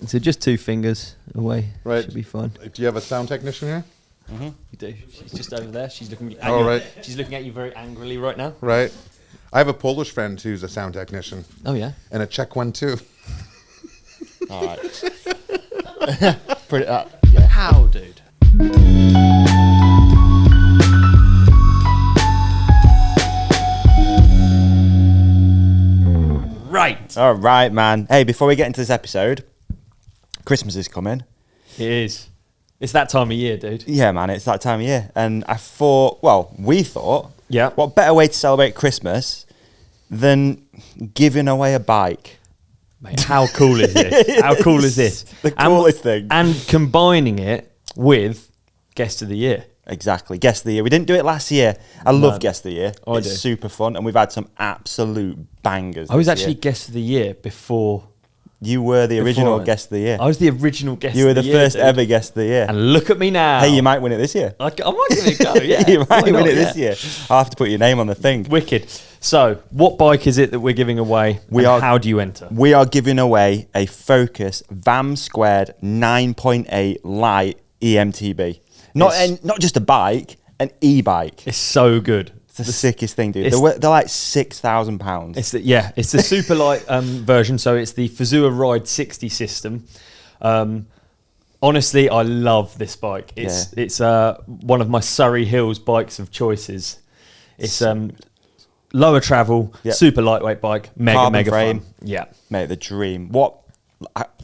So just 2 fingers away. Right. Should be fine. Do you have a sound technician here? Mm-hmm. You do. She's just over there. She's looking at you. Right. She's looking at you very angrily right now. Right. I have a Polish friend who's a sound technician. Oh, yeah? And a Czech one, too. All right. Yeah. How, dude? Right. All right, man. Hey, before we get into this episode, Christmas is coming. It is. It's that time of year, dude. Yeah, man, it's that time of year. And we thought, Yeah. what better way to celebrate Christmas than giving away a bike? Mate, how cool is this? How cool is this? The coolest thing. And combining it with Guest of the Year. Exactly. Guest of the Year. We didn't do it last year. I love Guest of the Year. I It's do. super fun, and we've had some absolute bangers. I was this actually year. Guest of the Year before. You were the original Beforehand. Guest of the Year. I was the original Guest You were of the the Year. first dude. ever Guest of the Year. And look at me now. Hey, you might win it this year. I might give it a go, yeah. You might Why win not? it this year. I'll have to put your name on the thing. Wicked. So, what bike is it that we're giving away? How do you enter? We are giving away a Focus VAM Squared 9.8 Light EMTB. Not just a bike, an e-bike. It's so good. It's the sickest thing, dude. it's- They're like £6,000. It's the super light version. So it's the Freeride 60 system. Honestly, I love this bike. It's one of my Surrey Hills bikes of choices. It's lower travel, super lightweight bike, Carbon mega frame. fun. Yeah, Mate, the dream.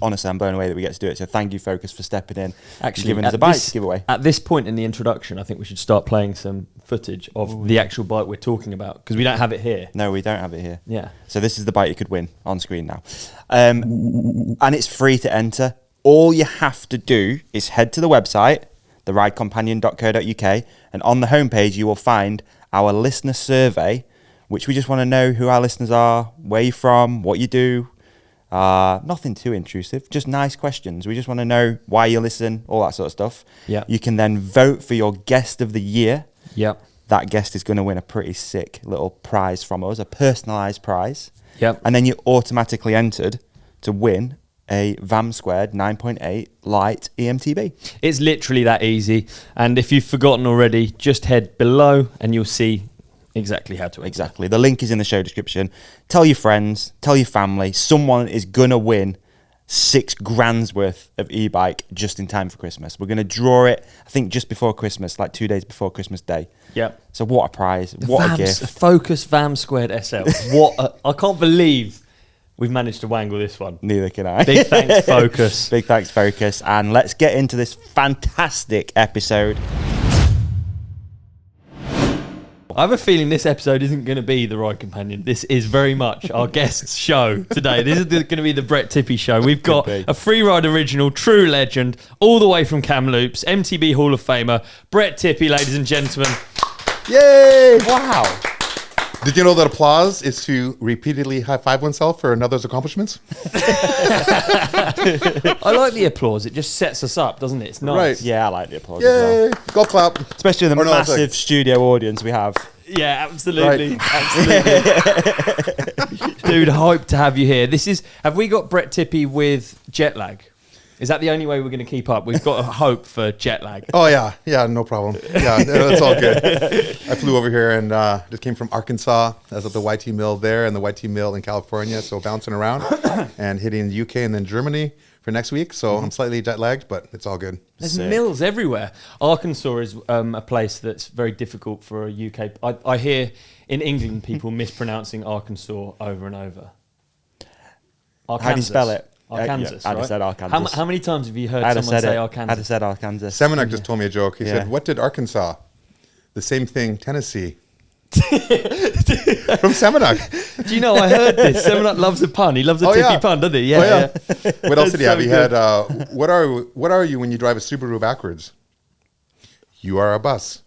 Honestly, I'm blown away that we get to do it. So thank you, Focus, for stepping in. actually, giving us a bike to give away. At this point in the introduction, I think we should start playing some footage of the actual bike we're talking about because we don't have it here. No, we don't have it here. Yeah. So this is the bike you could win on screen now. And it's free to enter. All you have to do is head to the website, theridecompanion.co.uk, and on the homepage you will find our listener survey, which we just want to know who our listeners are, where you're from, what you do. Nothing too intrusive, just nice questions. We just want to know why you listen, all that sort of stuff. Yeah. You can then vote for your guest of the year. Yep. That guest is going to win a pretty sick little prize from us, a personalised prize. Yep. And then you're automatically entered to win a VAM Squared 9.8 Light EMTB. It's literally that easy. And if you've forgotten already, just head below and you'll see exactly how to enter. Exactly. The link is in the show description. Tell your friends, tell your family. Someone is going to win $6,000 worth of e-bike just in time for Christmas. We're going to draw it, I think, just before Christmas, like 2 days before Christmas Day. Yep. So what a prize. What a gift. Focus VAM Squared SL. I can't believe we've managed to wangle this one. Neither can I. Big thanks, Focus. Big thanks, Focus. And let's get into this fantastic episode. I have a feeling this episode isn't going to be the Ride Companion. This is very much our guest's show today. This is going to be the Brett Tippie show. We've got a Freeride original, true legend, all the way from Kamloops, MTB Hall of Famer, Brett Tippie, ladies and gentlemen. Yay! Wow. Did you know that applause is to repeatedly high-five oneself for another's accomplishments? I like the applause. It just sets us up, doesn't it? It's nice. Right. Yeah, I like the applause as Yay! well. Golf clap. Especially the Or no, it's massive like- studio audience we have. Yeah, absolutely. Absolutely. Dude, hyped to have you here. Have we got Brett Tippie with jet lag? Is that the only way we're going to keep up? We've got a hope for jet lag. Oh, yeah. Yeah, no problem. Yeah, that's all good. I flew over here and just came from Arkansas. I was at the YT Mill there and the YT Mill in California, so bouncing around and hitting the UK and then Germany for next week. So I'm slightly jet lagged, but it's all good. There's Sick. mills everywhere. Arkansas is a place that's very difficult for a UK. I hear in England people mispronouncing Arkansas over and over. How do you spell it? Arkansas, I'd have right? said Arkansas. How many times have you heard I'd have someone said say it. Arkansas? I'd have said Arkansas. Semenak just told me a joke. He Yeah. said, "What did Arkansas?" The same thing, Tennessee. From Semenak. Do you know, I heard this. Semenak loves a pun. He loves a Oh, tippy yeah. pun, doesn't he? Yeah, Oh, yeah. yeah. What else did he have? so He good. had, what are you when you drive a Subaru backwards? You are a bus.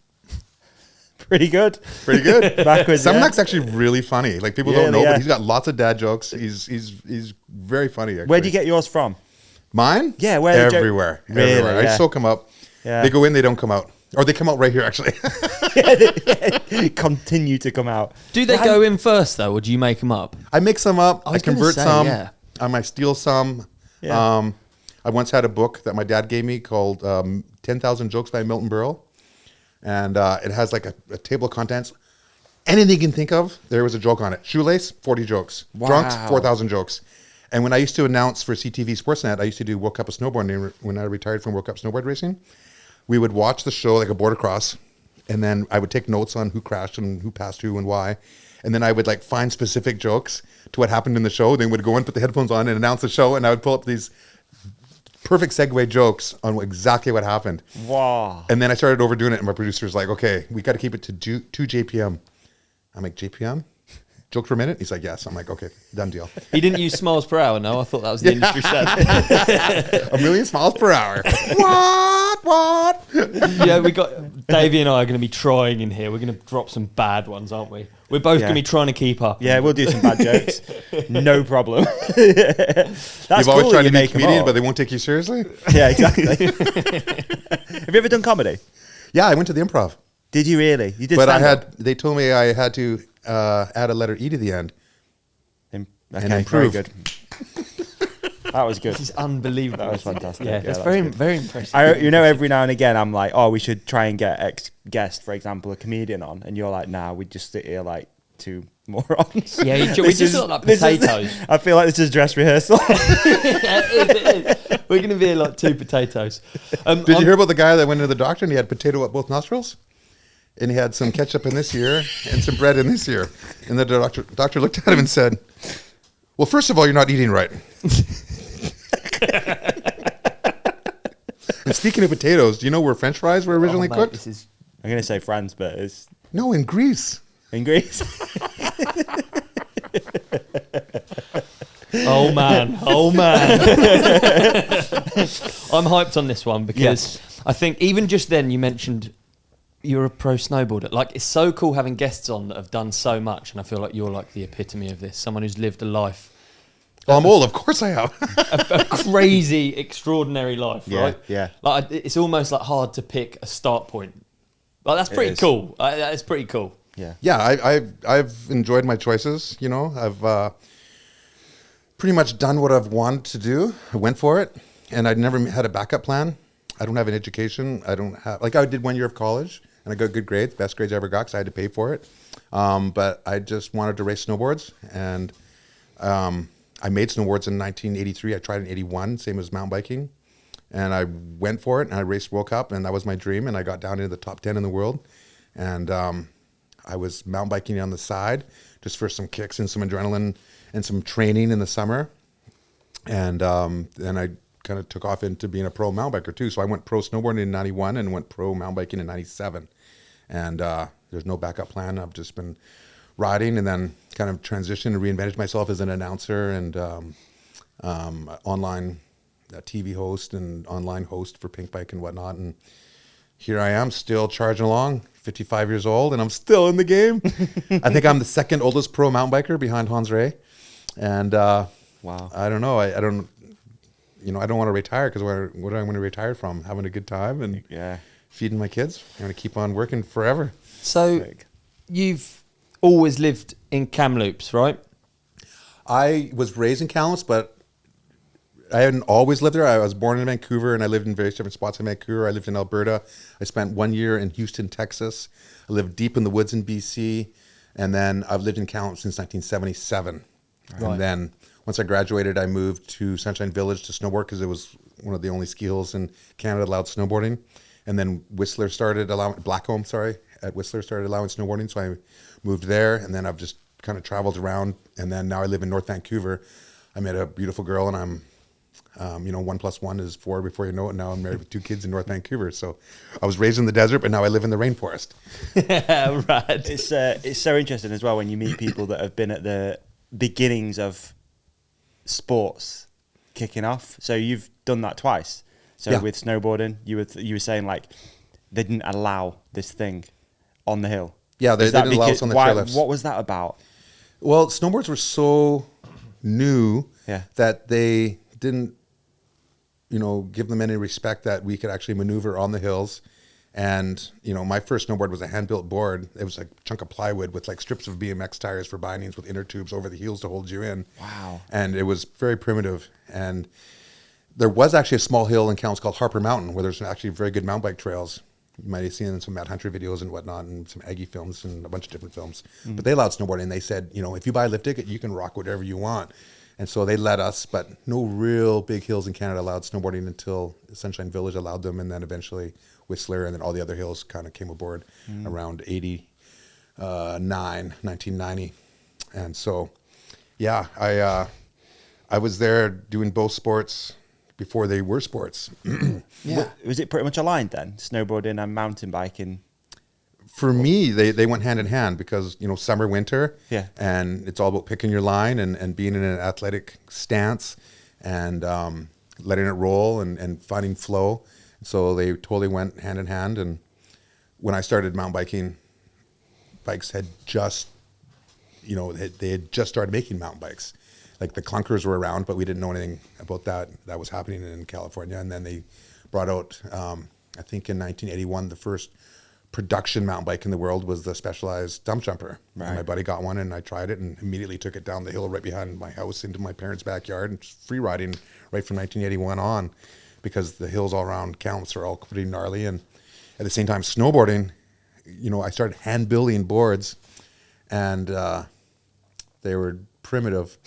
Pretty good. Pretty good. Backwards, yeah. Semenak's actually really funny. Like people don't know, Yeah. but he's got lots of dad jokes. He's very funny. Actually. Where do you get yours from? Mine? Yeah, where are the everywhere. Really, Everywhere. yeah. I soak them up. Yeah. They go in, they don't come out. Or they come out right here, actually. Continue to come out. Do they go in first, though, or do you make them up? I mix them up. I was gonna convert say, some. yeah. I might steal some. Yeah. I once had a book that my dad gave me called 10,000 Jokes by Milton Berle. And it has like a table of contents. Anything you can think of, there was a joke on it. Shoelace, 40 jokes. Wow. Drunks, 4,000 jokes. And when I used to announce for CTV Sportsnet, I used to do World Cup of Snowboarding when I retired from World Cup snowboard racing. We would watch the show like a border cross, and then I would take notes on who crashed and who passed who and why. And then I would like find specific jokes to what happened in the show. Then would go and put the headphones on and announce the show, and I would pull up these perfect segue jokes on exactly what happened. Wow. And then I started overdoing it, and my producer's like, okay, we got to keep it to 2 JPM. I'm like, JPM? Joke per minute? He's like, yes. I'm like, okay, done deal. He didn't use miles per hour, no? I thought that was the industry standard. 1,000,000 miles per hour. What? Yeah, we got Davey and I are going to be trying in here. We're going to drop some bad ones, aren't we? We're both going to be trying to keep up. Yeah, we'll do some bad jokes. No problem. That's You've cool always tried to be a make 'em comedian, up. but they won't take you seriously? Yeah, exactly. Have you ever done comedy? Yeah, I went to the improv. Did you really? You did. But stand-up? they told me I had to add a letter E to the end. Okay, and improve. very good. That was good. This is unbelievable. That was fantastic. Yeah, that's that very, was good. very impressive. Every now and again, I'm like, oh, we should try and get guest, for example, a comedian on, and you're like, nah, we just sit here like two morons. Yeah, we just look like potatoes. I feel like this is dress rehearsal. Yeah, it is. We're going to be like two potatoes. Did you hear about the guy that went to the doctor and he had potato up both nostrils? And he had some ketchup in this ear and some bread in this ear. And the doctor looked at him and said, well, first of all, you're not eating right. And speaking of potatoes, do you know where French fries were originally mate, cooked? This is... I'm going to say France, but it's No, in Greece. in Greece. Oh man. I'm hyped on this one because I think even just then you mentioned you're a pro snowboarder. Like, it's so cool having guests on that have done so much, and I feel like you're like the epitome of this. Someone who's lived a life, Well, I'm old. Of course I have. a crazy, extraordinary life, Yeah, right? yeah. Like, it's almost like hard to pick a start point. Like, that's pretty is. cool. That's pretty cool. Yeah. Yeah, I've enjoyed my choices. You know, I've pretty much done what I've wanted to do. I went for it, and I never had a backup plan. I don't have an education. I don't have, like, I did 1 year of college, and I got good grades, best grades I ever got, because I had to pay for it. But I just wanted to race snowboards, and I made snowboards in 1983. I tried in 81, same as mountain biking. And I went for it, and I raced World Cup, and that was my dream. And I got down into the top 10 in the world. And I was mountain biking on the side just for some kicks and some adrenaline and some training in the summer. And then I kind of took off into being a pro mountain biker too. So I went pro snowboarding in 91 and went pro mountain biking in 97. And there's no backup plan. I've just been riding and then kind of transitioned and reinvented myself as an announcer and online TV host and online host for Pink Bike and whatnot. And here I am still charging along, 55 years old, and I'm still in the game. I think I'm the second oldest pro mountain biker behind Hans Ray. And Wow. I don't know. I don't want to retire because what do I want to retire from? Having a good time and feeding my kids. I'm going to keep on working forever. So you've always lived in Kamloops, right? I was raised in Kamloops, but I hadn't always lived there. I was born in Vancouver, and I lived in various different spots in Vancouver. I lived in Alberta. I spent 1 year in Houston, Texas. I lived deep in the woods in BC, and then I've lived in Kamloops since 1977. Right. And then once I graduated, I moved to Sunshine Village to snowboard because it was one of the only ski hills in Canada allowed snowboarding. And then Whistler started allowing, Blackcomb, at Whistler started allowing snowboarding. So I moved there, and then I've just kind of traveled around. And then now I live in North Vancouver. I met a beautiful girl, and I'm 1 + 1 is 4 before you know it. Now I'm married with 2 kids in North Vancouver. So I was raised in the desert, but now I live in the rainforest. Right. It's so interesting as well when you meet people that have been at the beginnings of sports kicking off. So you've done that twice. So with snowboarding, you were saying like they didn't allow this thing on the hill. Yeah, they didn't allow us on the chairlifts. What was that about? Well, snowboards were so new Yeah. that they didn't, give them any respect that we could actually maneuver on the hills. And, my first snowboard was a hand-built board. It was like a chunk of plywood with like strips of BMX tires for bindings with inner tubes over the heels to hold you in. Wow. And it was very primitive. And There was actually a small hill in Kamloops called Harper Mountain where there's actually very good mountain bike trails. You might have seen some Matt Hunter videos and whatnot, and some Aggie films and a bunch of different films. But they allowed snowboarding. They said, if you buy a lift ticket, you can rock whatever you want. And so they let us, but no real big hills in Canada allowed snowboarding until Sunshine Village allowed them, and then eventually Whistler, and then all the other hills kind of came aboard around 1990. And so, yeah, I was there doing both sports before they were sports. Yeah. Was it pretty much aligned then, snowboarding and mountain biking? For me, they went hand in hand because, summer, winter, Yeah. and it's all about picking your line and being in an athletic stance and letting it roll and finding flow. So they totally went hand in hand. And when I started mountain biking, bikes had just, they had just started making mountain bikes. Like the clunkers were around, but we didn't know anything about that was happening in California. And then they brought out, I think in 1981, the first production mountain bike in the world was the Specialized dump jumper. Right. And my buddy got one, and I tried it and immediately took it down the hill right behind my house into my parents' backyard and free riding right from 1981 on, because the hills all around Kamloops are all pretty gnarly. And at the same time, snowboarding, I started hand building boards, and they were primitive.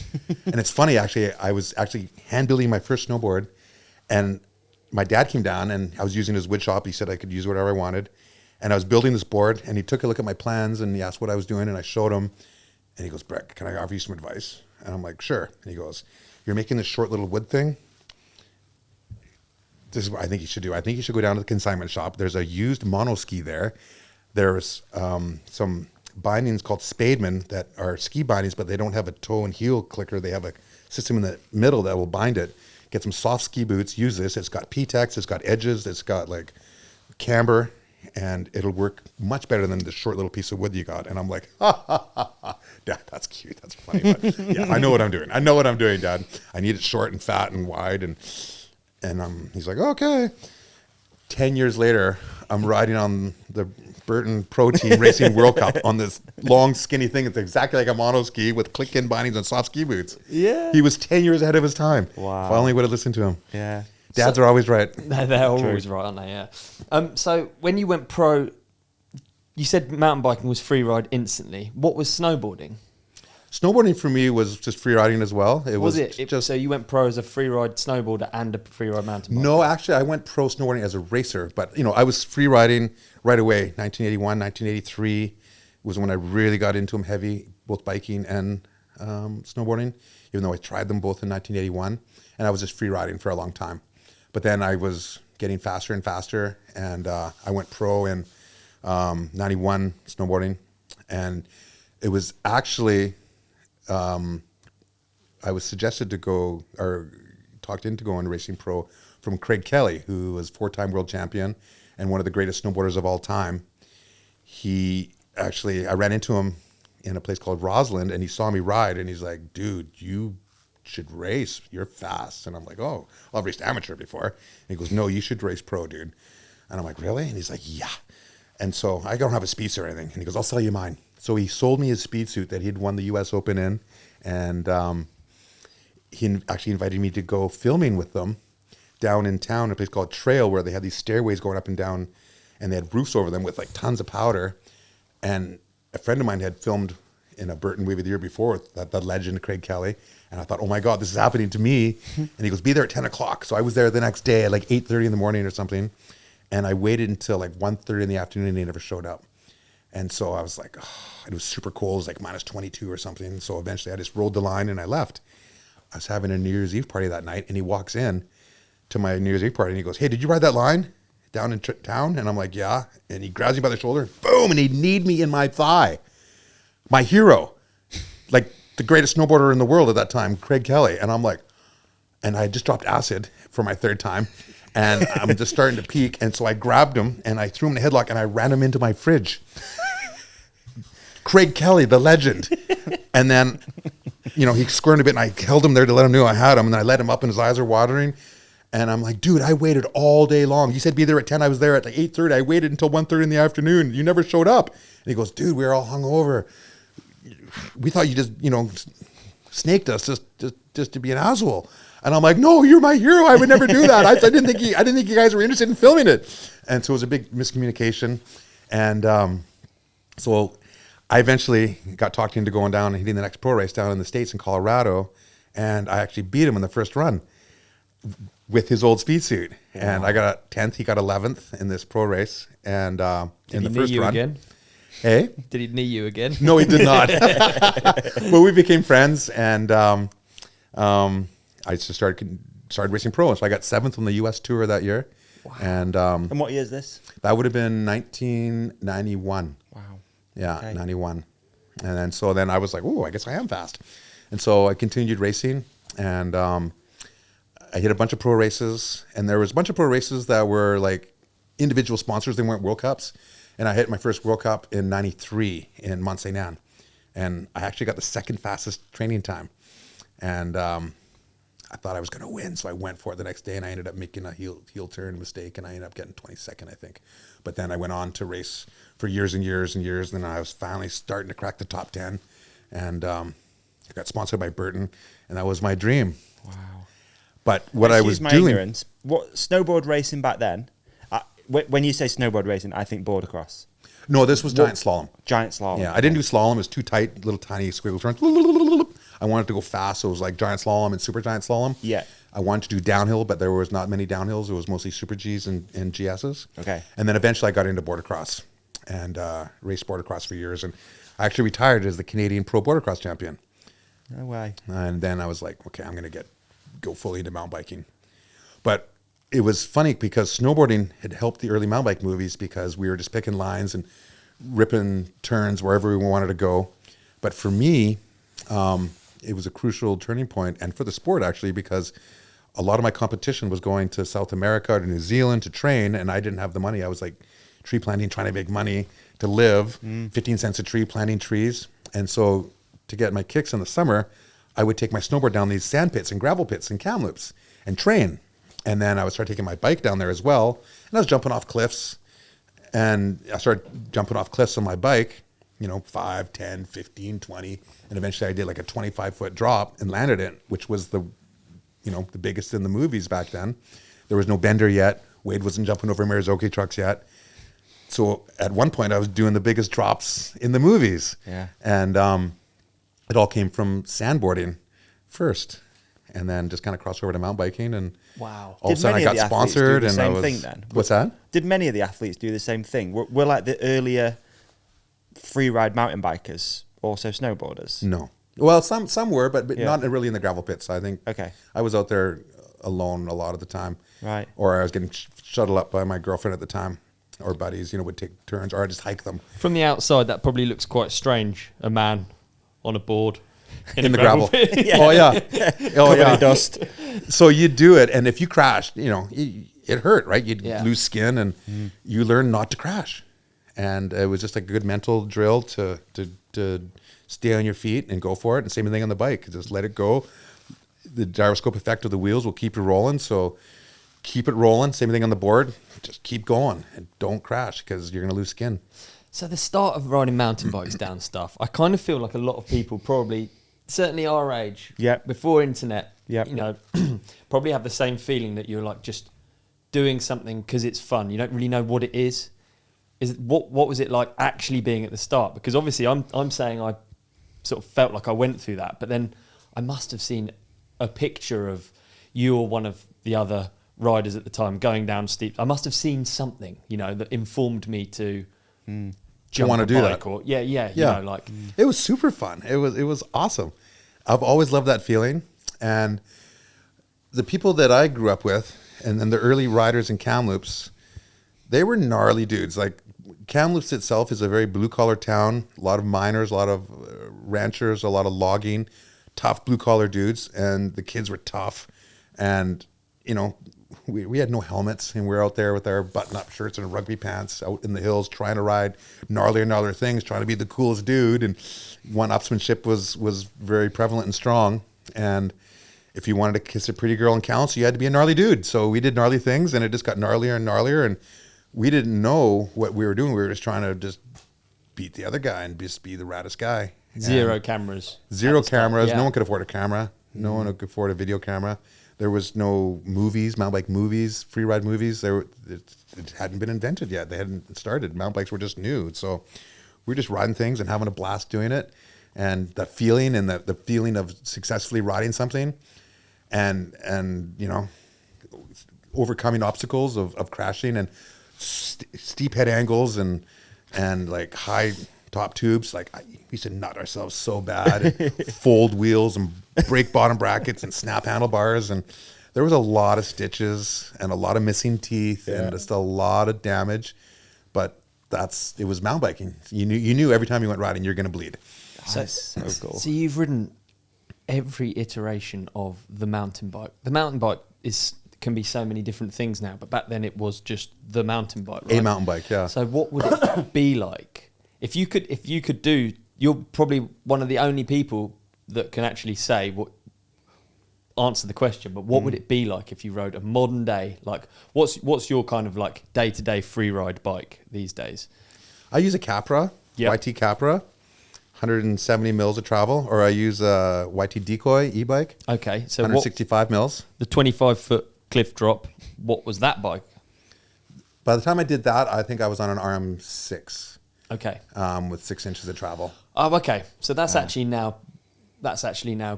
And it's funny, actually, I was actually hand building my first snowboard, and my dad came down, and I was using his wood shop. He said I could use whatever I wanted. And I was building this board, and he took a look at my plans, and he asked what I was doing, and I showed him. And he goes, Brett, can I offer you some advice? And I'm like, sure. And he goes, you're making this short little wood thing. This is what I think you should do. I think you should go down to the consignment shop. There's a used monoski there. There's some bindings called Spademan that are ski bindings, but they don't have a toe and heel clicker. They have a system in the middle that will bind it. Get some soft ski boots. Use this. It's got P-Tex. It's got edges. It's got like camber. And it'll work much better than the short little piece of wood you got. And I'm like, Dad, that's cute. That's funny. But yeah, I know what I'm doing. I know what I'm doing, Dad. I need it short and fat and wide. And he's like, okay. 10 years later, I'm riding on the Burton Pro Team Racing World Cup on this long, skinny thing. It's exactly like a monoski with click-in bindings and soft ski boots. Yeah. He was 10 years ahead of his time. Wow. If I only would have listened to him. Yeah. Dads are always right. They're always right, aren't they? Yeah. So when you went pro, you said mountain biking was free ride instantly. What was snowboarding? Snowboarding for me was just free riding as well. So you went pro as a free ride snowboarder and a free ride mountain biker? No, actually, I went pro snowboarding as a racer. But, I was free riding right away. 1981, 1983 was when I really got into them heavy, both biking and snowboarding, even though I tried them both in 1981. And I was just free riding for a long time. But then I was getting faster and faster, and I went pro in 91 snowboarding. And it was actually, I was suggested to go, or talked into going racing pro from Craig Kelly, who was 4-time world champion and one of the greatest snowboarders of all time. I ran into him in a place called Roslyn, and he saw me ride, and he's like, dude, you should race. You're fast. And I'm like, oh, well, I've raced amateur before. And he goes, no, you should race pro, dude. And I'm like, really? And he's like, yeah. And so I don't have a speed suit or anything. And he goes, I'll sell you mine. So he sold me his speed suit that he'd won the U.S. Open in. And he actually invited me to go filming with them down in town, a place called Trail, where they had these stairways going up and down, and they had roofs over them with like tons of powder. And a friend of mine had filmed in a Burton movie the year before with the legend Craig Kelly. And I thought, oh my God, this is happening to me. And he goes, be there at 10 o'clock. So I was there the next day at like 8:30 in the morning or something. And I waited until like 1:30 in the afternoon, and he never showed up. And so I was like, oh, it was super cold. It was like minus 22 or something. So eventually I just rolled the line and I left. I was having a New Year's Eve party that night, and he walks in to my New Year's Eve party, and he goes, hey, did you ride that line down in town? And I'm like, yeah. And he grabs me by the shoulder, boom, and he kneed me in my thigh. My hero, like the greatest snowboarder in the world at that time, Craig Kelly. And I'm like, and I just dropped acid for my third time, and I'm just starting to peak. And so I grabbed him, and I threw him in a headlock, and I ran him into my fridge. Craig Kelly, the legend. And then, he squirmed a bit, and I held him there to let him know I had him. And then I let him up, and his eyes are watering. And I'm like, dude, I waited all day long. You said be there at 10. I was there at like 8:30. I waited until 1:30 in the afternoon. You never showed up. And he goes, dude, we were all hungover. We thought you just, snaked us just to be an asshole. And I'm like, no, you're my hero. I would never do that. I didn't think you guys were interested in filming it. And so it was a big miscommunication. And so I eventually got talked into going down and hitting the next pro race down in the States in Colorado. And I actually beat him in the first run with his old speed suit. And I got 10th. He got 11th in this pro race. And in the first run. Again? Hey? Did he knee you again? No, he did not. But we became friends, and I just started racing pro. So I got 7th on the U.S. tour that year. Wow. And what year is this? That would have been 1991. Wow. Yeah, Okay. 91. And then I was like, oh, I guess I am fast. And so I continued racing, and I hit a bunch of pro races. And there was a bunch of pro races that were like individual sponsors. They weren't World Cups. And I hit my first World Cup in 93 in Mont Saint Anne. And I actually got the second fastest training time. And I thought I was going to win, so I went for it the next day, and I ended up making a heel turn mistake, and I ended up getting 22nd, I think. But then I went on to race for years and years and years, and then I was finally starting to crack the top 10. And I got sponsored by Burton, and that was my dream. Wow. But what I was Excuse my ignorance. What snowboard racing back then? When you say snowboard racing, I think border cross. No, this was giant slalom. Giant slalom. Yeah, I didn't do slalom. It was too tight, little tiny squiggle turns. I wanted to go fast, so it was like giant slalom and super giant slalom. Yeah. I wanted to do downhill, but there was not many downhills. It was mostly super Gs and GSs. Okay. And then eventually I got into border cross and raced border cross for years. And I actually retired as the Canadian pro border cross champion. No way. And then I was like, okay, I'm going to go fully into mountain biking. But it was funny because snowboarding had helped the early mountain bike movies because we were just picking lines and ripping turns wherever we wanted to go. But for me, it was a crucial turning point, and for the sport actually, because a lot of my competition was going to South America or to New Zealand to train, and I didn't have the money. I was like tree planting, trying to make money to live, 15 cents a tree, planting trees. And so to get my kicks in the summer, I would take my snowboard down these sand pits and gravel pits in Kamloops and train. And then I would start taking my bike down there as well. And I was jumping off cliffs. And I started jumping off cliffs on my bike, 5, 10, 15, 20. And eventually I did like a 25-foot drop and landed it, which was the biggest in the movies back then. There was no bender yet. Wade wasn't jumping over Marizuki trucks yet. So at one point I was doing the biggest drops in the movies. Yeah. And it all came from sandboarding first. And then just kind of crossed over to mountain biking, and wow! All of a sudden I got sponsored, and I was. Thing then? What's that? Did many of the athletes do the same thing? Were like the earlier freeride mountain bikers also snowboarders? No. Well, some were, but Yeah. not really in the gravel pits. I think. Okay. I was out there alone a lot of the time. Right. Or I was getting shuttled up by my girlfriend at the time, or buddies. Would take turns, or I just hike them. From the outside, that probably looks quite strange. A man on a board. In the gravel. pit. Oh yeah. Oh yeah. Dust. So you do it, and if you crashed, it hurt, right? You'd lose skin, and you learn not to crash. And it was just a good mental drill to stay on your feet and go for it. And same thing on the bike, just let it go. The gyroscope effect of the wheels will keep you rolling, so keep it rolling. Same thing on the board, just keep going and don't crash because you're gonna lose skin. So the start of riding mountain bikes down stuff, I kind of feel like a lot of people probably, certainly our age, Yep. before internet, Yep. probably have the same feeling that you're like just doing something because it's fun. You don't really know what it is. What was it like actually being at the start? Because obviously I'm saying I sort of felt like I went through that, but then I must have seen a picture of you or one of the other riders at the time going down steep. I must have seen something, that informed me to jump wanna a do bike that. or yeah. It was super fun. It was awesome. I've always loved that feeling. And the people that I grew up with, and then the early riders in Kamloops, they were gnarly dudes. Like Kamloops itself is a very blue collar town. A lot of miners, a lot of ranchers, a lot of logging, tough blue collar dudes. And the kids were tough. And, we had no helmets, and we were out there with our button-up shirts and rugby pants out in the hills trying to ride gnarlier things, trying to be the coolest dude. And one-upsmanship was very prevalent and strong. And if you wanted to kiss a pretty girl in council, you had to be a gnarly dude. So we did gnarly things, and it just got gnarlier and gnarlier. And we didn't know what we were doing. We were just trying to just beat the other guy and just be the raddest guy. Zero cameras. Zero cameras. Yeah. No one could afford a camera. No one could afford a video camera. There was no movies, mountain bike movies, free ride movies. It hadn't been invented yet. They hadn't started. Mountain bikes were just new. So we were just riding things and having a blast doing it. And the feeling and the feeling of successfully riding something and you know, overcoming obstacles of crashing and steep head angles and like high top tubes. Like we used to nut ourselves so bad and fold wheels and break bottom brackets and snap handlebars. And there was a lot of stitches and a lot of missing teeth and just a lot of damage. But it was mountain biking. You knew every time you went riding, you're going to bleed. So cool. So you've ridden every iteration of the mountain bike. The mountain bike can be so many different things now, but back then it was just the mountain bike, right? A mountain bike, yeah. So what would it be like if you could do? You're probably one of the only people that can actually answer the question. But what would it be like if you rode a modern day? Like, what's your kind of like day-to-day free ride bike these days? I use a Capra, YT Capra, 170 mils of travel, or I use a YT Decoy e-bike. Okay, so 165 mils. The 25-foot cliff drop. What was that bike? By the time I did that, I think I was on an RM6. Okay. With 6 inches of travel. Oh, okay. So that's actually now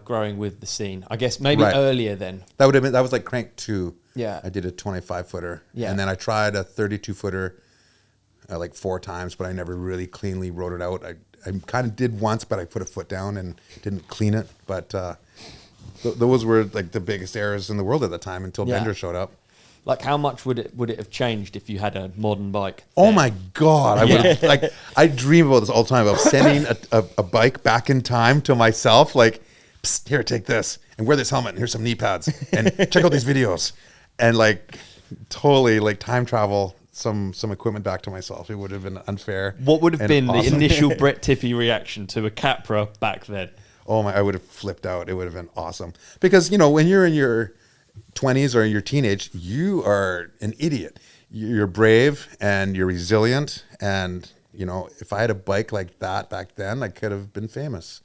growing with the scene. I guess maybe earlier then. That was like Crank 2. Yeah. I did a 25-footer. Yeah. And then I tried a 32-footer like 4 times, but I never really cleanly rode it out. I kind of did once, but I put a foot down and didn't clean it. But those were like the biggest errors in the world at the time until Bender showed up. Like, how much would it have changed if you had a modern bike? Oh my God! I would have, I dream about this all the time, of sending a bike back in time to myself. Like, psst, here, take this and wear this helmet. And here's some knee pads and check out these videos, and like totally like time travel some equipment back to myself. It would have been unfair. What would have been awesome. the initial Brett Tippie reaction to a Capra back then? Oh my! I would have flipped out. It would have been awesome because when you're in your 20s or in your teenage, you are an idiot. You're brave and you're resilient. And, if I had a bike like that back then, I could have been famous.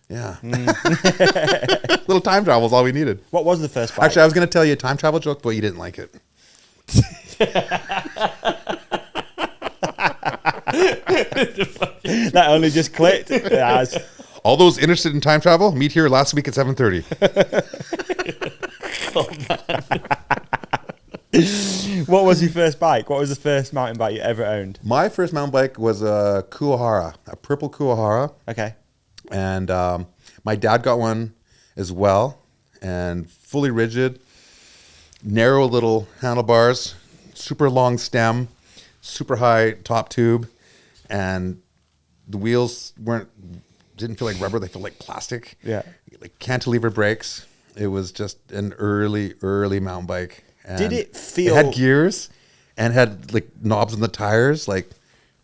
Yeah. Little time travel is all we needed. What was the first bike? Actually, I was going to tell you a time travel joke, but you didn't like it. That only just clicked. All those interested in time travel, meet here last week at 7:30. What was your first bike? What was the first mountain bike you ever owned? My first mountain bike was a Kuwahara, a purple Kuwahara. Okay. And my dad got one as well, and fully rigid, narrow little handlebars, super long stem, super high top tube, and the wheels didn't feel like rubber; they felt like plastic. Yeah. Like cantilever brakes. It was just an early mountain bike. And did it feel? It had gears and had like knobs on the tires. Like,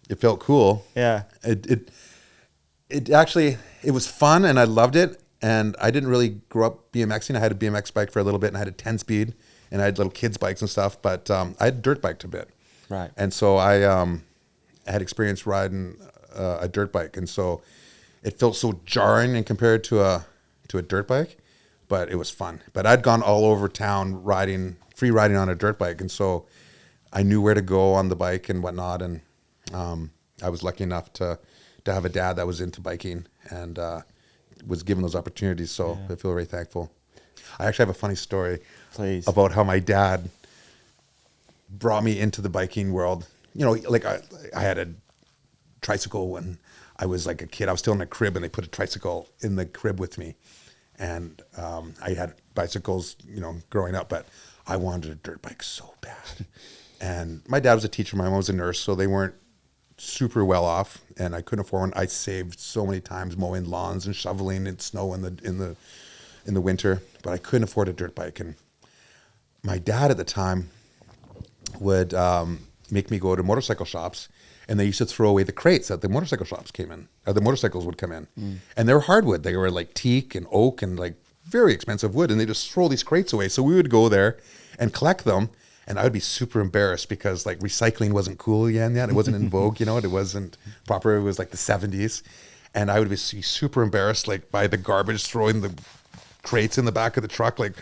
it felt cool. Yeah. It actually, it was fun and I loved it. And I didn't really grow up BMXing. I had a BMX bike for a little bit and I had a 10-speed and I had little kids bikes and stuff. But I had dirt biked a bit. Right. And so I had experience riding a dirt bike. And so it felt so jarring and compared to a dirt bike. But it was fun. But I'd gone all over town free riding on a dirt bike. And so I knew where to go on the bike and whatnot. And I was lucky enough to have a dad that was into biking and was given those opportunities. So I feel very thankful. I actually have a funny story about how my dad brought me into the biking world. Like I had a tricycle when I was like a kid. I was still in a crib and they put a tricycle in the crib with me. And I had bicycles, growing up, but I wanted a dirt bike so bad. And my dad was a teacher, my mom was a nurse, so they weren't super well off, and I couldn't afford one. I saved so many times mowing lawns and shoveling in snow in the winter, but I couldn't afford a dirt bike. And my dad at the time would make me go to motorcycle shops. And they used to throw away the crates that the motorcycle shops came in, or the motorcycles would come in. And they were hardwood. They were like teak and oak and like very expensive wood. And they just throw these crates away. So we would go there and collect them. And I would be super embarrassed because like recycling wasn't cool yet. It wasn't in vogue, it wasn't proper. It was like the 70s. And I would be super embarrassed like by the garbage, throwing the crates in the back of the truck. Like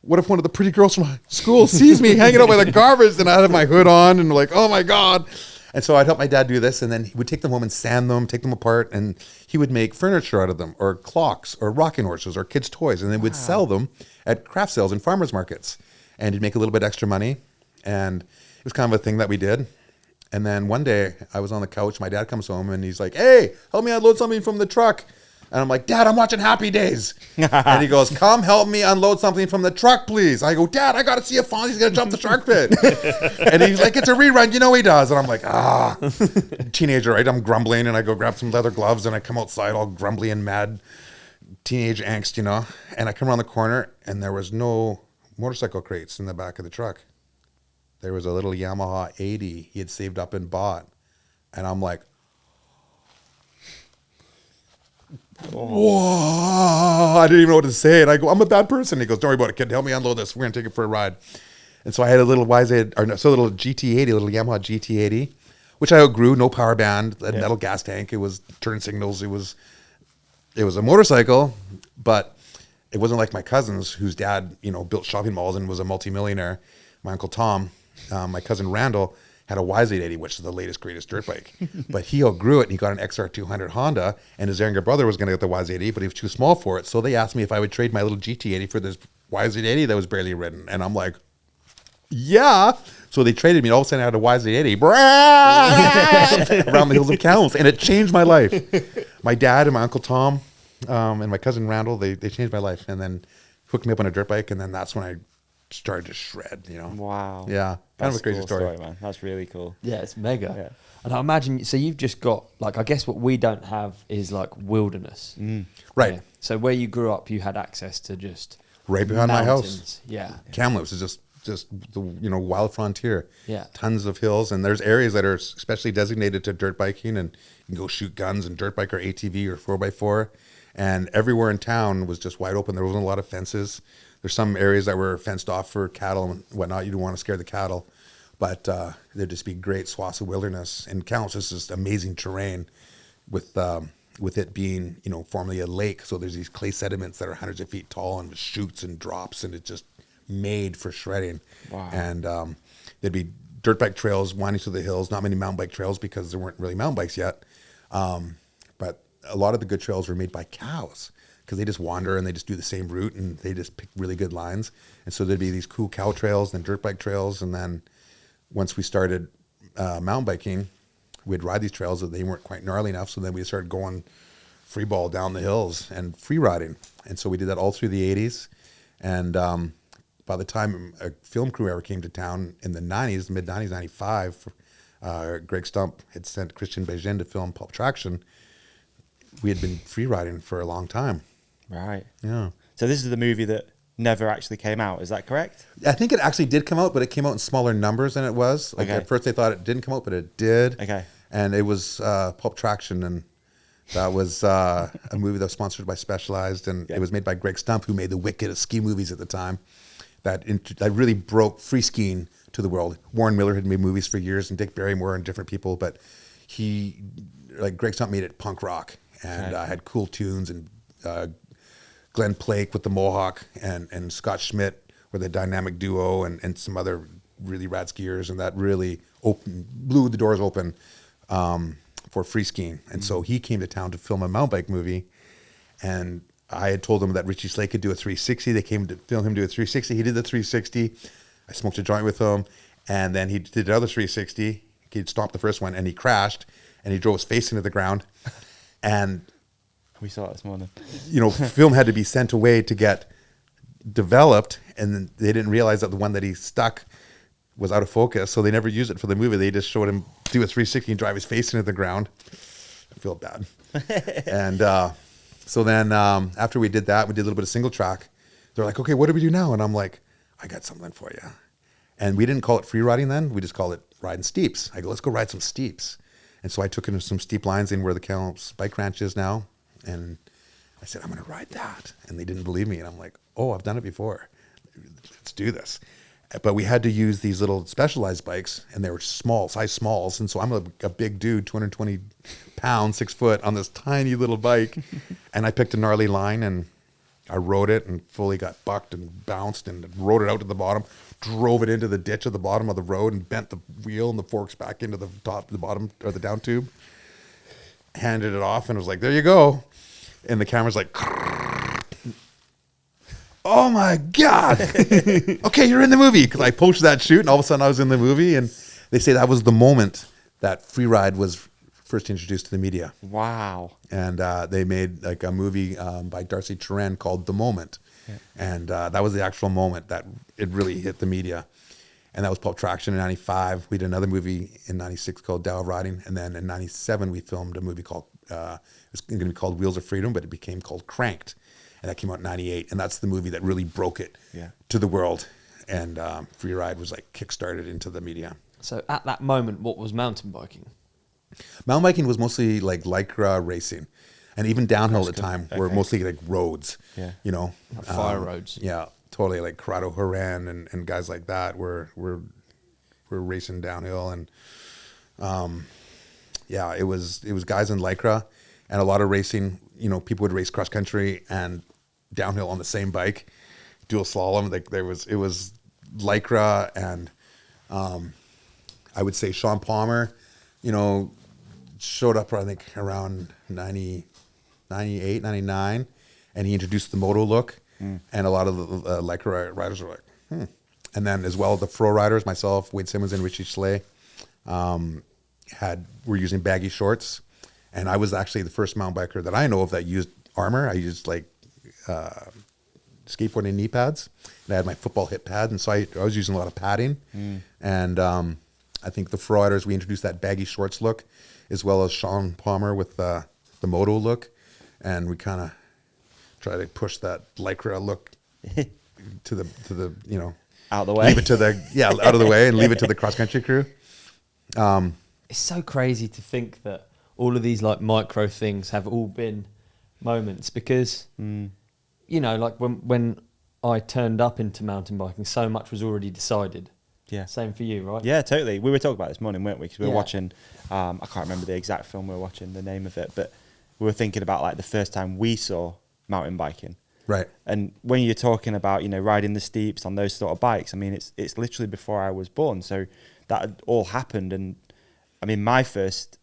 what if one of the pretty girls from school sees me hanging out by the garbage and I have my hood on and like, oh my God. And so I'd help my dad do this, and then he would take them home and sand them, take them apart, and he would make furniture out of them, or clocks, or rocking horses, or kids' toys, and then would sell them at craft sales and farmers markets. And he'd make a little bit extra money, and it was kind of a thing that we did. And then one day, I was on the couch, my dad comes home, and he's like, hey, help me unload something from the truck. And I'm like, Dad, I'm watching Happy Days. And he goes, come help me unload something from the truck, please. I go, Dad, I got to see if Fonzie's going to jump the shark pit. And he's like, it's a rerun. You know he does. And I'm like, teenager, right? I'm grumbling, and I go grab some leather gloves, and I come outside all grumbly and mad, teenage angst, you know. And I come around the corner, and there was no motorcycle crates in the back of the truck. There was a little Yamaha 80 he had saved up and bought. And I'm like, whoa, I didn't even know what to say. And I go, I'm a bad person. He goes, don't worry about it, kid. Help me unload this. We're going to take it for a ride. And so I had a little little GT80, a little Yamaha GT80, which I outgrew. No power band, a metal gas tank. It was turn signals. It was a motorcycle, but it wasn't like my cousins, whose dad, built shopping malls and was a multimillionaire. My uncle Tom, my cousin Randall, had a YZ80, which is the latest, greatest dirt bike. But he outgrew it, and he got an XR200 Honda, and his younger brother was going to get the YZ80, but he was too small for it. So they asked me if I would trade my little GT80 for this YZ80 that was barely ridden. And I'm like, yeah. So they traded me, and all of a sudden I had a YZ80 around the hills of Kamloops, and it changed my life. My dad and my uncle Tom and my cousin Randall, they changed my life, and then hooked me up on a dirt bike, and then that's when I started to shred, Wow. Yeah. Kind of a crazy cool story, man. That's really cool. Yeah, it's mega. Yeah. And I imagine, so you've just got, I guess what we don't have is wilderness. Right. Yeah. So where you grew up, you had access to just Right behind my house. mountains. Yeah. Kamloops is just the wild frontier. Yeah. Tons of hills, and there's areas that are especially designated to dirt biking, and you can go shoot guns and dirt bike or ATV or 4x4. And everywhere in town was just wide open. There wasn't a lot of fences. There's some areas that were fenced off for cattle and whatnot. You don't want to scare the cattle, but there'd just be great swaths of wilderness. And Kamloops is just amazing terrain, with it being formerly a lake. So there's these clay sediments that are hundreds of feet tall and with chutes and drops, and it's just made for shredding. Wow. And there'd be dirt bike trails winding through the hills. Not many mountain bike trails because there weren't really mountain bikes yet, but a lot of the good trails were made by cows, because they just wander and they just do the same route, and they just pick really good lines. And so there'd be these cool cow trails and dirt bike trails. And then once we started mountain biking, we'd ride these trails that they weren't quite gnarly enough. So then we started going free ball down the hills and free riding. And so we did that all through the 80s. And by the time a film crew ever came to town in the 90s, mid-90s, 95, Greg Stump had sent Christian Beijing to film Pulp Traction. We had been free riding for a long time. Right. Yeah. So this is the movie that never actually came out. Is that correct? I think it actually did come out, but it came out in smaller numbers than it was. Okay. At first they thought it didn't come out, but it did. Okay. And it was Pulp Traction, and that was a movie that was sponsored by Specialized, and it was made by Greg Stump, who made the wickedest ski movies at the time. That really broke free skiing to the world. Warren Miller had made movies for years, and Dick Barrymore and different people, but Greg Stump made it punk rock, and had cool tunes, and Glenn Plake with the Mohawk and Scott Schmidt were the dynamic duo, and some other really rad skiers, and that really blew the doors open for free skiing. And so he came to town to film a mountain bike movie, and I had told him that Richie Slade could do a 360. They came to film him do a 360. He did the 360. I smoked a joint with him, and then he did another 360. He'd stopped the first one, and he crashed, and he drove his face into the ground. And we saw it this morning. Film had to be sent away to get developed, and then they didn't realize that the one that he stuck was out of focus, so they never used it for the movie. They just showed him do a 360 and drive his face into the ground. I feel bad. And so then after we did that, we did a little bit of single track. They're like, okay, what do we do now? And I'm like, I got something for you. And we didn't call it free riding then. We just called it riding steeps. I go, let's go ride some steeps. And so I took him to some steep lines in where the Kamloops bike ranch is now. And I said, I'm going to ride that. And they didn't believe me. And I'm like, oh, I've done it before. Let's do this. But we had to use these little Specialized bikes, and they were size smalls. And so I'm a big dude, 220 pounds, 6 foot, on this tiny little bike. And I picked a gnarly line, and I rode it and fully got bucked and bounced and rode it out to the bottom, drove it into the ditch at the bottom of the road and bent the wheel and the forks back into the top, the bottom, or the down tube. Handed it off and was like, there you go. And the camera's like, oh my God. Okay, you're in the movie. Because I posted that shoot and all of a sudden I was in the movie. And they say that was the moment that Freeride was first introduced to the media. Wow. And they made like a movie by Darcy Turan called The Moment. Yeah. And that was the actual moment that it really hit the media. And that was Pulp Traction in 95. We did another movie in 96 called Tao of Riding. And then in 97, we filmed a movie called, it was going to be called Wheels of Freedom, but it became called Kranked. And that came out in 98. And that's the movie that really broke it to the world. And Freeride was like kickstarted into the media. So at that moment, what was mountain biking? Mountain biking was mostly like Lycra racing. And even downhill at the time were mostly like roads, you know. Like fire roads. Yeah, totally. Like Corrado Haran and guys like that were racing downhill. And yeah, it was guys in Lycra and a lot of racing. You know, people would race cross country and downhill on the same bike, dual slalom. Like it was Lycra and I would say Sean Palmer, you know, showed up I think around 98, 99, and he introduced the moto look, and a lot of the Lycra riders were like, And then as well, the Froriders, myself, Wade Simmons, and Richie Schley, were using baggy shorts, and I was actually the first mountain biker that I know of that used armor. I used like skateboarding knee pads, and I had my football hip pad, and so I was using a lot of padding, and I think the Freeriders, we introduced that baggy shorts look, as well as Sean Palmer with the moto look, and we kind of try to push that Lycra look to the you know, out of the way, leave it to the out of the way, and leave it to the cross country crew. It's so crazy to think that all of these like micro things have all been moments, because you know, like when I turned up into mountain biking, so much was already decided. Yeah. Same for you, right? Yeah, totally. We were talking about this morning, weren't we? Because we were watching, I can't remember the exact film we were watching, the name of it, but we were thinking about like the first time we saw mountain biking. Right. And when you're talking about, you know, riding the steeps on those sort of bikes, I mean, it's literally before I was born. So that had all happened. And I mean, my first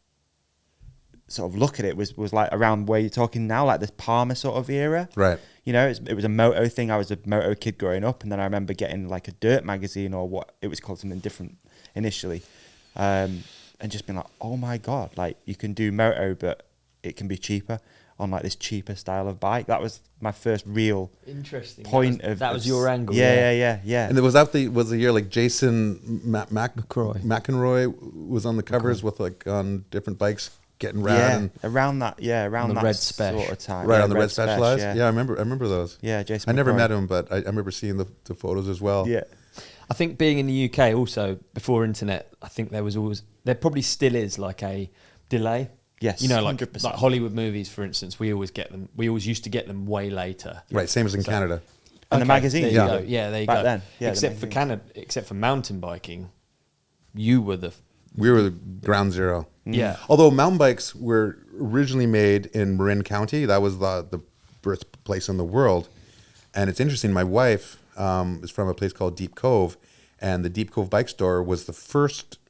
sort of look at it was like around where you're talking now, like this Palmer sort of era. Right. You know, it was a moto thing. I was a moto kid growing up, and then I remember getting like a dirt magazine, or what it was called, something different initially, and just being like, oh my God, like you can do moto, but it can be cheaper on like this cheaper style of bike. That was my first real interesting point that was your angle. Yeah. And was the year like Jason McEnroy was on the covers with like on different bikes getting rad, around that Red sort of time, on the Red Specialized. I remember those. Yeah, Jason. I never met him, but I remember seeing the photos as well. Yeah, I think being in the UK also before internet, I think there probably still is like a delay. Yes, you know, like 100%. like Hollywood movies, for instance, we always used to get them way later. Right, same as in Canada. And the magazine, there you go. Yeah, there you Back go. then, except for Canada, except for mountain biking, we were the ground zero. Yeah. Although mountain bikes were originally made in Marin County, that was the birthplace in the world. And it's interesting, my wife is from a place called Deep Cove, and the Deep Cove Bike Store was the first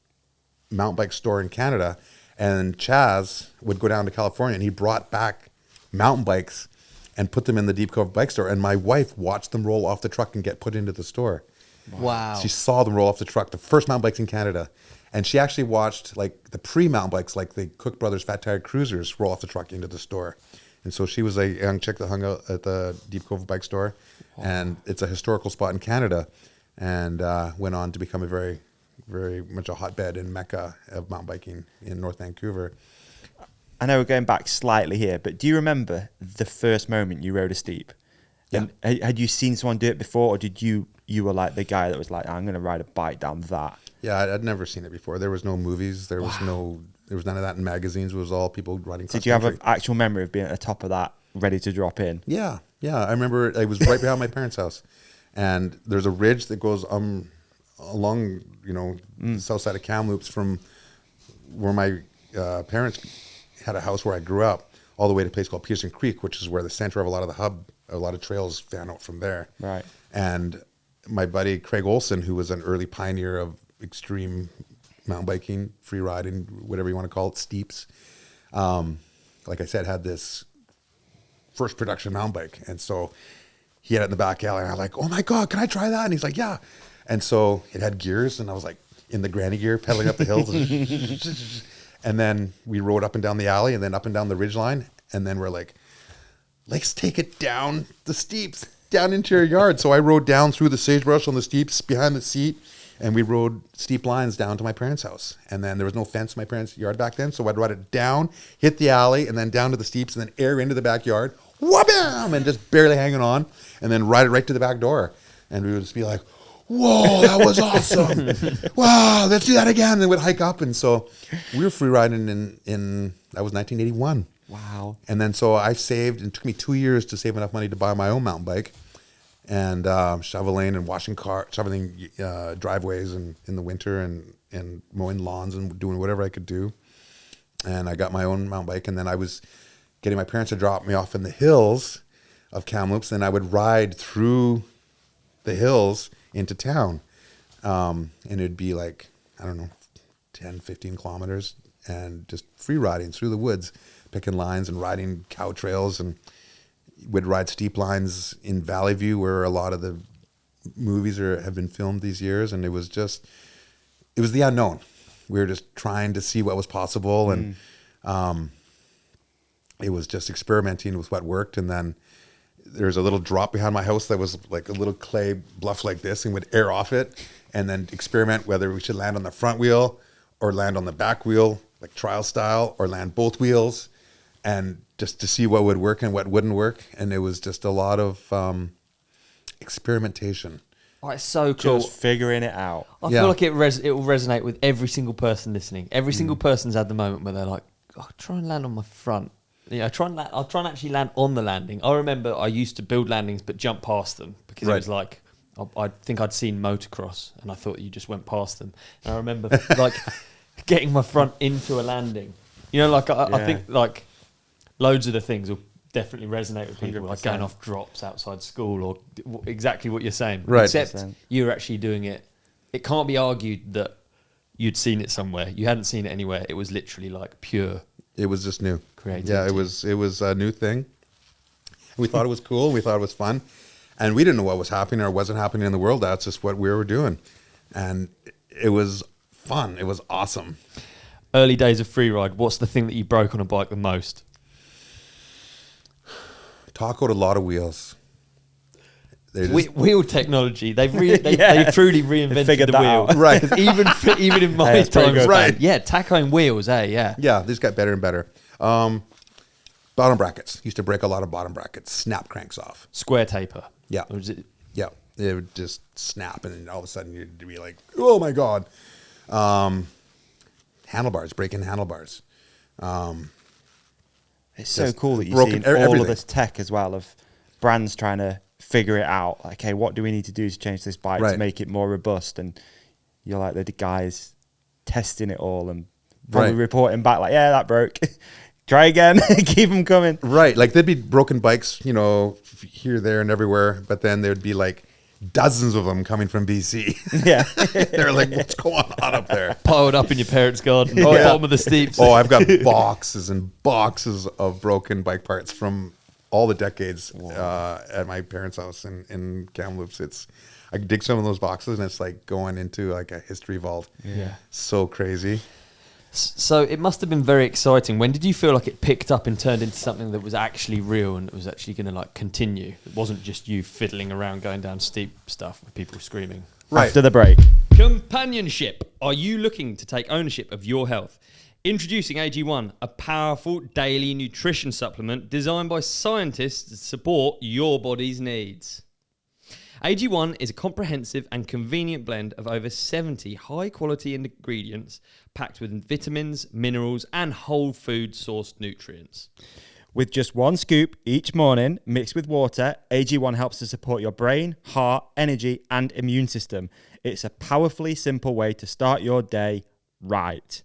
mountain bike store in Canada. And Chaz would go down to California, and he brought back mountain bikes and put them in the Deep Cove Bike Store. And my wife watched them roll off the truck and get put into the store. Wow. She saw them roll off the truck, the first mountain bikes in Canada. And she actually watched like the pre-mountain bikes, like the Cook Brothers Fat Tire Cruisers, roll off the truck into the store. And so she was a young chick that hung out at the Deep Cove Bike Store. Wow. And it's a historical spot in Canada, and went on to become a very, very much a hotbed and mecca of mountain biking in North Vancouver. I know we're going back slightly here, but do you remember the first moment you rode a steep? Yeah. And had you seen someone do it before, or did you were like the guy that was like, I'm going to ride a bike down that? Yeah, I'd never seen it before. There was no movies. There was none of that in magazines. It was all people riding cross country. Did you have an actual memory of being at the top of that, ready to drop in? Yeah. I remember I was right behind my parents' house, and there's a ridge that goes along, you know, the south side of Kamloops from where my parents had a house where I grew up, all the way to a place called Pearson Creek, which is where the center of a lot of the hub a lot of trails fan out from there. Right. And my buddy Craig Olson, who was an early pioneer of extreme mountain biking, free riding, whatever you want to call it, steeps, like I said, had this first production mountain bike. And so he had it in the back alley, and I'm like, oh my God, can I try that? And he's like, yeah. And so it had gears, and I was like in the granny gear, pedaling up the hills. And then we rode up and down the alley, and then up and down the ridgeline. And then we're like, let's take it down the steeps, down into your yard. So I rode down through the sagebrush on the steeps behind the seat, and we rode steep lines down to my parents' house. And then there was no fence in my parents' yard back then, so I'd ride it down, hit the alley, and then down to the steeps, and then air into the backyard, wha-bam, and just barely hanging on, and then ride it right to the back door. And we would just be like, whoa, that was awesome. Wow, let's do that again. And then we'd hike up. And so we were free riding in that was 1981. Wow. And then so I saved, and it took me 2 years to save enough money to buy my own mountain bike, and shoveling and shoveling driveways in the winter, and mowing lawns and doing whatever I could do. And I got my own mountain bike, and then I was getting my parents to drop me off in the hills of Kamloops, and I would ride through the hills into town. And it'd be like, I don't know, 10, 15 kilometers, and just free riding through the woods, picking lines and riding cow trails, and would ride steep lines in Valley View, where a lot of the movies have been filmed these years. And it was the unknown. We were just trying to see what was possible. And it was just experimenting with what worked. And then there's a little drop behind my house that was like a little clay bluff like this, and would air off it, and then experiment whether we should land on the front wheel or land on the back wheel, like trial style, or land both wheels, and just to see what would work and what wouldn't work. And it was just a lot of experimentation. Oh, it's so cool. Just figuring it out. I feel like it will resonate with every single person listening. Every single person's had the moment where they're like, oh, try and land on my front. I'll try and actually land on the landing. I remember I used to build landings but jump past them, because it was like, I think I'd seen motocross and I thought you just went past them. And I remember like getting my front into a landing. I think like loads of the things will definitely resonate with people, 100%. Like going off drops outside school, or exactly what you're saying. Right. Except 100%. you're actually doing it. It can't be argued that you'd seen it somewhere. You hadn't seen it anywhere. It was literally like pure. It was just new. Creativity. Yeah, it was a new thing. We thought it was cool. We thought it was fun. And we didn't know what was happening or wasn't happening in the world. That's just what we were doing. And it was fun. It was awesome. Early days of Freeride, what's the thing that you broke on a bike the most? Tacoed a lot of wheels. Wheel technology. They've truly reinvented the wheel. Out. Right. Even in my time. Right. Yeah, tacoing wheels, yeah. Yeah, these got better and better. Bottom brackets. Used to break a lot of bottom brackets. Snap cranks off. Square taper. Yeah. Or is it? Yeah. It would just snap, and then all of a sudden you'd be like, oh my God. Handlebars, breaking handlebars. It's so cool that you see all of this tech as well, of brands trying to figure it out. Like, hey, what do we need to do to change this bike to make it more robust? And you're like the guys testing it all and probably reporting back like, yeah, that broke. Try again. Keep them coming. Right. Like there'd be broken bikes, here, there, and everywhere. But then there'd be like dozens of them coming from BC. Yeah. They're like, what's going on up there? Piled up in your parents' garden, bottom of the steeps. Oh, I've got boxes and boxes of broken bike parts from all the decades at my parents' house in Kamloops. I could dig some of those boxes, and it's like going into like a history vault. Yeah. So crazy. So it must have been very exciting. When did you feel like it picked up and turned into something that was actually real and it was actually going to like continue? It wasn't just you fiddling around going down steep stuff with people screaming. Right. After the break. Companionship. Are you looking to take ownership of your health? Introducing AG1, a powerful daily nutrition supplement designed by scientists to support your body's needs. AG1 is a comprehensive and convenient blend of over 70 high-quality ingredients packed with vitamins, minerals, and whole food sourced nutrients. With just one scoop each morning mixed with water, AG1 helps to support your brain, heart, energy, and immune system. It's a powerfully simple way to start your day right.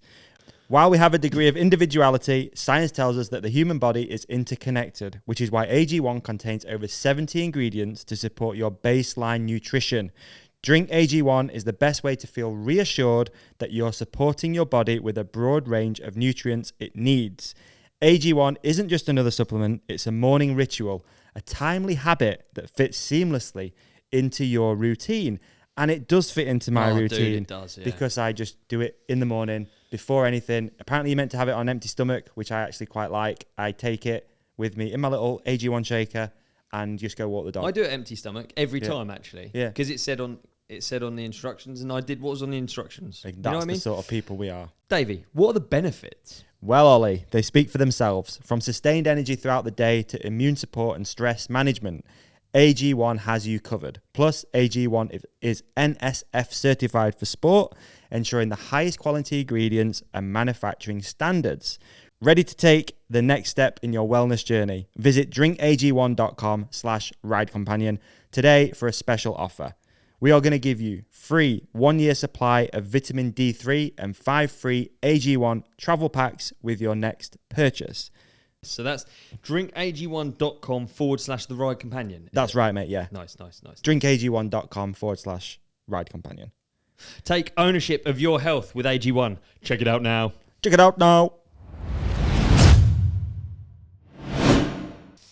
While we have a degree of individuality, science tells us that the human body is interconnected, which is why AG1 contains over 70 ingredients to support your baseline nutrition. Drink AG1 is the best way to feel reassured that you're supporting your body with a broad range of nutrients it needs. AG1 isn't just another supplement, it's a morning ritual, a timely habit that fits seamlessly into your routine. And it does fit into my routine, dude, it does, yeah. because I just do it in the morning before anything. Apparently, you're meant to have it on an empty stomach, which I actually quite like. I take it with me in my little AG1 shaker and just go walk the dog. I do it empty stomach every time, actually. Yeah. Because it said on the instructions, and I did what was on the instructions. Like, you that's know what I mean? the sort of people we are. Davey, what are the benefits? Well, Ollie, they speak for themselves. From sustained energy throughout the day to immune support and stress management, AG1 has you covered. Plus, AG1 is NSF certified for sport, ensuring the highest quality ingredients and manufacturing standards. Ready to take the next step in your wellness journey? Visit drinkag1.com/ridecompanion today for a special offer. We are going to give you free 1-year supply of vitamin D3 and 5 free AG1 travel packs with your next purchase. So that's drinkag1.com/the ride companion. That's right, mate. Yeah. Nice. drinkag1.com/ride companion. Take ownership of your health with AG1. Check it out now. Check it out now.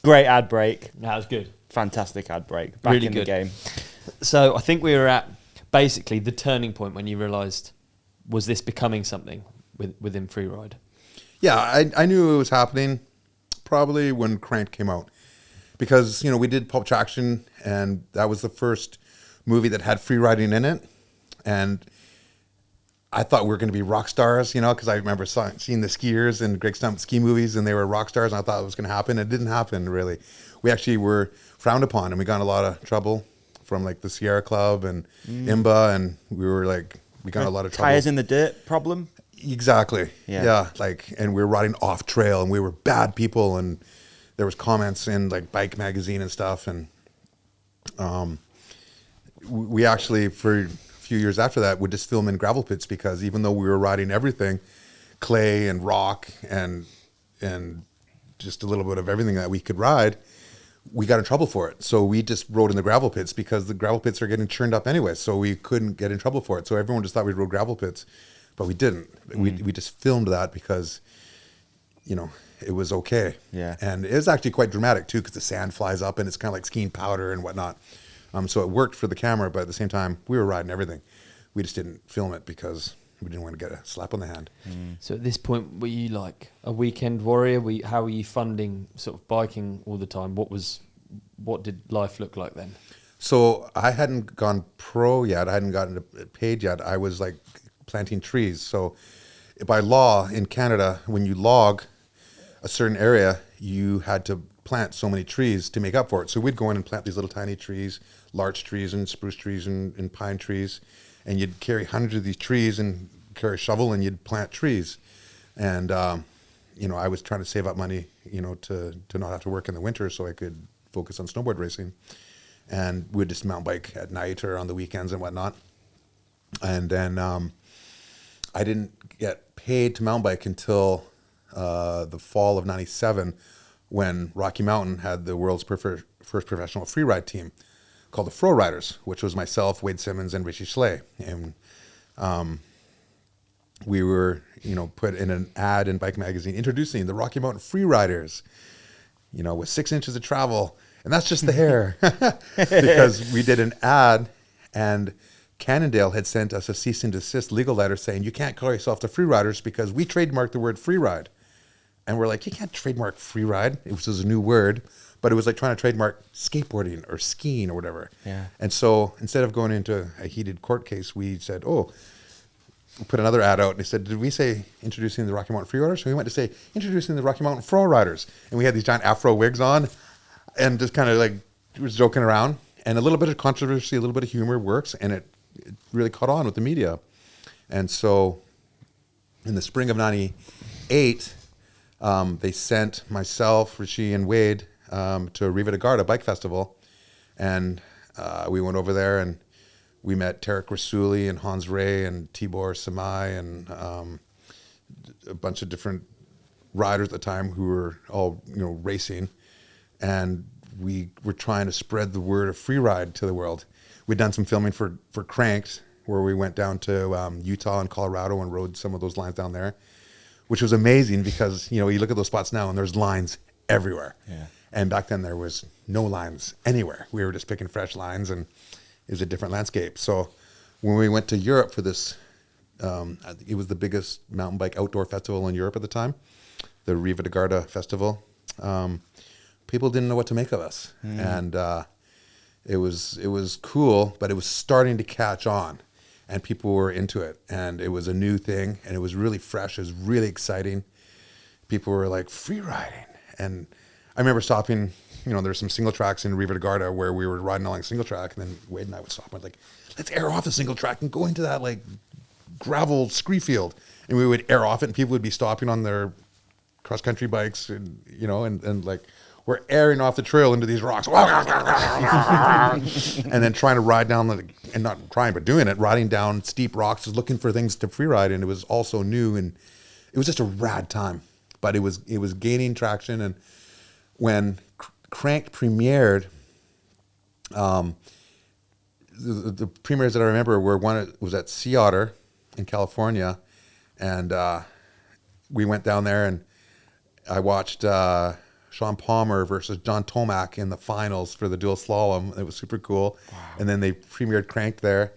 Great ad break. That was good. Fantastic ad break. Back Really in good. the game. So I think we were at basically the turning point when you realised, was this becoming something within Freeride? Yeah, I knew it was happening probably when Kranked came out, because we did Pulp Traction, and that was the first movie that had free riding in it, and I thought we were going to be rock stars, because I remember seeing the skiers in Greg Stump ski movies, and they were rock stars, and I thought it was going to happen. It didn't happen, really. We actually were frowned upon, and we got in a lot of trouble from like the Sierra Club and IMBA, and we got a lot of trouble. Tires in the dirt problem. Exactly. Yeah. And we were riding off trail, and we were bad people, and there was comments in like Bike magazine and stuff, and we actually for a few years after that would just film in gravel pits, because even though we were riding everything, clay and rock and just a little bit of everything that we could ride, we got in trouble for it. So we just rode in the gravel pits, because the gravel pits are getting churned up anyway, so we couldn't get in trouble for it. So everyone just thought we rode gravel pits. But we didn't. We just filmed that because, it was okay. Yeah. And it was actually quite dramatic too, because the sand flies up and it's kind of like skiing powder and whatnot. So it worked for the camera, but at the same time, we were riding everything. We just didn't film it because we didn't want to get a slap on the hand. So at this point, were you like a weekend warrior? How were you funding sort of biking all the time? What did life look like then? So I hadn't gone pro yet. I hadn't gotten paid yet. I was like planting trees. So by law in Canada, when you log a certain area, you had to plant so many trees to make up for it. So we'd go in and plant these little tiny trees, larch trees and spruce trees and pine trees, and you'd carry hundreds of these trees and carry a shovel, and you'd plant trees. And I was trying to save up money, to not have to work in the winter, so I could focus on snowboard racing. And we'd just mountain bike at night or on the weekends and whatnot. And then I didn't get paid to mountain bike until the fall of '97, when Rocky Mountain had the world's first professional freeride team called the Freeriders, which was myself, Wade Simmons, and Richie Schley. And we were, put in an ad in Bike magazine introducing the Rocky Mountain Freeriders, with 6 inches of travel. And that's just the hair. Because we did an ad, and Cannondale had sent us a cease and desist legal letter saying, you can't call yourself the Freeriders because we trademarked the word freeride. And we're like, you can't trademark freeride. It was a new word, but it was like trying to trademark skateboarding or skiing or whatever. Yeah. And so instead of going into a heated court case, we said, we put another ad out, and they said, did we say introducing the Rocky Mountain Freeriders? So we went to say introducing the Rocky Mountain Froriders. And we had these giant afro wigs on and just kind of like was joking around. And a little bit of controversy, a little bit of humor works, and it really caught on with the media. And so in the spring of '98, they sent myself, Richie, and Wade to Riva de Garda Bike Festival. And we went over there, and we met Tarek Rassouli and Hans Ray and Tibor Samai and a bunch of different riders at the time who were all, racing. And we were trying to spread the word of freeride to the world. We'd done some filming for Kranked, where we went down to Utah and Colorado and rode some of those lines down there, which was amazing because, you look at those spots now and there's lines everywhere. Yeah. And back then there was no lines anywhere. We were just picking fresh lines, and it was a different landscape. So when we went to Europe for this, it was the biggest mountain bike outdoor festival in Europe at the time, the Riva de Garda festival. People didn't know what to make of us. And it was cool, but it was starting to catch on, and people were into it. And it was a new thing, and it was really fresh. It was really exciting. People were like, free riding. And I remember stopping, there's some single tracks in Riva de Garda where we were riding along single track, and then Wade and I would stop and like, let's air off the single track and go into that like gravel scree field. And we would air off it, and people would be stopping on their cross country bikes, and and like we're airing off the trail into these rocks, and then trying to ride down and not trying but doing it, riding down steep rocks, looking for things to free ride. And it was also new, and it was just a rad time. But it was gaining traction. And when Kranked premiered, the premieres that I remember were one was at Sea Otter in California, and we went down there, and I watched Sean Palmer versus John Tomac in the finals for the dual slalom. It was super cool. Wow. And then they premiered Kranked there,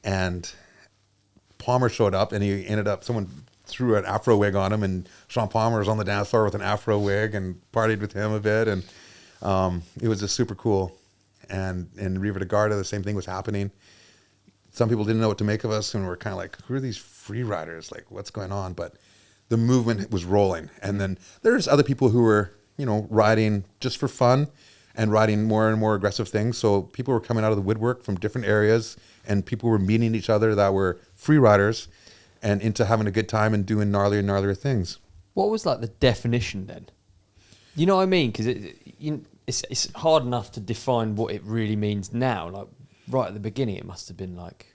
and Palmer showed up, and he ended up, someone threw an afro wig on him, and Sean Palmer was on the dance floor with an afro wig and partied with him a bit. And it was just super cool. And in Riva de Garda, the same thing was happening. Some people didn't know what to make of us, and we're kind of like, who are these free riders? Like, what's going on? But the movement was rolling. And then there's other people who were, riding just for fun and riding more and more aggressive things. So people were coming out of the woodwork from different areas, and people were meeting each other that were free riders and into having a good time and doing gnarlier and gnarlier things. What was like the definition then? You know what I mean? Because it's hard enough to define what it really means now. Like right at the beginning, it must have been like...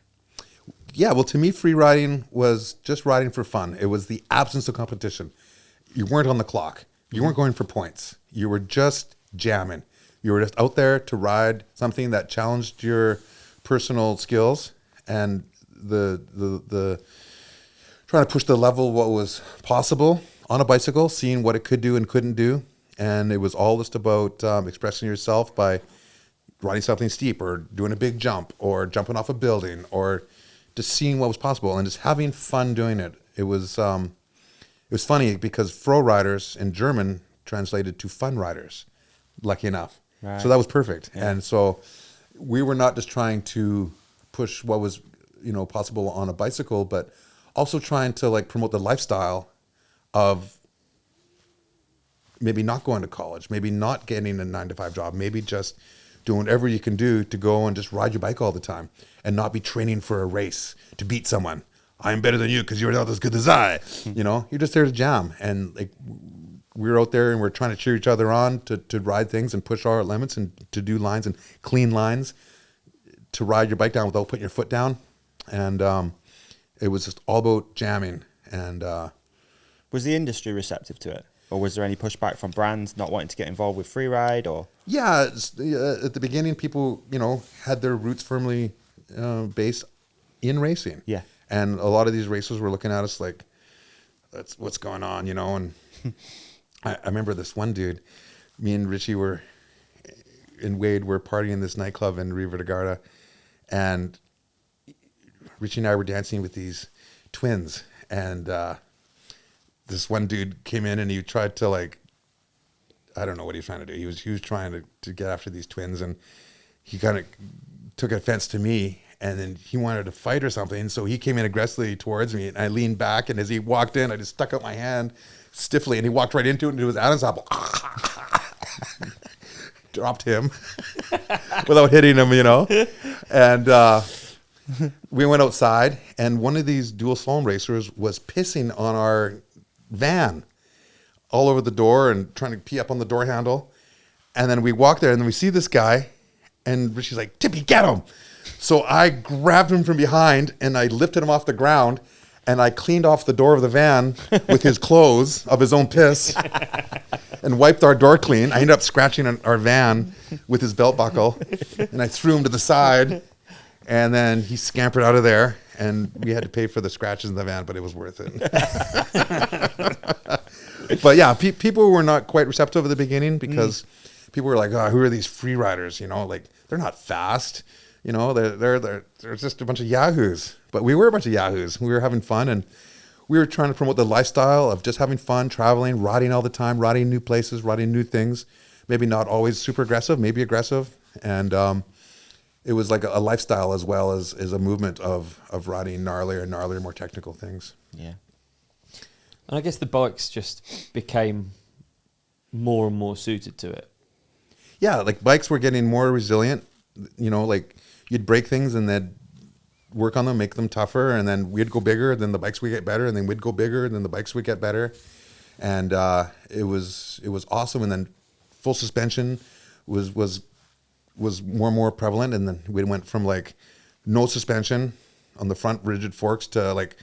Yeah, well, to me, free riding was just riding for fun. It was the absence of competition. You weren't on the clock. You weren't going for points. You were just jamming. You were just out there to ride something that challenged your personal skills and the trying to push the level of what was possible on a bicycle, seeing what it could do and couldn't do. And it was all just about expressing yourself by riding something steep or doing a big jump or jumping off a building or just seeing what was possible and just having fun doing it. It was funny because Froriders in German translated to fun riders, lucky enough. Right. So that was perfect. Yeah. And so we were not just trying to push what was, possible on a bicycle, but also trying to like promote the lifestyle of maybe not going to college, maybe not getting a 9-to-5 job, maybe just doing whatever you can do to go and just ride your bike all the time and not be training for a race to beat someone. I'm better than you because you're not as good as I. You're just there to jam. And like we're out there and we're trying to cheer each other on to ride things and push our limits and to do lines and clean lines, to ride your bike down without putting your foot down. And it was just all about jamming. And was the industry receptive to it? Or was there any pushback from brands not wanting to get involved with Freeride? Or yeah, at the beginning, people, had their roots firmly based in racing. Yeah. And a lot of these racers were looking at us like, that's what's going on, And I remember this one dude, me and Richie and Wade were partying in this nightclub in Riva de Garda, and Richie and I were dancing with these twins, and this one dude came in and he tried to like, I don't know what he was trying to do. He was trying to get after these twins, and he kind of took offense to me. And then he wanted to fight or something. So he came in aggressively towards me, and I leaned back. And as he walked in, I just stuck out my hand stiffly, and he walked right into it, and it was Adam's apple. Dropped him without hitting him, And we went outside, and one of these dual slalom racers was pissing on our van all over the door and trying to pee up on the door handle. And then we walked there, and then we see this guy, and Richie's like, Tippie, get him. So I grabbed him from behind and I lifted him off the ground, and I cleaned off the door of the van with his clothes of his own piss and wiped our door clean. I ended up scratching our van with his belt buckle, and I threw him to the side, and then he scampered out of there, and we had to pay for the scratches in the van, but it was worth it. But yeah, people were not quite receptive at the beginning because people were like, "Oh, who are these Freeriders? You know, like they're not fast. You know, they're just a bunch of yahoos." But we were a bunch of yahoos. We were having fun, and we were trying to promote the lifestyle of just having fun, traveling, riding all the time, riding new places, riding new things. Maybe not always super aggressive, maybe aggressive, and it was like a lifestyle as well as a movement of riding gnarlier, more technical things. Yeah. And I guess the bikes just became more and more suited to it. Yeah, like bikes were getting more resilient. You know, like you'd break things and then work on them, make them tougher, and then we'd go bigger, then the bikes would get better, and then we'd go bigger, and then the bikes would get better. And it was awesome. And then full suspension was more and more prevalent, and then we went from like no suspension on the front rigid forks to like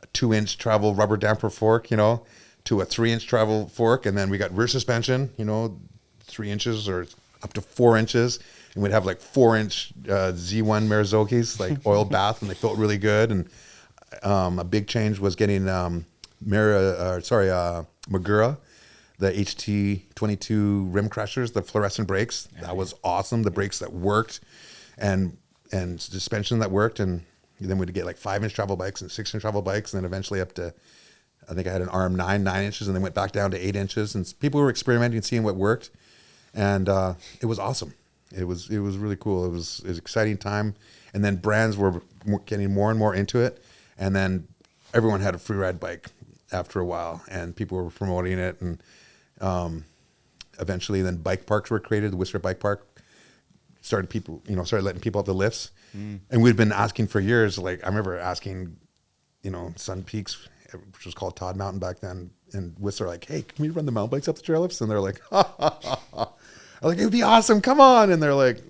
a 2-inch travel rubber damper fork, you know, to a 3-inch travel fork, and then we got rear suspension, you know, 3 inches or up to 4 inches, and we'd have like 4-inch Z1 Marizokis, like oil bath, and they felt really good. And a big change was getting Magura, the HT22 rim crushers, the fluorescent brakes. That was awesome. The brakes that worked, and suspension that worked, and then we'd get like 5-inch travel bikes and 6-inch travel bikes, and then eventually up to, I think I had an RM9, 9 inches, and then went back down to 8 inches. And people were experimenting, seeing what worked, and it was awesome. It was really cool. It was an exciting time, and then brands were getting more and more into it, and then everyone had a Freeride bike after a while, and people were promoting it, and eventually then bike parks were created. The Whistler Bike Park started letting people up the lifts. And we'd been asking for years. Like I remember asking, you know, Sun Peaks, which was called Todd Mountain back then, and Whistler, like, "Hey, can we run the mountain bikes up the chairlifts?" And they're like, "Ha ha ha ha." I'm like, "It would be awesome. Come on." And they're like,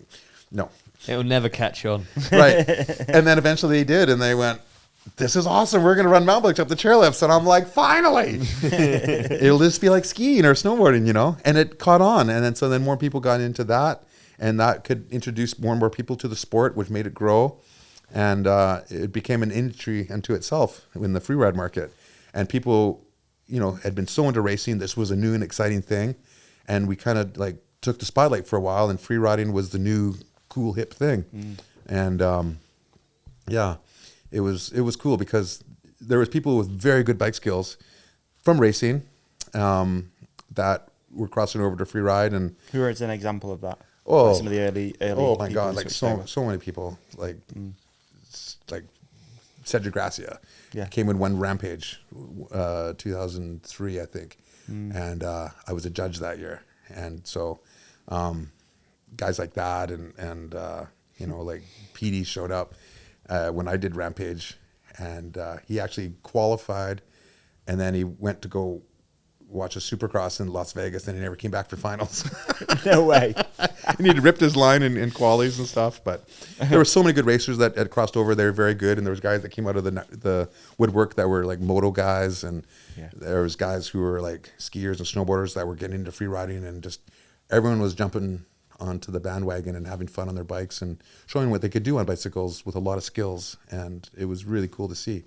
"No, It'll never catch on. right." And then eventually they did, and they went, "This is awesome. We're going to run mountain bikes up the chairlifts." And I'm like, "Finally!" It'll just be like skiing or snowboarding, you know. And it caught on, and then more people got into that. And that could introduce more and more people to the sport, which made it grow. And it became an industry unto itself in the freeride market. And people, you know, had been so into racing. This was a new and exciting thing. And we kind of like took the spotlight for a while, and freeriding was the new cool hip thing. And yeah, it was cool because there was people with very good bike skills from racing that were crossing over to freeride. And Who is an example of that? Oh, like some of the early oh my people God! who Like switched so many people, like Cedric Gracia, Yeah. came and won Rampage, 2003, I think, and I was a judge that year, and so guys like that, and you know, like PD showed up when I did Rampage, and he actually qualified, and then he went to go watch a Supercross in Las Vegas, and he never came back for finals. No way. And he'd ripped his line in qualies and stuff. But there were so many good racers that had crossed over. They were very good, and there was guys that came out of the woodwork that were like moto guys, and there was guys who were like skiers and snowboarders that were getting into free riding, and just everyone was jumping onto the bandwagon and having fun on their bikes and showing what they could do on bicycles with a lot of skills, and it was really cool to see.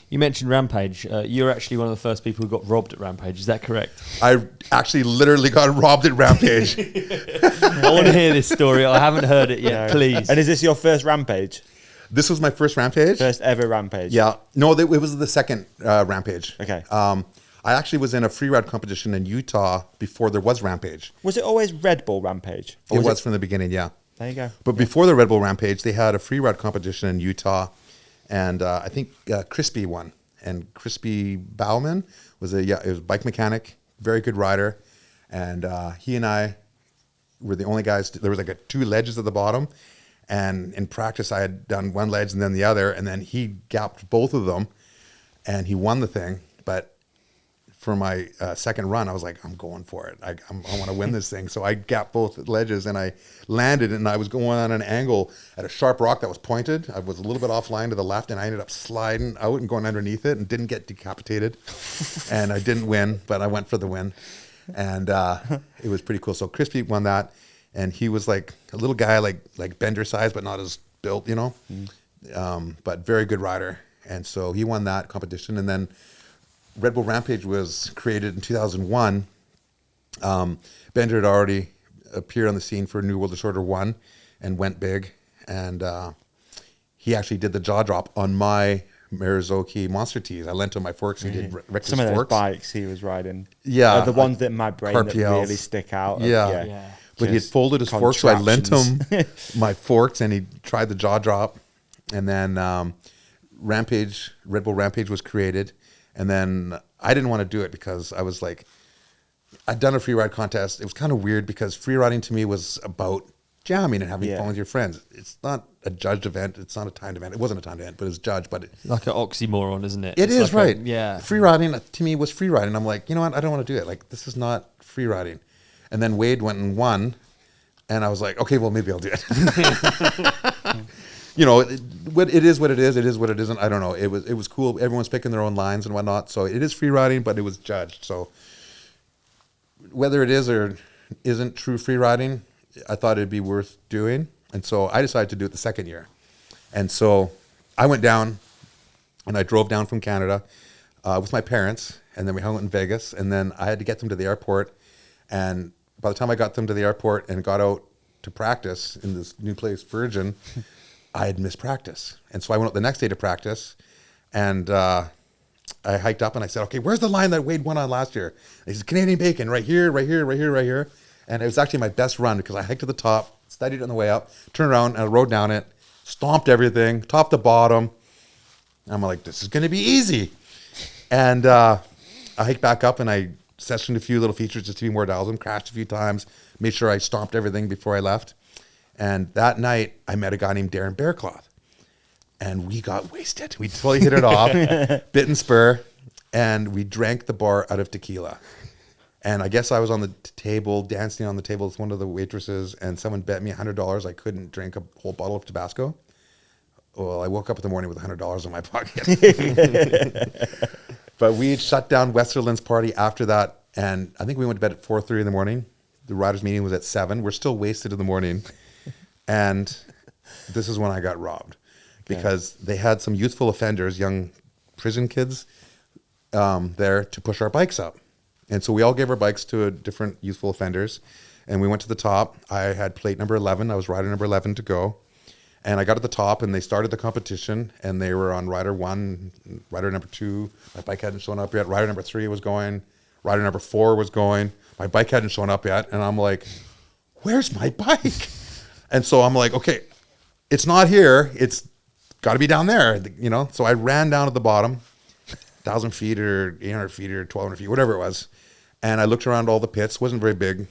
You mentioned Rampage. You're actually one of the first people who got robbed at Rampage. Is that correct? I actually literally got robbed at Rampage. I want to hear this story. I haven't heard it yet, please. And is this your first Rampage? This was my first Rampage. First ever Rampage? Yeah. No, it was the second Rampage. Okay. I actually was in a freeride competition in Utah before there was Rampage. Was it always Red Bull Rampage? It was from the beginning, yeah. There you go. But before the Red Bull Rampage, they had a freeride competition in Utah, and I think Crispy won. And Crispy Bauman was it was a bike mechanic, very good rider, and he and I were the only guys. There was like 2 ledges at the bottom, and in practice I had done one ledge and then the other, and then he gapped both of them, and he won the thing. But for my second run, I was like, I'm going for it. I want to win this thing. So I gapped both ledges and I landed, and I was going on an angle at a sharp rock that was pointed. I was a little bit offline to the left, and I ended up sliding out and going underneath it and didn't get decapitated. And I didn't win, but I went for the win. And it was pretty cool. So Crispy won that, and he was like a little guy, like Bender size, but not as built, you know, but very good rider. And so he won that competition. And then Red Bull Rampage was created in 2001. Bender had already appeared on the scene for New World Disorder 1 and went big. And he actually did the jaw drop on my Marizuki Monster Tees. I lent him my forks. He did Rex's Some of those forks. bikes he was riding. Yeah. The ones that in my brain that Carpiels. really stick out. Yeah. But he had folded his forks, so I lent him my forks, and he tried the jaw drop. And then Red Bull Rampage was created. And then I didn't want to do it because I was like, I'd done a free ride contest. It was kind of weird because free riding to me was about jamming and having fun with your friends. It's not a judged event. It's not a timed event. It wasn't a timed event, but it was judged. But like an oxymoron, isn't it? It is, like right. Free riding to me was free riding. I'm like, you know what? I don't want to do it. Like, this is not free riding. And then Wade went and won. And I was like, okay, well, maybe I'll do it. You know, it is what it is. It is what it isn't. I don't know. It was cool. Everyone's picking their own lines and whatnot. So it is free riding, but it was judged. So whether it is or isn't true free riding, I thought it'd be worth doing. And so I decided to do it the second year. And so I went down and I drove down from Canada with my parents. And then we hung out in Vegas. And then I had to get them to the airport. And by the time I got them to the airport and got out to practice in this new place, Virgin, I had missed practice. And so I went up the next day to practice, and I hiked up and I said, okay, where's the line that Wade won on last year? And he said, Canadian Bacon, right here, right here, right here, right here. And it was actually my best run because I hiked to the top, studied it on the way up, turned around and I rode down it, stomped everything, top to bottom. And I'm like, this is going to be easy. And I hiked back up and I sessioned a few little features just to be more dazzling, crashed a few times, made sure I stomped everything before I left. And that night, I met a guy named Darren Bearcloth. And we got wasted. We totally hit it off, bit and spur, and we drank the bar out of tequila. And I guess I was on the table, dancing on the table with one of the waitresses, and someone bet me $100 I couldn't drink a whole bottle of Tabasco. Well, I woke up in the morning with $100 in my pocket. But we shut down Westerland's party after that, and I think we went to bed at 4:30 in the morning. The riders' meeting was at 7. We're still wasted in the morning. And this is when I got robbed because they had some youthful offenders, young prison kids there to push our bikes up. And so we all gave our bikes to different youthful offenders, and we went to the top. I had plate number 11. I was rider number 11 to go. And I got to the top, and they started the competition, and they were on rider 1, rider number 2. My bike hadn't shown up yet. Rider number 3 was going. Rider number 4 was going. My bike hadn't shown up yet. And I'm like, where's my bike? And so I'm like, okay, it's not here. It's got to be down there, you know? So I ran down to the bottom, 1,000 feet or 800 feet or 1,200 feet, whatever it was. And I looked around all the pits. Wasn't very big.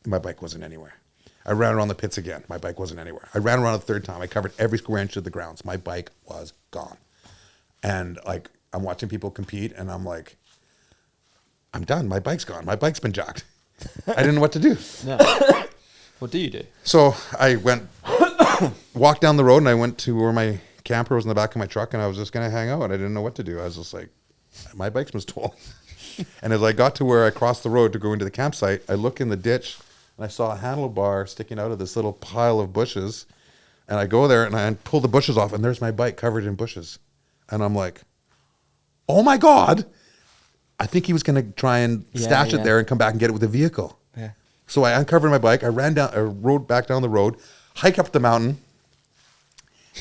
My bike wasn't anywhere. I ran around the pits again. My bike wasn't anywhere. I ran around a third time. I covered every square inch of the grounds. My bike was gone. And like, I'm watching people compete, and I'm like, I'm done. My bike's gone. My bike's been jacked. I didn't know what to do. Yeah. What do you do? So I walked down the road, and I went to where my camper was in the back of my truck, and I was just going to hang out. I didn't know what to do. I was just like, my bike's been stolen. And as I got to where I crossed the road to go into the campsite, I look in the ditch, and I saw a handlebar sticking out of this little pile of bushes. And I go there, and I pull the bushes off, and there's my bike covered in bushes. And I'm like, oh, my God. I think he was going to try and stash it there and come back and get it with a vehicle. Yeah. So I uncovered my bike. I rode back down the road, hiked up the mountain,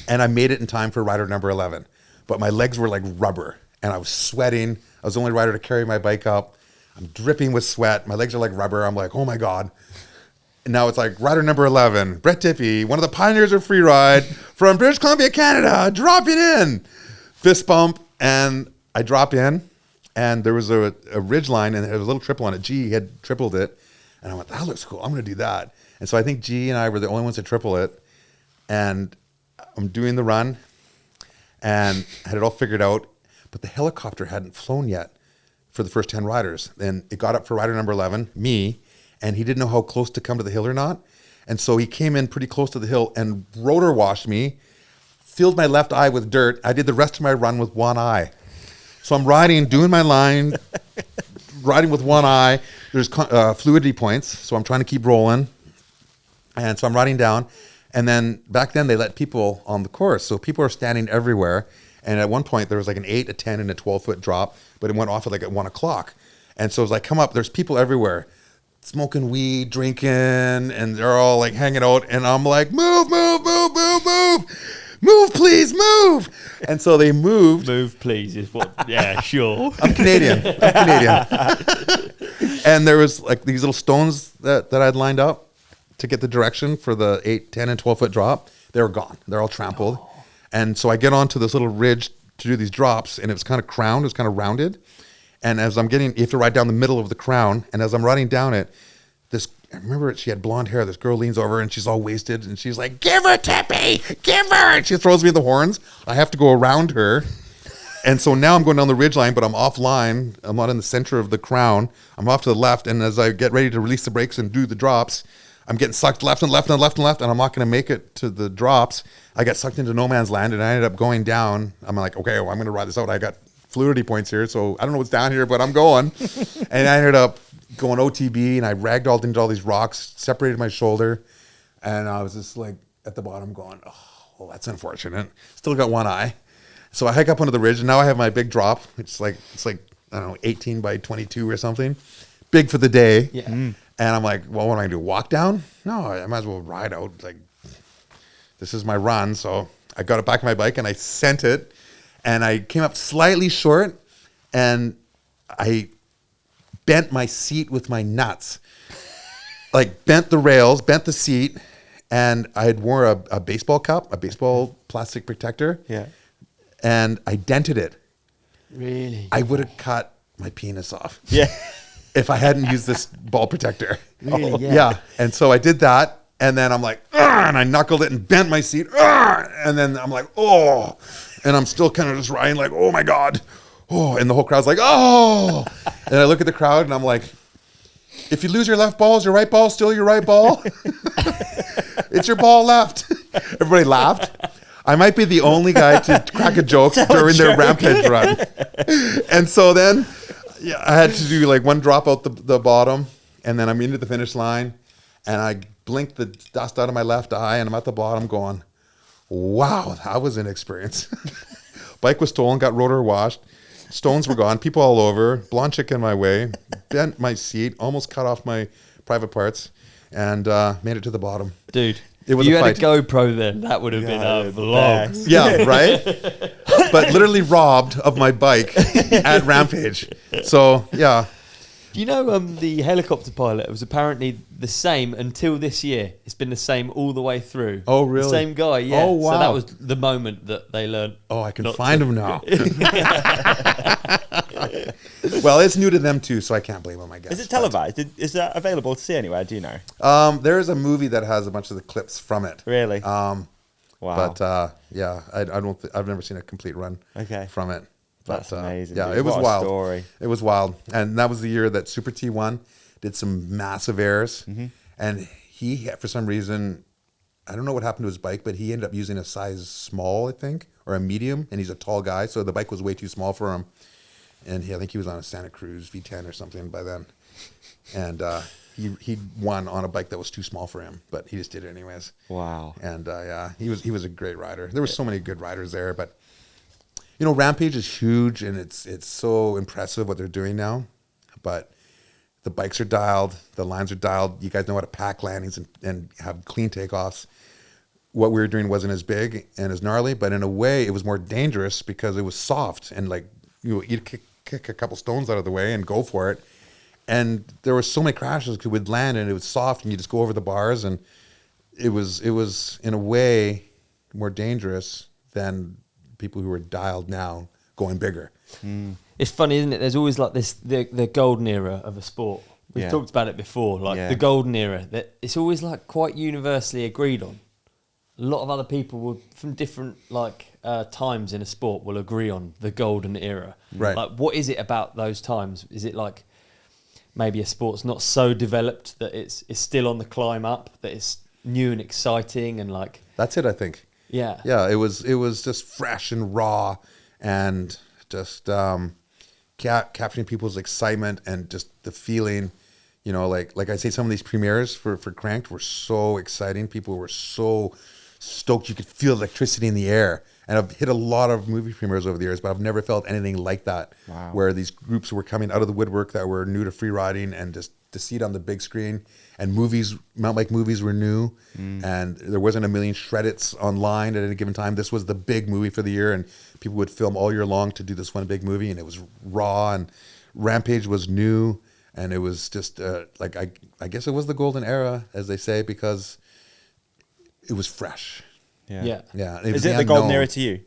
and I made it in time for rider number 11. But my legs were like rubber, and I was sweating. I was the only rider to carry my bike up. I'm dripping with sweat. My legs are like rubber. I'm like, oh, my God. And now it's like rider number 11, Brett Tippie, one of the pioneers of Freeride from British Columbia, Canada, dropping in. Fist bump, and I drop in, and there was a ridge line, and there was a little triple on it. G had tripled it, and I went, that looks cool. I'm going to do that. And so I think G and I were the only ones to triple it, and I'm doing the run, and I had it all figured out, but the helicopter hadn't flown yet for the first 10 riders. And it got up for rider number 11, me, and he didn't know how close to come to the hill or not. And so he came in pretty close to the hill and rotor washed me, filled my left eye with dirt. I did the rest of my run with one eye. So I'm riding, doing my line, riding with one eye. There's fluidity points, so I'm trying to keep rolling. And so I'm riding down. And then back then they let people on the course. So people are standing everywhere. And at one point there was like an 8, a 10, and a 12-foot drop, but it went off at like at 1 o'clock. And so it was like, come up, there's people everywhere, smoking weed, drinking, and they're all like hanging out. And I'm like, move, move, move, move, move. Move, please, move. And so they moved. Move, please, is what, yeah, sure. I'm Canadian. And there was like these little stones that I'd lined up to get the direction for the 8, 10, and 12-foot drop. They were gone. They're all trampled. Oh. And so I get onto this little ridge to do these drops, and it was kind of crowned. It was kind of rounded. And as I'm getting, you have to ride down the middle of the crown. And as I'm riding down it, I remember she had blonde hair. This girl leans over and she's all wasted and she's like, give her, Tippie, give her. And she throws me the horns. I have to go around her. And so now I'm going down the ridge line, but I'm offline. I'm not in the center of the crown. I'm off to the left. And as I get ready to release the brakes and do the drops, I'm getting sucked left and left and left and left. And I'm not going to make it to the drops. I got sucked into no man's land and I ended up going down. I'm like, okay, well, I'm going to ride this out. I got fluidity points here. So I don't know what's down here, but I'm going. And I ended up going OTB, and I ragdolled into all these rocks, separated my shoulder, and I was just like at the bottom going, oh, well, that's unfortunate. Still got one eye. So I hike up onto the ridge, and now I have my big drop. It's like I don't know, 18 by 22 or something. Big for the day. Yeah. And I'm like, well, what am I going to do, walk down? No, I might as well ride out. Like, this is my run. So I got it back on my bike, and I sent it, and I came up slightly short, and I bent my seat with my nuts, like bent the rails, bent the seat, and I had wore a baseball cup, a baseball plastic protector, and I dented it. Really? I would have cut my penis off. Yeah. If I hadn't used this ball protector. Really? Yeah. And so I did that, and then I'm like, and I knuckled it and bent my seat, and then I'm like, oh, and I'm still kind of just riding like, oh my God. Oh, and the whole crowd's like, oh. And I look at the crowd and I'm like, if you lose your left ball, is your right ball still your right ball? It's your ball left. Everybody laughed. I might be the only guy to crack a joke during their Rampage run. And so then I had to do like one drop out the bottom, and then I'm into the finish line, and I blinked the dust out of my left eye, and I'm at the bottom going, wow, that was an experience. Bike was stolen, got rotor washed. Stones were gone, people all over, blonde chick in my way, bent my seat, almost cut off my private parts, and made it to the bottom. Dude, it was you a had fight. a GoPro then, that would have been a vlog. Yeah, right? But literally robbed of my bike at Rampage. So, yeah. Do you know the helicopter pilot was apparently the same until this year? It's been the same all the way through. Oh, really? The same guy, yeah. Oh, wow. So that was the moment that they learned. Oh, I can find him now. Well, it's new to them too, so I can't blame them, I guess. Is it televised? Is that available to see anywhere? Do you know? There is a movie that has a bunch of the clips from it. Really? Wow. But yeah, I've never seen a complete run from it. But, that's amazing. Yeah, dude. it was What a wild. Story. It was wild, and that was the year that Super T1 did some massive errors, and he, for some reason, I don't know what happened to his bike, but he ended up using a size small, I think, or a medium, and he's a tall guy, so the bike was way too small for him. And I think he was on a Santa Cruz V10 or something by then, and he won on a bike that was too small for him, but he just did it anyways. Wow. And yeah, he was a great rider. There were so many good riders there, but. You know, Rampage is huge, and it's so impressive what they're doing now. But the bikes are dialed, the lines are dialed. You guys know how to pack landings and have clean takeoffs. What we were doing wasn't as big and as gnarly, but in a way, it was more dangerous because it was soft and like you'd kick a couple stones out of the way and go for it. And there were so many crashes because we'd land and it was soft, and you just go over the bars, and it was in a way more dangerous than people who are dialed now going bigger. It's funny, isn't it? There's always like this the golden era of a sport. We've talked about it before, like the golden era that it's always like quite universally agreed on. a lot of other people will, from different times in a sport, will agree on the golden era. Right. Like, what is it about those times? Is it like maybe a sport's not so developed that it's still on the climb up, that it's new and exciting and like... That's it, I think. Yeah. Yeah, it was just fresh and raw and just capturing people's excitement and just the feeling, you know, like I say, some of these premieres for Kranked were so exciting. People were so stoked. You could feel electricity in the air. And I've hit a lot of movie premieres over the years, but I've never felt anything like that. Wow. Where these groups were coming out of the woodwork that were new to free riding and just to see it on the big screen. And mountain bike movies were new, and there wasn't a million shredits online at any given time. This was the big movie for the year, and people would film all year long to do this one big movie, and it was raw, and Rampage was new, and it was just I guess it was the golden era, as they say, because it was fresh. Yeah. Yeah. Is it the golden era to you?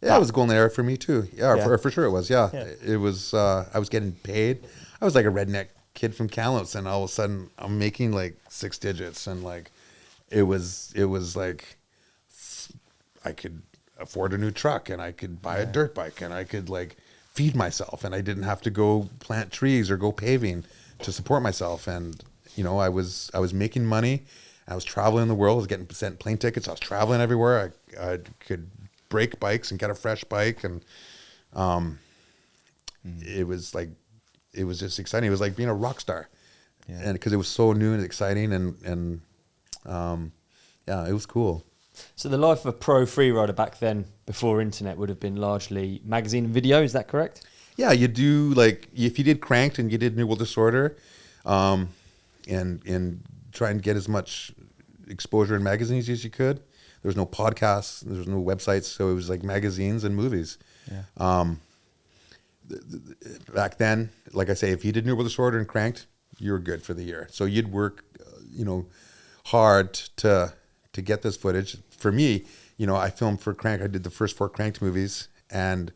Yeah, it was a golden era for me too. Yeah, Yeah. For sure it was. Yeah. Yeah. It was. I was getting paid. I was like a redneck kid from Kamloops, and all of a sudden I'm making like 6 digits, and like it was like I could afford a new truck, and I could buy a dirt bike, and I could like feed myself, and I didn't have to go plant trees or go paving to support myself. And you know, I was making money. I was traveling the world. I was getting sent plane tickets. I was traveling everywhere. I could break bikes and get a fresh bike, and it was like, it was just exciting. It was like being a rock star, and because it was so new and exciting, and yeah, it was cool. So the life of a pro freerider back then, before internet, would have been largely magazine and video. Is that correct? Yeah, you do, like, if you did Kranked and you did New World Disorder, and try and get as much exposure in magazines as you could. There was no podcasts, there was no websites, so it was like magazines and movies. Yeah. Back then, like I say, if you did New World Disorder and Kranked, you were good for the year. So you'd work, hard to get this footage. For me, I filmed for Kranked. I did the first 4 Kranked movies, and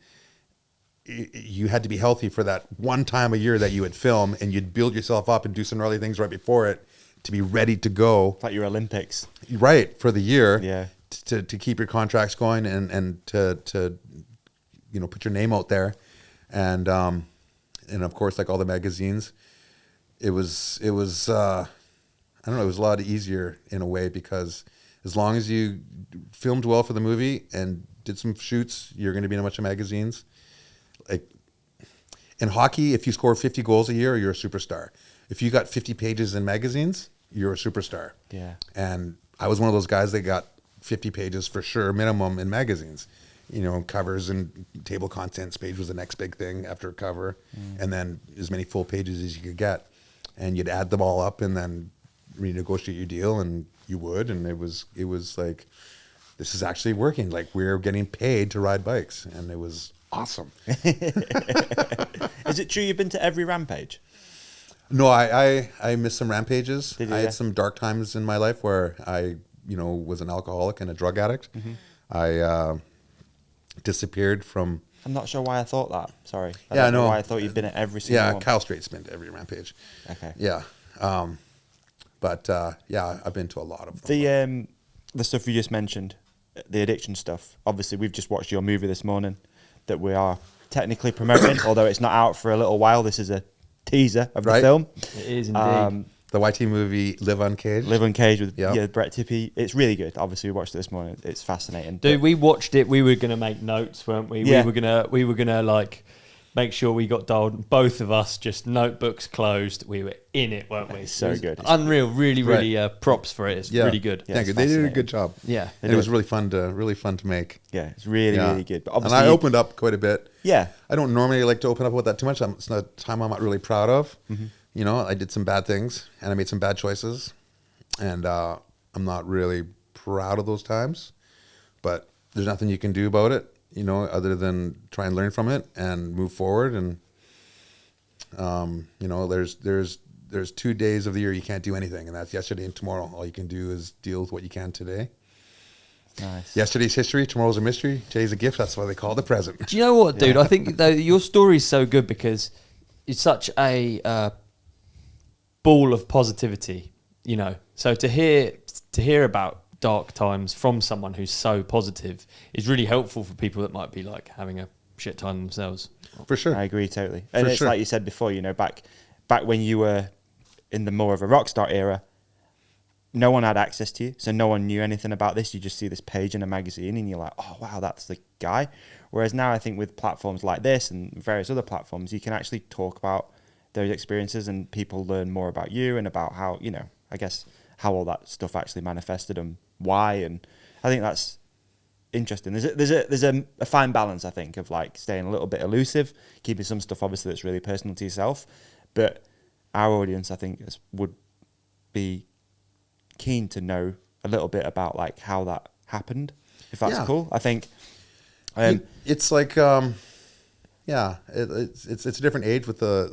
you had to be healthy for that one time a year that you would film, and you'd build yourself up and do some gnarly things right before it to be ready to go. Like your Olympics. Right, for the year. Yeah. To keep your contracts going and to put your name out there. And of course, like all the magazines, it was I don't know, it was a lot easier in a way, because as long as you filmed well for the movie and did some shoots, you're going to be in a bunch of magazines. Like in hockey, if you score 50 goals a year, you're a superstar. If you got 50 pages in magazines, you're a superstar. Yeah. And I was one of those guys that got 50 pages for sure, minimum, in magazines. Covers and table contents page was the next big thing after a cover, and then as many full pages as you could get, and you'd add them all up and then renegotiate your deal, and you would, and it was like, this is actually working. Like, we're getting paid to ride bikes, and it was awesome. Is it true you've been to every Rampage? No, I missed some Rampages. Did you? I had some dark times in my life where I was an alcoholic and a drug addict. Mm-hmm. I disappeared from. I'm not sure why I thought that. Sorry. I Yeah, don't know no. why I thought you'd been at every single Yeah, one. Kyle Straight's been to every Rampage. Okay. Yeah. But I've been to a lot of The them. stuff you just mentioned, the addiction stuff. Obviously, we've just watched your movie this morning that we are technically promoting, although it's not out for a little while. This is a teaser of the Right. film. It is indeed. The YT movie Live Uncaged. Live Uncaged with Yeah. Brett Tippie. It's really good. Obviously, we watched it this morning. It's fascinating. Dude, we watched it. We were gonna make notes, weren't we? Yeah. We were gonna like make sure we got dialed. Both of us, just notebooks closed. We were in it, weren't we? It's so It was good. It's unreal. Really, props for it. It's Yeah. really good. Yeah. Thank you. it's They did a fascinating. good job. Yeah. And it was really fun to make. Yeah, it's really, Yeah. really good. But And obviously, I opened up quite a bit. Yeah. I don't normally like to open up about that too much. It's not a time I'm not really proud of. Mm-hmm. I did some bad things and I made some bad choices, and I'm not really proud of those times. But there's nothing you can do about it, other than try and learn from it and move forward. And there's 2 days of the year you can't do anything, and that's yesterday and tomorrow. All you can do is deal with what you can today. Nice. Yesterday's history, tomorrow's a mystery, today's a gift. That's why they call it the present. Do you know what, dude? I think though your story's so good because it's such a ball of positivity. So to hear about dark times from someone who's so positive is really helpful for people that might be like having a shit time themselves. For sure. I agree totally. And it's like you said before, you know, back when you were in the more of a rock star era, no one had access to you, so no one knew anything about this. You just see this page in a magazine and you're like, oh wow, that's the guy. Whereas now I think with platforms like this and various other platforms, you can actually talk about those experiences and people learn more about you and about how, you know, I guess how all that stuff actually manifested and why. And I think that's interesting. There's a fine balance, I think, of like staying a little bit elusive, keeping some stuff obviously that's really personal to yourself, but our audience, I think, would be keen to know a little bit about like how that happened, if that's cool. I think it's like it's a different age with the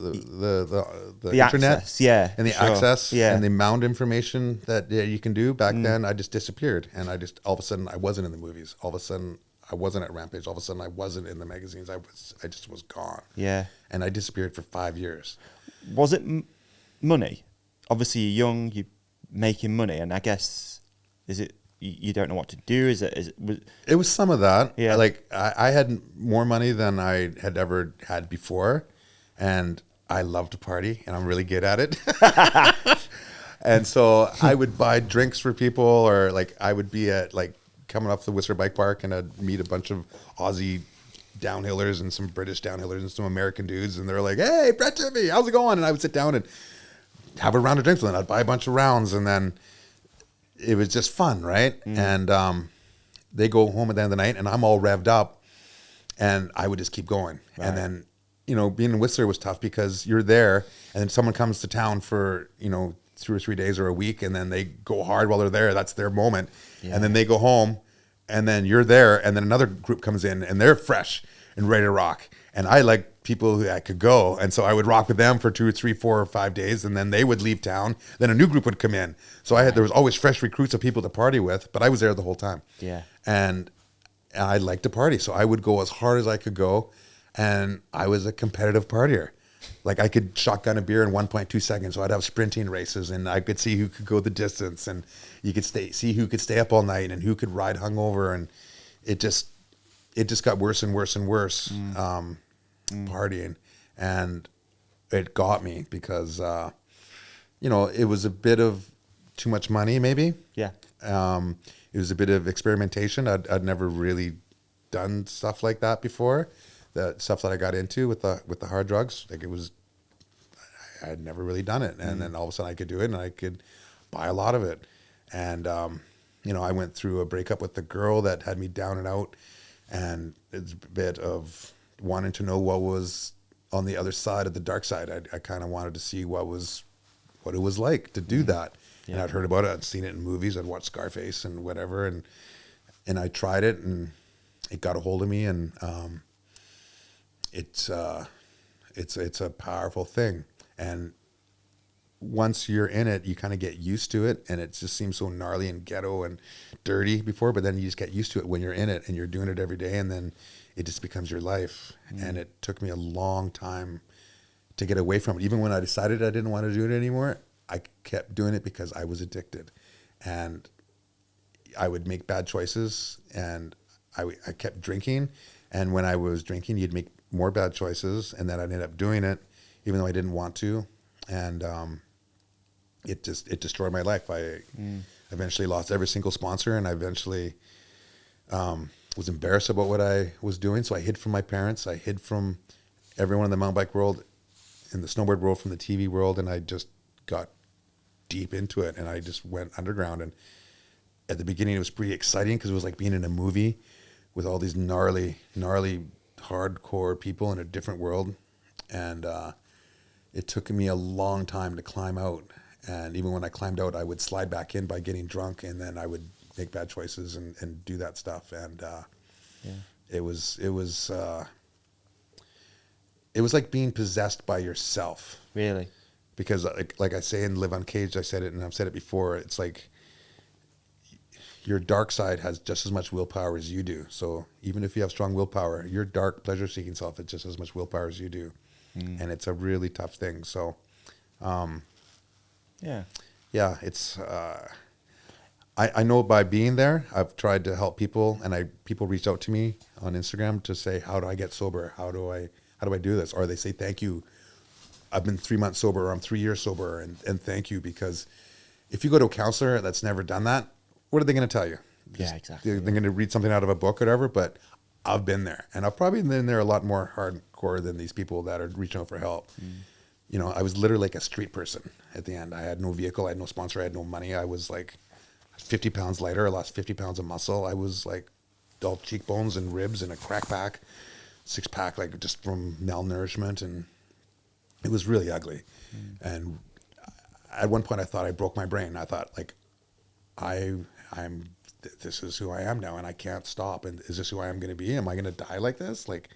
internet, access, and the access, and the amount of information that you can do. Back then, I just disappeared, and I just all of a sudden I wasn't in the movies. All of a sudden, I wasn't at Rampage. All of a sudden, I wasn't in the magazines. I just was gone. Yeah, and I disappeared for 5 years. Was it money? Obviously, you're young, you're making money, and I guess is it you don't know what to do? It was some of that. Yeah, like I had more money than I had ever had before, and I love to party, and I'm really good at it. And so I would buy drinks for people, or like I would be at like coming off the Whistler Bike Park, and I'd meet a bunch of Aussie downhillers and some British downhillers and some American dudes, and they're like, "Hey, Brett Tippie, how's it going?" And I would sit down and have a round of drinks with them. I'd buy a bunch of rounds, and then it was just fun, right? And they go home at the end of the night, and I'm all revved up, and I would just keep going. Right. And then, you know, being in Whistler was tough because you're there, and then someone comes to town for, you know, 2 or 3 days or a week, and then they go hard while they're there. That's their moment. Yeah. And then they go home, and then you're there, and then another group comes in, and they're fresh and ready to rock. And I like people that could go, and so I would rock with them for 2 or 3, 4 or 5 days, and then they would leave town. Then a new group would come in. So there was always fresh recruits of people to party with, but I was there the whole time. Yeah. And I liked to party, so I would go as hard as I could go, and I was a competitive partier. Like I could shotgun a beer in 1.2 seconds, so I'd have sprinting races, and I could see who could go the distance, and you could see who could stay up all night and who could ride hungover, and it just got worse and worse and worse. Partying, and it got me because you know, it was a bit of too much money, maybe. Yeah. It was a bit of experimentation. I'd never really done stuff like that before. The stuff that I got into with the hard drugs, like I had never really done it, and then all of a sudden I could do it, and I could buy a lot of it. And you know, I went through a breakup with the girl that had me down and out, and it's a bit of wanting to know what was on the other side of the dark side. I kind of wanted to see what it was like to do that. Yeah. And I'd heard about it. I'd seen it in movies. I'd watched Scarface and whatever. And I tried it, and it got a hold of me. And it's a powerful thing. And once you're in it, you kind of get used to it. And it just seems so gnarly and ghetto and dirty before, but then you just get used to it when you're in it and you're doing it every day. And then it just becomes your life. And it took me a long time to get away from it. Even when I decided I didn't want to do it anymore, I kept doing it because I was addicted. And I would make bad choices, and I kept drinking. And when I was drinking, you'd make more bad choices, and then I'd end up doing it, even though I didn't want to. And it destroyed my life. I eventually lost every single sponsor, and I eventually was embarrassed about what I was doing. So I hid from my parents. I hid from everyone in the mountain bike world, in the snowboard world, from the TV world. And I just got deep into it, and I just went underground. And at the beginning, it was pretty exciting because it was like being in a movie with all these gnarly, hardcore people in a different world. And it took me a long time to climb out. And even when I climbed out, I would slide back in by getting drunk, and then I would make bad choices and do that stuff. And it was like being possessed by yourself. Really? Because like I say in Live Uncaged, I said it, and I've said it before, it's like your dark side has just as much willpower as you do. So even if you have strong willpower, your dark pleasure-seeking self has just as much willpower as you do. And it's a really tough thing. So, yeah, it's, I know by being there, I've tried to help people, and people reached out to me on Instagram to say, how do I get sober? How do I do this? Or they say, thank you. I've been 3 months sober, or I'm 3 years sober, and thank you. Because if you go to a counselor that's never done that, what are they going to tell you? Yeah, exactly. They're going to read something out of a book or whatever, but I've been there. And I've probably been there a lot more hardcore than these people that are reaching out for help. You know, I was literally like a street person at the end. I had no vehicle, I had no sponsor, I had no money. I was like 50 pounds lighter. I lost 50 pounds of muscle. I was like dull cheekbones and ribs and a crack back, 6-pack, like just from malnourishment. And it was really ugly. And at one point I thought I broke my brain. I thought like, this is who I am now, and I can't stop. And is this who I am going to be? Am I going to die like this? Like,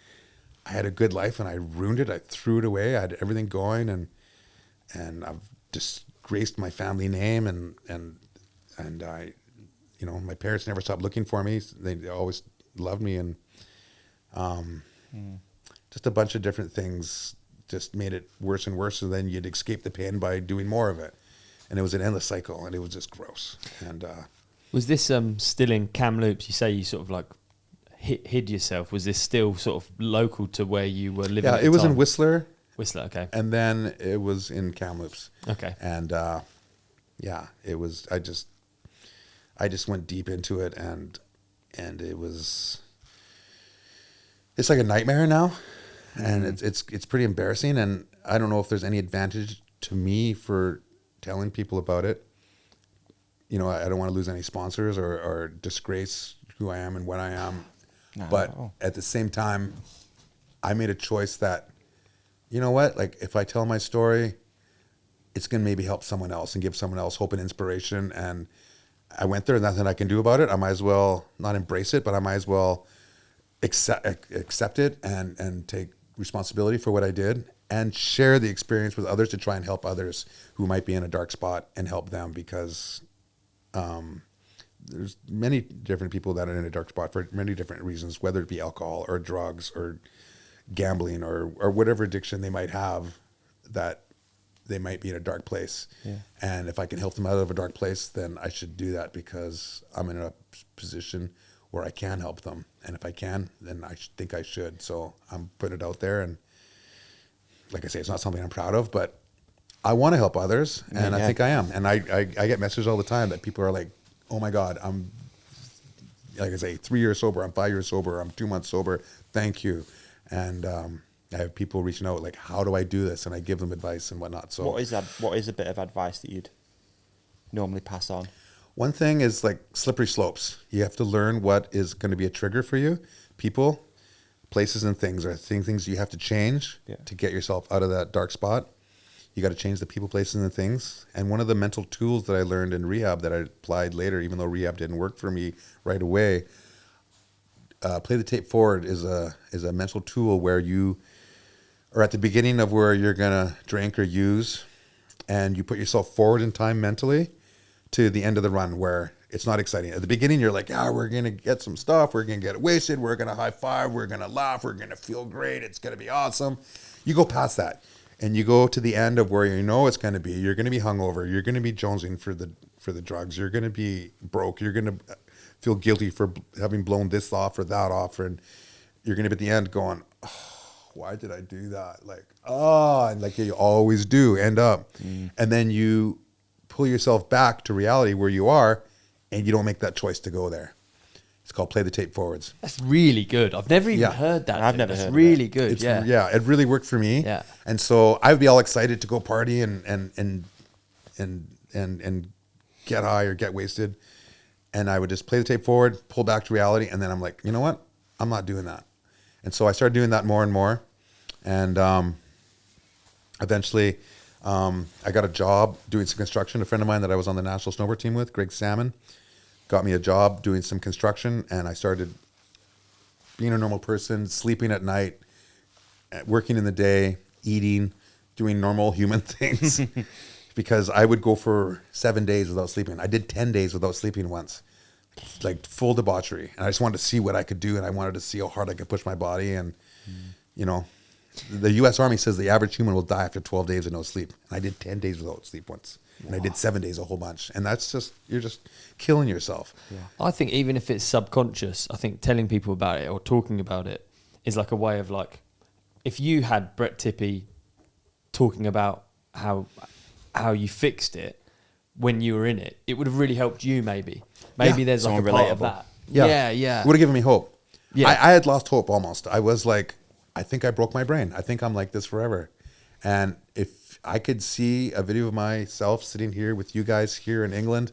I had a good life and I ruined it. I threw it away. I had everything going, and I've disgraced my family name, and I, you know, my parents never stopped looking for me. They always loved me, and just a bunch of different things just made it worse and worse. And then you'd escape the pain by doing more of it, and it was an endless cycle, and it was just gross. And was this still in Kamloops? You say you sort of like hid yourself. Was this still sort of local to where you were living? Yeah, at the it was time? in Whistler. Whistler, okay. And then it was in Kamloops. Okay. And yeah, it was. I just went deep into it, and it's like a nightmare now, and it's pretty embarrassing. And I don't know if there's any advantage to me for telling people about it. You know, I don't want to lose any sponsors or disgrace who I am and what I am. No. But at the same time, I made a choice that, you know what, like if I tell my story, it's going to maybe help someone else and give someone else hope and inspiration. And I went there, nothing I can do about it. I might as well not embrace it, but I might as well accept it and take responsibility for what I did and share the experience with others to try and help others who might be in a dark spot and help them, because there's many different people that are in a dark spot for many different reasons, whether it be alcohol or drugs or gambling or whatever addiction they might have, that they might be in a dark place. Yeah. And if I can help them out of a dark place, then I should do that, because I'm in a position where I can help them. And if I can, then I think I should. So I'm putting it out there. And like I say, it's not something I'm proud of, but I want to help others. And I think I am. And I get messages all the time that people are like, oh my God, I'm, like I say, 3 years sober, I'm 5 years sober, I'm 2 months sober, thank you. And I have people reaching out like, how do I do this? And I give them advice and whatnot. So what is a bit of advice that you'd normally pass on? one thing is like slippery slopes. You have to learn what is going to be a trigger for you. People, places, and things are things you have to change to get yourself out of that dark spot. You got to change the people, places, and things. And one of the mental tools that I learned in rehab that I applied later, even though rehab didn't work for me right away, play the tape forward is a mental tool where you are at the beginning of where you're going to drink or use, and you put yourself forward in time mentally to the end of the run where it's not exciting. At the beginning, you're like, yeah, we're going to get some stuff. We're going to get wasted. We're going to high five. We're going to laugh. We're going to feel great. It's going to be awesome. You go past that and you go to the end of where you know it's going to be. You're going to be hungover. You're going to be jonesing for the drugs. You're going to be broke. You're going to feel guilty for having blown this off or that off. And you're going to be at the end going, oh, why did I do that? Like, and like you always do end up. And then you pull yourself back to reality where you are, and you don't make that choice to go there. It's called play the tape forwards. That's really good. I've never even heard that. I've never heard That's of really it. good. Yeah, it really worked for me. Yeah. And so I would be all excited to go party and get high or get wasted. And I would just play the tape forward, pull back to reality, and then I'm like, you know what? I'm not doing that. And so I started doing that more and more. And eventually I got a job doing some construction. A friend of mine that I was on the national snowboard team with, Greg Salmon, got me a job doing some construction, and I started being a normal person, sleeping at night, working in the day, eating, doing normal human things. Because I would go for 7 days without sleeping. I did 10 days without sleeping once, like full debauchery. And I just wanted to see what I could do, and I wanted to see how hard I could push my body. And, you know, the U.S. Army says the average human will die after 12 days with no sleep. And I did 10 days without sleep once. And I did 7 days a whole bunch. And that's just, you're just killing yourself. Yeah. I think even if it's subconscious, I think telling people about it or talking about it is like a way of like, if you had Brett Tippie talking about how you fixed it when you were in it, it would have really helped you maybe. Maybe there's like a Someone part of relatable. that. Yeah. Yeah. It would have given me hope. Yeah. I had lost hope almost. I was like, I think I broke my brain. I think I'm like this forever. And if I could see a video of myself sitting here with you guys here in England,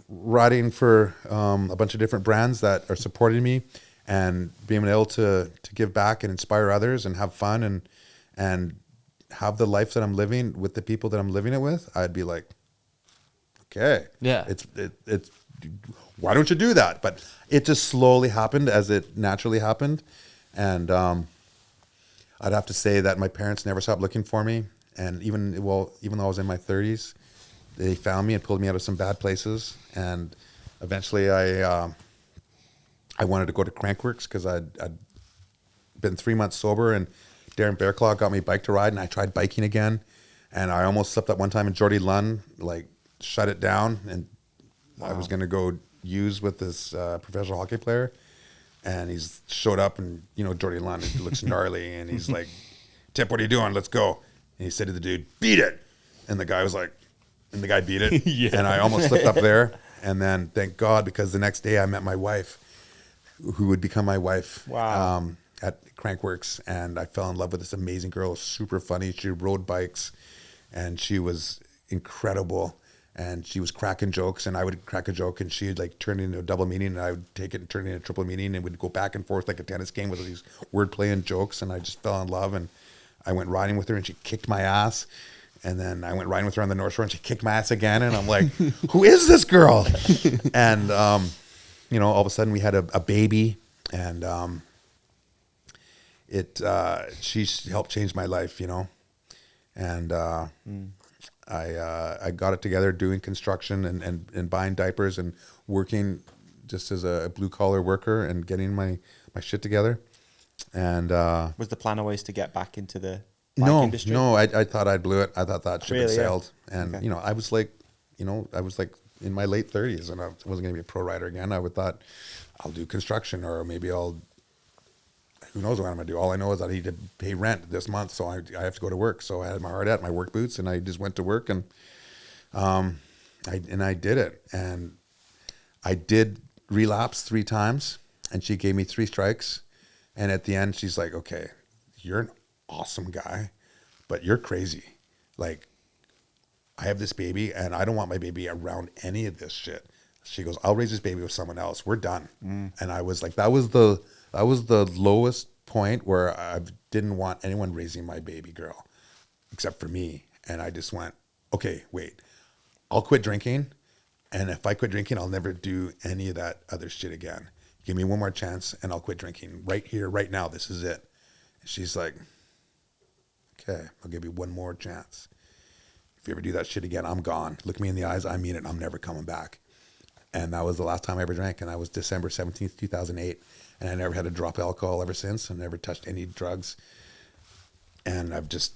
riding for a bunch of different brands that are supporting me and being able to give back and inspire others and have fun and have the life that I'm living with the people that I'm living it with, I'd be like, okay, Yeah. it's why don't you do that? But it just slowly happened as it naturally happened. And I'd have to say that my parents never stopped looking for me. And even though I was in my 30s, they found me and pulled me out of some bad places. And eventually I wanted to go to Crankworks because I'd been 3 months sober, and Darren Bearclaw got me bike to ride, and I tried biking again. And I almost slipped up one time, and Jordy Lunn shut it down, and I was going to go use with this professional hockey player. And he's showed up, and Jordy Lunn looks gnarly, and he's like, "Tip, what are you doing? Let's go." And he said to the dude, "Beat it." And the guy was like, and the guy beat it. Yeah. And I almost slipped up there. And then thank God, because the next day I met my wife, who would become my wife. Wow. At Crankworks, and I fell in love with this amazing girl, super funny. She rode bikes, and she was incredible. And she was cracking jokes, and I would crack a joke, and she'd turn it into a double meaning, and I would take it and turn it into a triple meaning, and we'd go back and forth like a tennis game with these wordplay and jokes. And I just fell in love, and I went riding with her, and she kicked my ass. And then I went riding with her on the North Shore, and she kicked my ass again. And I'm like, who is this girl? And all of a sudden we had a baby, and she helped change my life, and I got it together doing construction and buying diapers and working just as a blue collar worker and getting my shit together. And Was the plan always to get back into the bike industry? No, I thought I blew it. I thought that ship had Really, sailed. And Okay. I was like in my late 30s, and I wasn't going to be a pro rider again. I would thought I'll do construction, or maybe who knows what I'm going to do. All I know is that I need to pay rent this month, so I have to go to work. So I had my hard hat, my work boots, and I just went to work, and I did it. And I did relapse 3 times, and she gave me 3 strikes. And at the end, she's like, "Okay, you're an awesome guy, but you're crazy. I have this baby, and I don't want my baby around any of this shit." She goes, "I'll raise this baby with someone else. We're done." And I was like, that was the lowest point where I didn't want anyone raising my baby girl except for me. And I just went, okay, wait, I'll quit drinking. And if I quit drinking, I'll never do any of that other shit again. Give me one more chance and I'll quit drinking right here, right now. This is it. And she's like, okay, I'll give you one more chance. If you ever do that shit again, I'm gone. Look me in the eyes. I mean it. I'm never coming back. And that was the last time I ever drank. And that was December 17th, 2008. And I never had a drop of alcohol ever since. I never touched any drugs. And I've just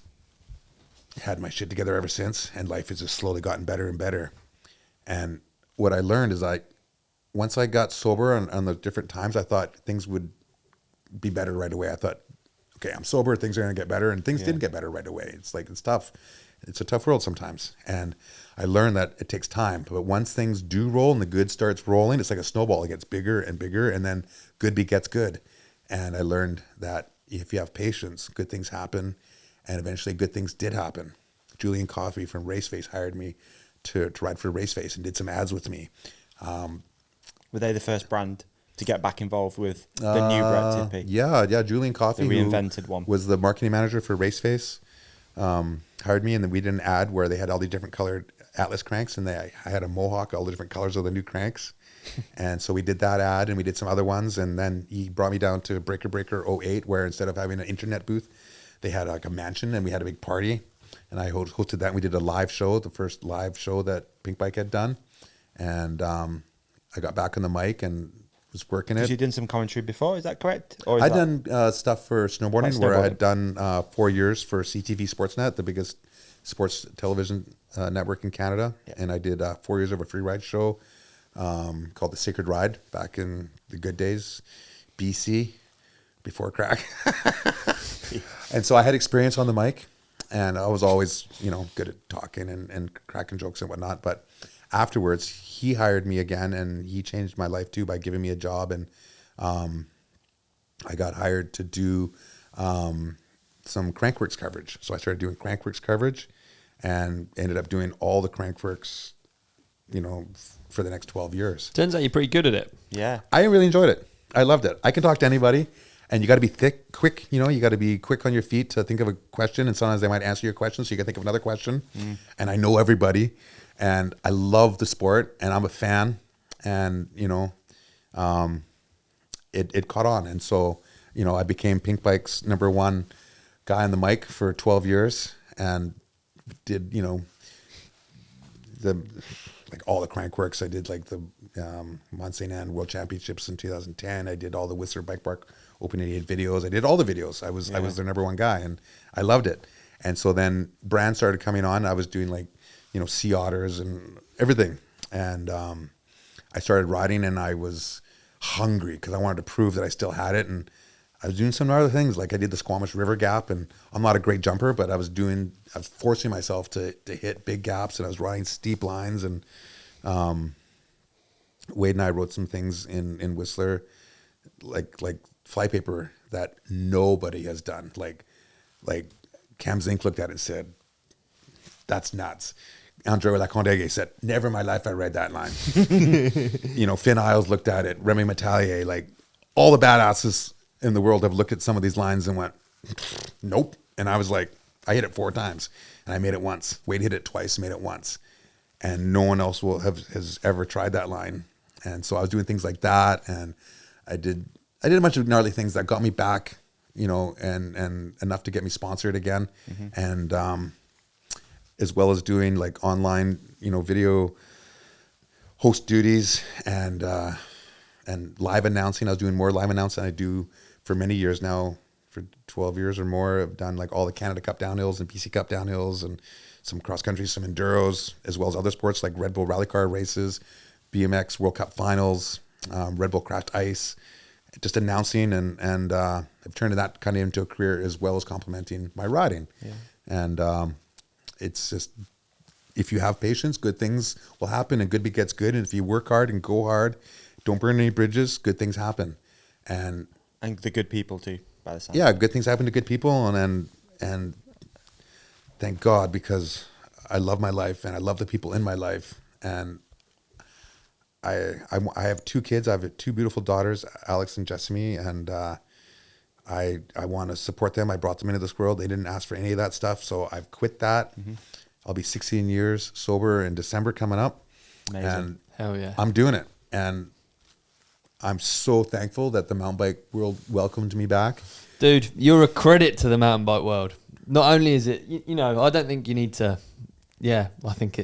had my shit together ever since. And life has just slowly gotten better and better. And what I learned is once I got sober on the different times, I thought things would be better right away. I thought, okay, I'm sober, things are going to get better. And things didn't get better right away. It's tough. It's a tough world sometimes. And I learned that it takes time. But once things do roll and the good starts rolling, it's like a snowball. It gets bigger and bigger, and then good begets good. And I learned that if you have patience, good things happen. And eventually good things did happen. Julian Coffey from Raceface hired me to ride for Raceface and did some ads with me. Were they the first brand to get back involved with the new Brett Tippie? Yeah. Julian Coffey, The reinvented one, was the marketing manager for Raceface. Hired me, and then we did an ad where they had all the different colored Atlas cranks, and I had a mohawk, all the different colors of the new cranks. And so we did that ad, and we did some other ones, and then he brought me down to Breaker 08, where instead of having an internet booth, they had like a mansion, and we had a big party, and I hosted that, and we did a live show, the first live show that Pink Bike had done. And I got back on the mic and was working it. Because you'd done some commentary before, is that correct? Or I'd done stuff for snowboarding, Like where I snowboarding. had done 4 years for CTV Sportsnet, the biggest sports television network in Canada, and I did 4 years of a Freeride show called The Sacred Ride back in the good days, BC, before crack. And so I had experience on the mic, and I was always, good at talking and cracking jokes and whatnot. But afterwards, he hired me again, and he changed my life too by giving me a job. And I got hired to do some Crankworks coverage. So I started doing Crankworks coverage and ended up doing all the Crankworks, for the next 12 years. Turns out you're pretty good at it. Yeah. I really enjoyed it. I loved it. I can talk to anybody, and you got to be quick, you got to be quick on your feet to think of a question, and sometimes they might answer your question, so you can think of another question. And I know everybody, and I love the sport, and I'm a fan, and, it caught on. And so, I became Pink Bike's #1 guy on the mic for 12 years and did, all the Crankworks. I did the Mont Saint Anne World Championships in 2010. I did all the Whistler Bike Park Open 88 videos. I did all the videos. I was their #1 guy, and I loved it. And so then brands started coming on. I was doing Sea Otters and everything. And I started riding, and I was hungry because I wanted to prove that I still had it. And I was doing some other things. Like I did the Squamish River Gap, and I'm not a great jumper, but I was forcing myself to hit big gaps, and I was riding steep lines. And Wade and I wrote some things in Whistler, like flypaper that nobody has done. Like Cam Zink looked at it and said, "That's nuts." Andre Lacondege said, "Never in my life I read that line." Finn Isles looked at it. Remy Metallier, all the badasses in the world have looked at some of these lines and went, "Nope." And I was like, I hit it 4 times, and I made it once. Wade hit it twice, made it once, and no one else has ever tried that line. And so I was doing things like that, and I did a bunch of gnarly things that got me back, and enough to get me sponsored again, and as well as doing online, video host duties and live announcing. I was doing more live announcing than I do for many years now. For 12 years or more, I've done all the Canada Cup downhills and PC Cup downhills and some cross country, some enduros, as well as other sports like Red Bull rally car races, BMX World Cup finals, Red Bull Crashed Ice, just announcing, and I've turned that kind of into a career as well as complementing my riding. Yeah. And it's just, if you have patience, good things will happen, and good gets good. And if you work hard and go hard, don't burn any bridges, good things happen. And the good people too, by the sound. Yeah, good things happen to good people, and thank God, because I love my life and I love the people in my life. And I have 2 kids. I have 2 beautiful daughters, Alex and Jessamy, and I want to support them. I brought them into this world. They didn't ask for any of that stuff, so I've quit that. I'll be 16 years sober in December coming up. Amazing. And hell yeah, I'm doing it. And I'm so thankful that the mountain bike world welcomed me back. dude. You're a credit to the mountain bike world. Not only is it, I don't think you need to. Yeah, I think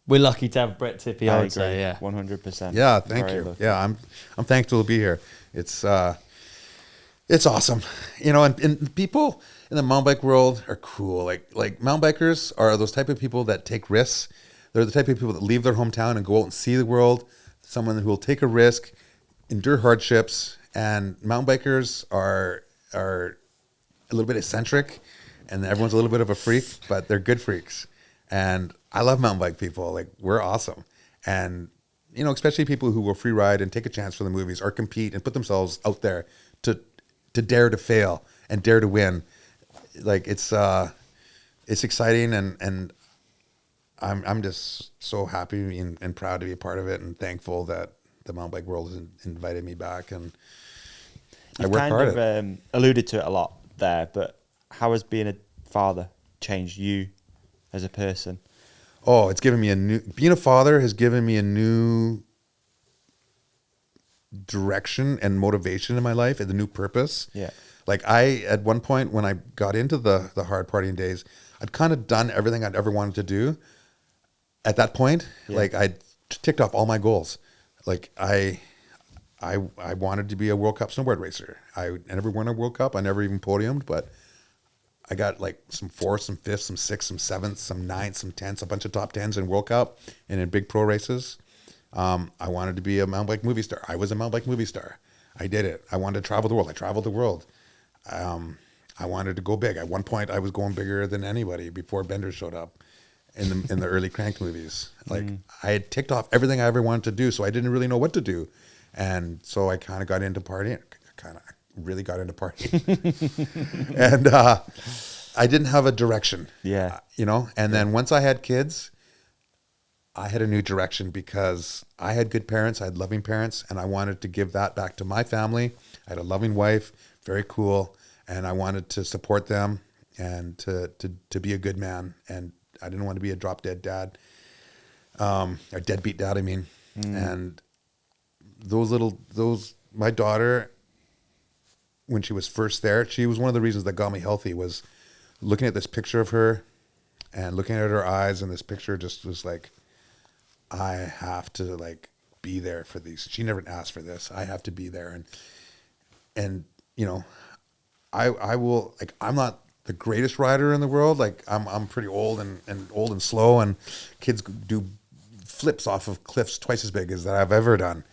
we're lucky to have Brett Tippie. I would say, yeah, 100%. Yeah, thank you. Lucky. Yeah, I'm thankful to be here. It's awesome, and people in the mountain bike world are cool. Like mountain bikers are those type of people that take risks. They're the type of people that leave their hometown and go out and see the world. Someone who will take a risk, endure hardships, and mountain bikers are a little bit eccentric, and everyone's a little bit of a freak, but they're good freaks. And I love mountain bike people. We're awesome. And, especially people who will free ride and take a chance for the movies or compete and put themselves out there to dare to fail and dare to win. It's exciting, and I'm just so happy and proud to be a part of it, and thankful that the mountain bike world has invited me back. And I work hard at it. You've kind of alluded to it a lot there, but how has being a father changed you as a person? Oh, it's given me being a father has given me a new direction and motivation in my life, and a new purpose. Yeah. At one point when I got into the hard partying days, I'd kind of done everything I'd ever wanted to do. At that point, I'd ticked off all my goals. I wanted to be a World Cup snowboard racer. I never won a World Cup. I never even podiumed, but I got like some 4th, some 5th, some 6th, some 7th, some 9th, some 10th, a bunch of top 10s in World Cup and in big pro races. I wanted to be a mountain bike movie star. I was a mountain bike movie star. I did it. I wanted to travel the world. I traveled the world. I wanted to go big. At one point, I was going bigger than anybody before Bender showed up in the early Kranked movies. Like I had ticked off everything I ever wanted to do, so I didn't really know what to do. And so I kind of got into partying. Really got into partying. And I didn't have a direction. Yeah. You know, and then once I had kids, I had a new direction because I had good parents. I had loving parents, and I wanted to give that back to my family. I had a loving wife, very cool, and I wanted to support them and to be a good man. And I didn't want to be a drop dead dad, or deadbeat dad, I mean. And my daughter, when she was first there, she was one of the reasons that got me healthy, was looking at this picture of her and looking at her eyes, and this picture just was like, I have to like be there for these. She never asked for this. I have to be there. And you know, I will, like, I'm not the greatest rider in the world. Like I'm pretty old and old and slow, and kids do flips off of cliffs twice as big as that I've ever done.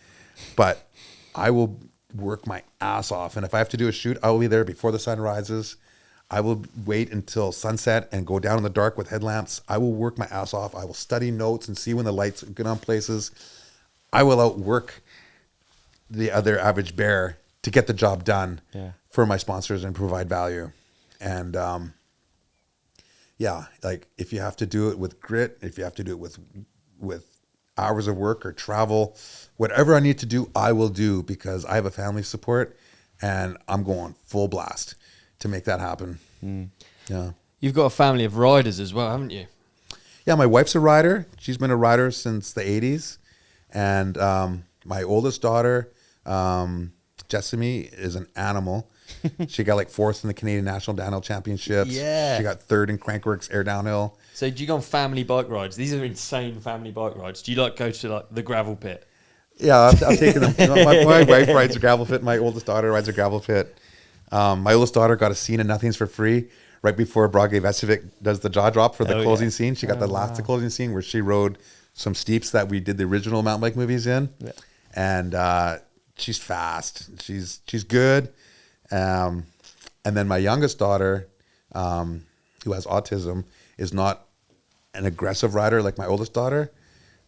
But I will work my ass off. And if I have to do a shoot, I will be there before the sun rises. I will wait until sunset and go down in the dark with headlamps. I will work my ass off. I will study notes and see when the lights get on places. I will outwork the other average bear to get the job done for my sponsors and provide value. And like if you have to do it with grit, if you have to do it with hours of work or travel, whatever I need to do, I will do, because I have a family support and I'm going full blast to make that happen. Yeah. You've got a family of riders as well, haven't you? Yeah, my wife's a rider. She's been a rider since the 80s. And my oldest daughter, Jessamy, is an animal. She got like 4th in the Canadian National Downhill Championships. Yeah. She got 3rd in Crankworks Air Downhill. So do you go on family bike rides? These are insane family bike rides. Do you like go to like the gravel pit? Yeah, I've taken them. My wife rides a gravel pit. My oldest daughter rides a gravel pit. My oldest daughter got a scene of Nothings for free right before Brage Vesevic does the jaw drop for the closing scene. She got the last closing scene where she rode some steeps that we did the original mountain bike movies in. Yeah. And she's fast. She's good. And then my youngest daughter, who has autism, is not an aggressive rider like my oldest daughter,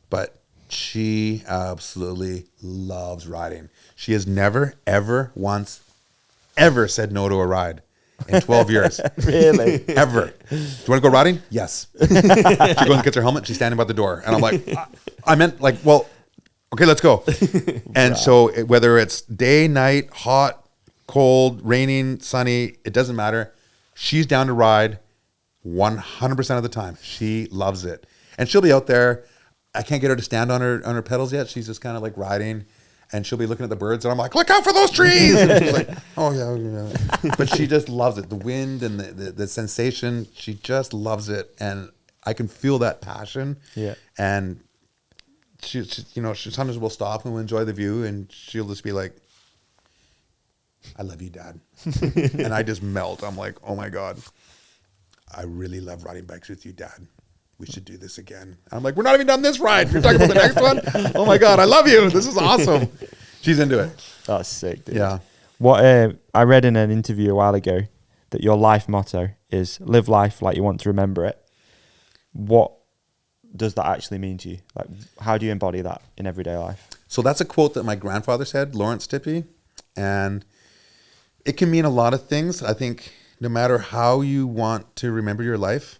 but she absolutely loves riding. She has never, ever, once, ever said no to a ride in 12 years. Really? Ever. Do you want to go riding? Yes. She goes and gets her helmet. She's standing by the door. And I'm like, I meant like, well, okay, let's go. And so whether it's day, night, hot, cold, raining, sunny, it doesn't matter. She's down to ride 100% of the time. She loves it. And she'll be out there. I can't get her to stand on her pedals yet. She's just kind of like riding, and she'll be looking at the birds, and I'm like, look out for those trees. And she's like, oh yeah. But she just loves it. The wind and the sensation, she just loves it. And I can feel that passion. Yeah. And she sometimes will stop and we'll enjoy the view, and she'll just be like, I love you, Dad. And I just melt. I'm like, oh my God, I really love riding bikes with you, Dad. We should do this again. I'm like, we're not even done this ride. You're talking about the next one? Oh my God, I love you. This is awesome. She's into it. That's sick, dude. Yeah. What I read in an interview a while ago that your life motto is live life like you want to remember it. What does that actually mean to you? Like, how do you embody that in everyday life? So that's a quote that my grandfather said, Lawrence Tippie. And it can mean a lot of things. I think no matter how you want to remember your life,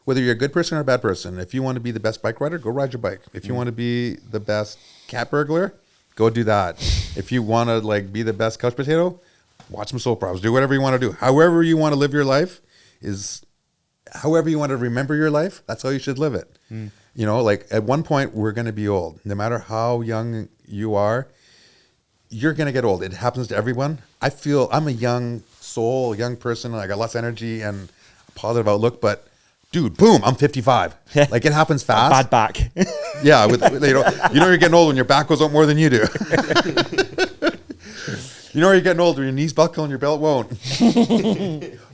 whether you're a good person or a bad person, if you want to be the best bike rider, go ride your bike. If you want to be the best cat burglar, go do that. If you want to like be the best couch potato, watch some soap operas. Do whatever you want to do. However you want to live your life is, however you want to remember your life, that's how you should live it. You know, like at one point we're going to be old. No matter how young you are, you're going to get old. It happens to everyone. I feel I'm a young soul, a young person. I got lots of energy and a positive outlook, but dude, boom, I'm 55. Like it happens fast. Bad back. Yeah, you're getting old when your back goes up more than you do. You know you're getting older, your knees buckle and your belt won't.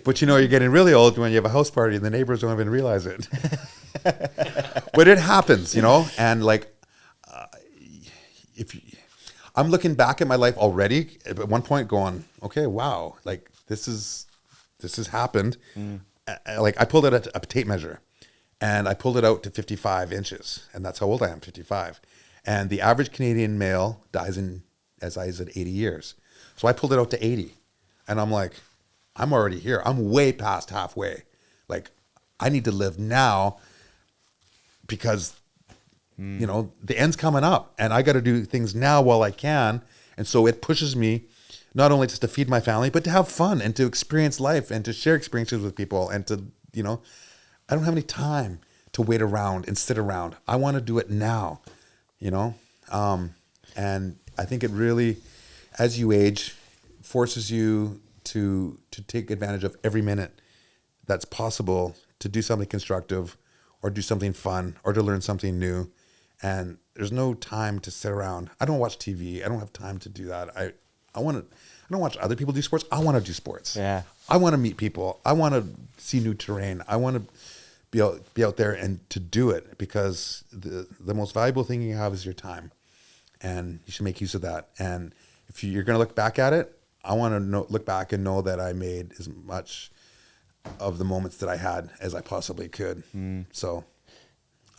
But you know you're getting really old when you have a house party and the neighbors don't even realize it. But it happens, you know? And like, I'm looking back at my life already at one point going, okay, wow, like this has happened. Like I pulled out a tape measure and I pulled it out to 55 inches. And that's how old I am, 55. And the average Canadian male dies as I said, 80 years. So I pulled it out to 80. And I'm like, I'm already here. I'm way past halfway. Like, I need to live now because, you know, the end's coming up. And I got to do things now while I can. And so it pushes me not only just to feed my family, but to have fun and to experience life and to share experiences with people. And to, you know, I don't have any time to wait around and sit around. I want to do it now, you know? And I think it really, as you age, forces you to take advantage of every minute that's possible to do something constructive or do something fun or to learn something new. And there's no time to sit around. I don't watch TV. I don't have time to do that. I don't watch other people do sports. I want to do sports. Yeah. I want to meet people. I want to see new terrain. I want to be out there and to do it because the most valuable thing you have is your time. And you should make use of that. And if you're going to look back at it, I want to look back and know that I made as much of the moments that I had as I possibly could. So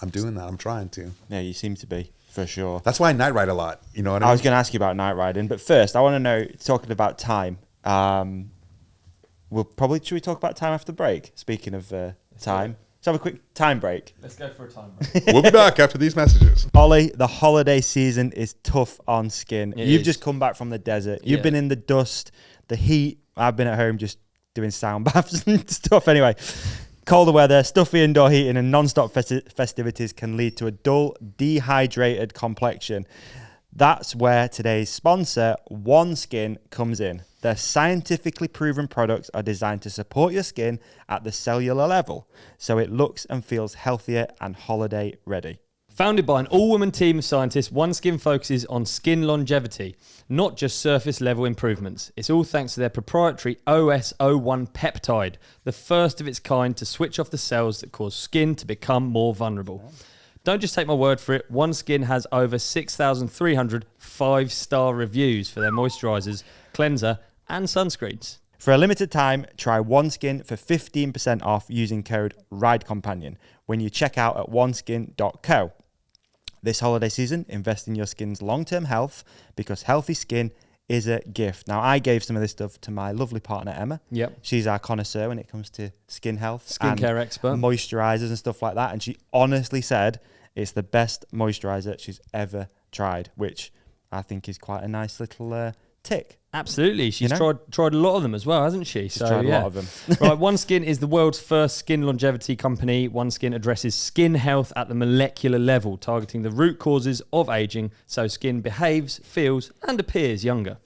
I'm doing that. I'm trying to. Yeah, you seem to be, for sure. That's why I night ride a lot. You know what I mean? I was going to ask you about night riding, but first I want to know, talking about time, should we talk about time after the break? Speaking of time. Let's have a quick time break. Let's go for a time break. We'll be back after these messages. Ollie, the holiday season is tough on skin. You've just come back from the desert. You've been in the dust, the heat. I've been at home just doing sound baths and stuff. Anyway, colder weather, stuffy indoor heating, and non-stop festivities can lead to a dull, dehydrated complexion. That's where today's sponsor, OneSkin, comes in. Their scientifically proven products are designed to support your skin at the cellular level, so it looks and feels healthier and holiday ready. Founded by an all-woman team of scientists, OneSkin focuses on skin longevity, not just surface-level improvements. It's all thanks to their proprietary OS01 peptide, the first of its kind to switch off the cells that cause skin to become more vulnerable. Don't just take my word for it. OneSkin has over 6,300 five-star reviews for their moisturizers, cleanser, and sunscreens. For a limited time, try OneSkin for 15% off using code RIDECOMPANION when you check out at oneskin.co. This holiday season, invest in your skin's long-term health because healthy skin is a gift. Now, I gave some of this stuff to my lovely partner, Emma. Yep. She's our connoisseur when it comes to skin health. Skincare expert. Moisturizers and stuff like that. And she honestly said it's the best moisturizer she's ever tried, which I think is quite a nice little tick. Absolutely. She's tried a lot of them as well, hasn't she? She's tried a lot of them. Right, OneSkin is the world's first skin longevity company. OneSkin addresses skin health at the molecular level, targeting the root causes of aging so skin behaves, feels, and appears younger.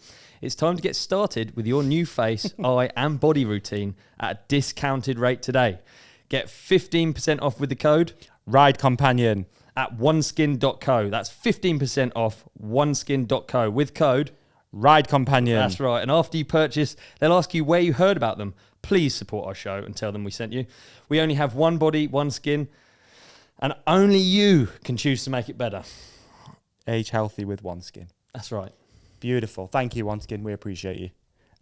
It's time to get started with your new face, eye, and body routine at a discounted rate today. Get 15% off with the code RIDECOMPANION at oneskin.co. That's 15% off oneskin.co with code RIDECOMPANION. That's right. And after you purchase, they'll ask you where you heard about them. Please support our show and tell them we sent you. We only have one body, one skin, and only you can choose to make it better. Age healthy with OneSkin. That's right. Beautiful. Thank you, OneSkin. We appreciate you.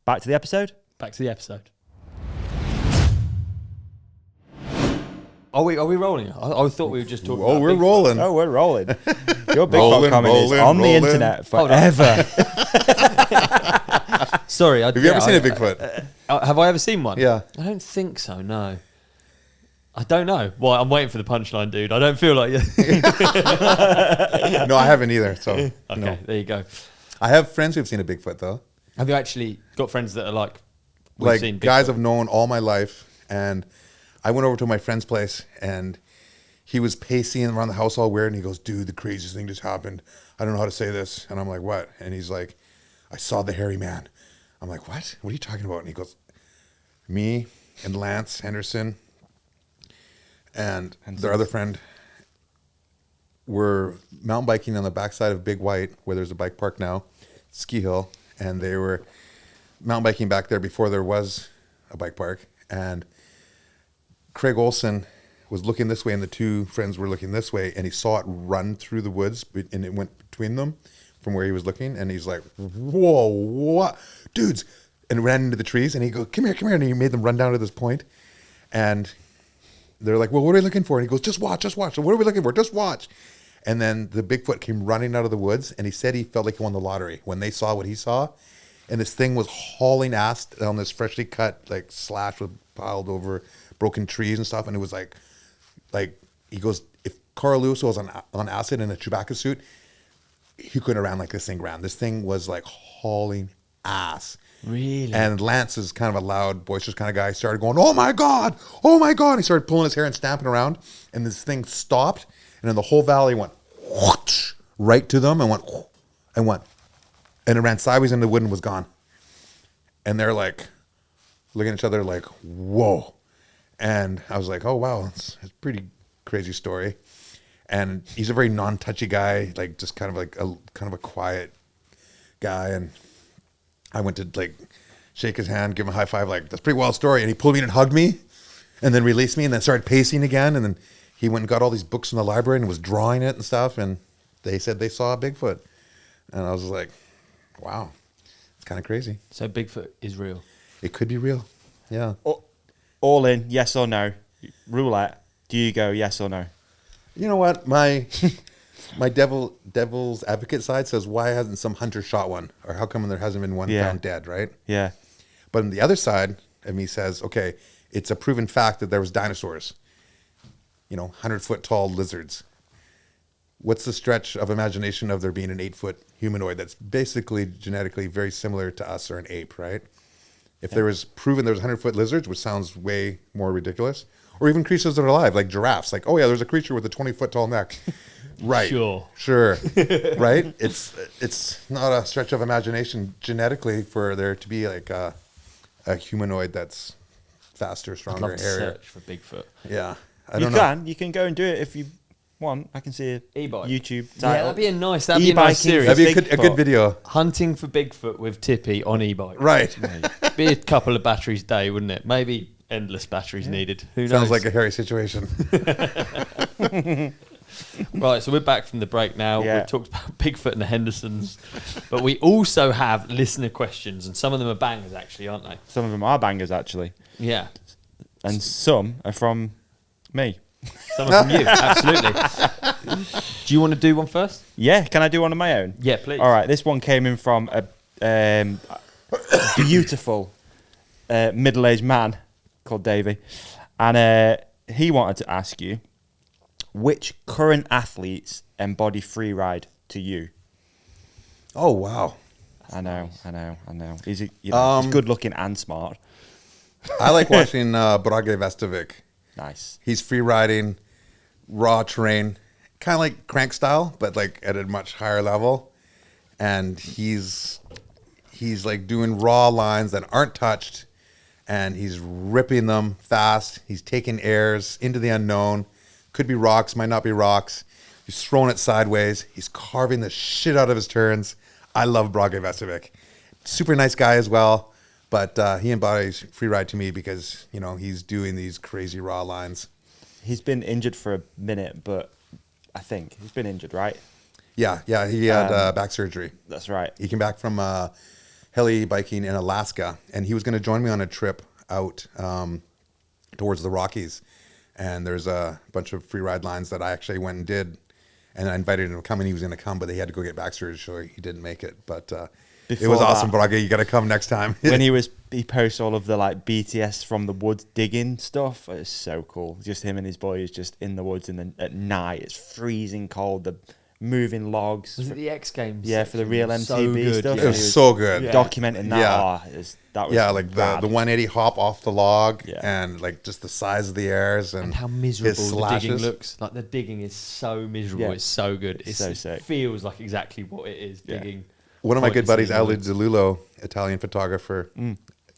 Back to the episode. Back to the episode. Are we rolling? I thought we were just talking about we're Bigfoot. rolling. Oh, we're rolling. Your Bigfoot Rolling, comment is rolling, on the rolling. internet forever. Sorry. Have you ever seen a Bigfoot? Have I ever seen one? Yeah. I don't think so, no. I don't know. Well, I'm waiting for the punchline, dude. I don't feel like you. No, I haven't either. So Okay, no. there you go. I have friends who've seen a Bigfoot though. Have you actually got friends that are like, we've seen Like guys Bigfoot? I've known all my life, and I went over to my friend's place and he was pacing around the house all weird and he goes, dude, the craziest thing just happened. I don't know how to say this. And I'm like, what? And he's like, I saw the hairy man. I'm like, what? What are you talking about? And he goes, me and Lance Henderson and their other friend were mountain biking on the backside of Big White, where there's a bike park now, ski hill, and they were mountain biking back there before there was a bike park, and Craig Olson was looking this way, and the two friends were looking this way, and he saw it run through the woods, and it went between them from where he was looking, and he's like, "Whoa, what, dudes!" And ran into the trees, and he goes, "Come here," and he made them run down to this point, and they're like, "Well, what are we looking for?" And he goes, just watch. So what are we looking for? Just watch. And then the Bigfoot came running out of the woods, and he said he felt like he won the lottery when they saw what he saw, and this thing was hauling ass on this freshly cut like slash with piled over broken trees and stuff, and it was like he goes, if Carl Lewis was on acid in a Chewbacca suit, he couldn't have ran like this thing ran. This thing was like hauling ass. Really? And Lance is kind of a loud, boisterous kind of guy. He started going, "Oh my God, oh my God." He started pulling his hair and stamping around, and this thing stopped, and then the whole valley went whoosh, right to them and went, and it ran sideways into the wood and was gone. And they're like looking at each other like, "Whoa." And I was like, "Oh wow, it's a pretty crazy story." And he's a very non-touchy guy, like just kind of a quiet guy. And I went to like shake his hand, give him a high five, like, "That's a pretty wild story." And he pulled me in and hugged me, and then released me, and then started pacing again. And then he went and got all these books from the library and was drawing it and stuff. And they said they saw a Bigfoot, and I was like, "Wow, it's kind of crazy." So Bigfoot is real. It could be real. Yeah. All in, yes or no? Roulette. Do you go yes or no? You know what? My devil's advocate side says, why hasn't some hunter shot one? Or how come there hasn't been one found dead, right? Yeah. But on the other side of me says, okay, it's a proven fact that there was dinosaurs. 100-foot tall lizards. What's the stretch of imagination of there being an 8-foot humanoid that's basically genetically very similar to us or an ape, right? If there was proven there's 100-foot lizards, which sounds way more ridiculous, or even creatures that are alive, like giraffes, like, oh yeah, there's a creature with a 20-foot tall neck. Right. Sure. Right? It's not a stretch of imagination genetically for there to be like a humanoid that's faster, stronger, I'd love to hairier. search for Bigfoot. Yeah. I don't know. You can go and do it if you want. I can see a E-bike. YouTube Yeah, title. that'd be a nice series. That'd be a good video. Hunting for Bigfoot with Tippie on e-bike. Right. Be a couple of batteries a day, wouldn't it? Maybe endless batteries needed. Who knows? Sounds like a hairy situation. Right, so we're back from the break now. Yeah. We've talked about Bigfoot and the Hendersons, but we also have listener questions, and some of them are bangers, actually, aren't they? Some of them are bangers, actually. Yeah. And some are from me. Some are from you, absolutely. Do you want to do one first? Yeah, can I do one on my own? Yeah, please. All right, this one came in from a beautiful middle-aged man called Davi, and he wanted to ask you, which current athletes embody freeride to you? Oh, wow. I know. He's he's good looking and smart. I like watching Brage Vestovic. Nice. He's free riding, raw terrain, kind of like crank style, but like at a much higher level. And he's like doing raw lines that aren't touched, and he's ripping them fast. He's taking airs into the unknown. Could be rocks, might not be rocks. He's throwing it sideways. He's carving the shit out of his turns. I love Brage Vestovic. Super nice guy as well. But he embodies freeride to me because, he's doing these crazy raw lines. He's been injured for a minute, but I think he's been injured, right? Yeah. He had back surgery. That's right. He came back from heli biking in Alaska, and he was going to join me on a trip out towards the Rockies. And there's a bunch of freeride lines that I actually went and did. And I invited him to come, and he was going to come, but he had to go get back surgery, so he didn't make it. But it was awesome, Brage. You got to come next time. When he posts all of the like BTS from the woods digging stuff, it's so cool. Just him and his boys just in the woods, and then at night it's freezing cold. The moving logs. Was it the X Games? Yeah, for the real MTV so good, stuff. It was so good. Documenting that. Yeah. That was like the 180 hop off the log, Yeah. and like just the size of the airs and how his miserable the slashes. digging looks. Like the digging is so miserable. Yeah. It's so good. It's so It sick. feels like exactly what it is. Yeah. Digging. One of my good buddies, Ali pointless. Zalullo, Italian photographer,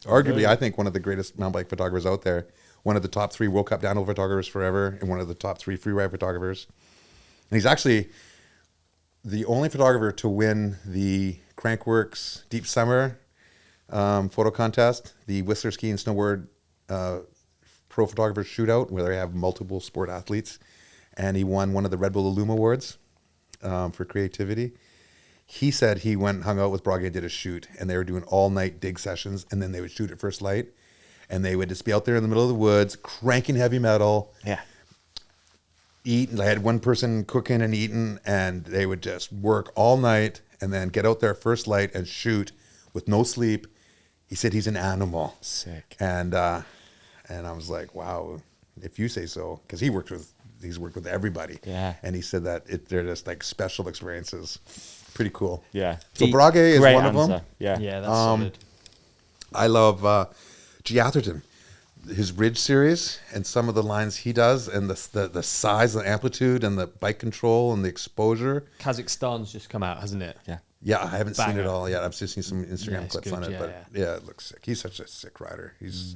arguably I think one of the greatest mountain bike photographers out there. One of the top 3 World Cup downhill photographers forever, and one of the top 3 freeride photographers. And he's actually the only photographer to win the Crankworks Deep Summer photo contest, the Whistler Ski and Snowboard Pro Photographer Shootout, where they have multiple sport athletes. And he won one of the Red Bull Illum Awards for creativity. He said he went and hung out with Brage and did a shoot, and they were doing all-night dig sessions, and then they would shoot at first light, and they would just be out there in the middle of the woods, cranking heavy metal, eat. And I had one person cooking and eating, and they would just work all night, and then get out there first light and shoot with no sleep. He said he's an animal. Sick. And I was like, wow, if you say so, because he's worked with everybody. Yeah. And he said that they're just like special experiences. Pretty cool. Yeah. So Brage is Great one of answer. them. Yeah. Yeah, that's solid. I love G. Atherton, his Ridge series, and some of the lines he does, and the size, the amplitude, and the bike control, and the exposure. Kazakhstan's just come out, hasn't it? Yeah. Yeah, I haven't seen Banger. it all yet. I've just seen some Yeah, Instagram it's clips good, on it, yeah, but yeah. yeah, it looks sick. He's such a sick rider. He's,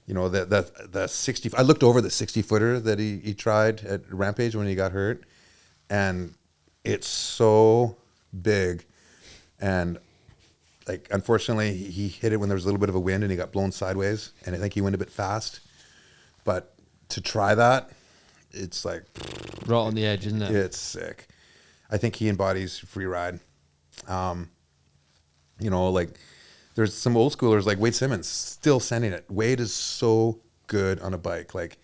you know, the 60. I looked over the 60-footer that he tried at Rampage when he got hurt, and it's so big, and like unfortunately he hit it when there was a little bit of a wind and he got blown sideways, and I think he went a bit fast. But to try that, it's like Right on the edge, isn't it? it's sick. I think he embodies freeride. You know, like there's some old schoolers like Wade Simmons still sending it. Wade is so good on a bike, like,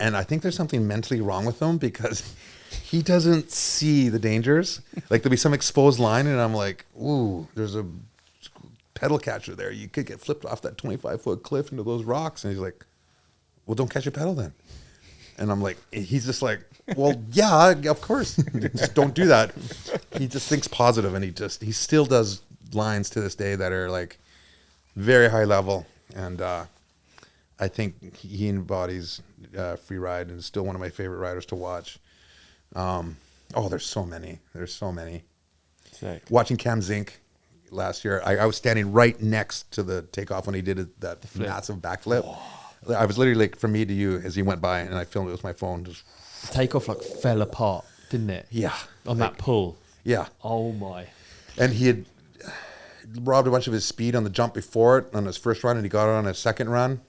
and I think there's something mentally wrong with him because he doesn't see the dangers. Like there'll be some exposed line, and I'm like, ooh, there's a pedal catcher there. You could get flipped off that 25-foot cliff into those rocks. And he's like, well, don't catch your pedal then. And I'm like, he's just like, well, yeah, of course. Just don't do that. He just thinks positive, and he still does lines to this day that are like very high level. And I think he embodies freeride, and is still one of my favorite riders to watch. There's so many. Sick. Watching Cam Zink last year, I was standing right next to the takeoff when he did that massive backflip. I was literally like from me to you as he went by, and I filmed it with my phone. Just Takeoff like fell apart, didn't it? yeah, On that pull. yeah. Oh my. And he had robbed a bunch of his speed on the jump before it on his first run, and he got it on his second run.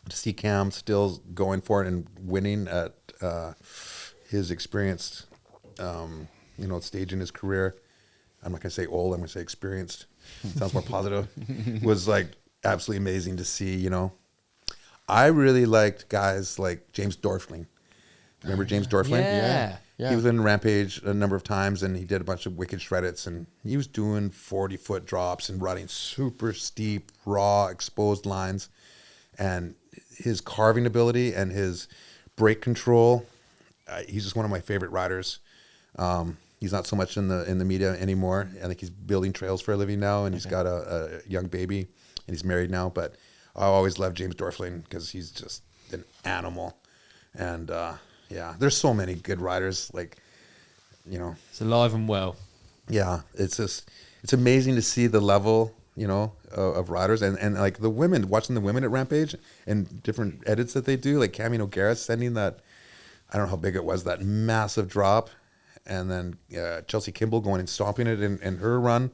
To see Cam still going for it and winning at his experienced, stage in his career. I'm not going to say old, I'm going to say experienced. Sounds more positive. Was like absolutely amazing to see, you know. I really liked guys like James Dorfling. Remember James Dorfling? Yeah. He was in Rampage a number of times, and he did a bunch of wicked shreddits, and he was doing 40-foot drops and running super steep, raw, exposed lines. And his carving ability and his brake control, he's just one of my favorite riders. He's not so much in the media anymore. I think he's building trails for a living now, and he's got a young baby, and he's married now. But I always loved James Dorfling because he's just an animal. And there's so many good riders. Like, you know, It's alive and well. yeah, it's amazing to see the level, you know, of riders, and like the women, watching the women at Rampage and different edits that they do, like Cammy O'Gara sending that, I don't know how big it was, that massive drop, and then Chelsea Kimball going and stomping it in her run,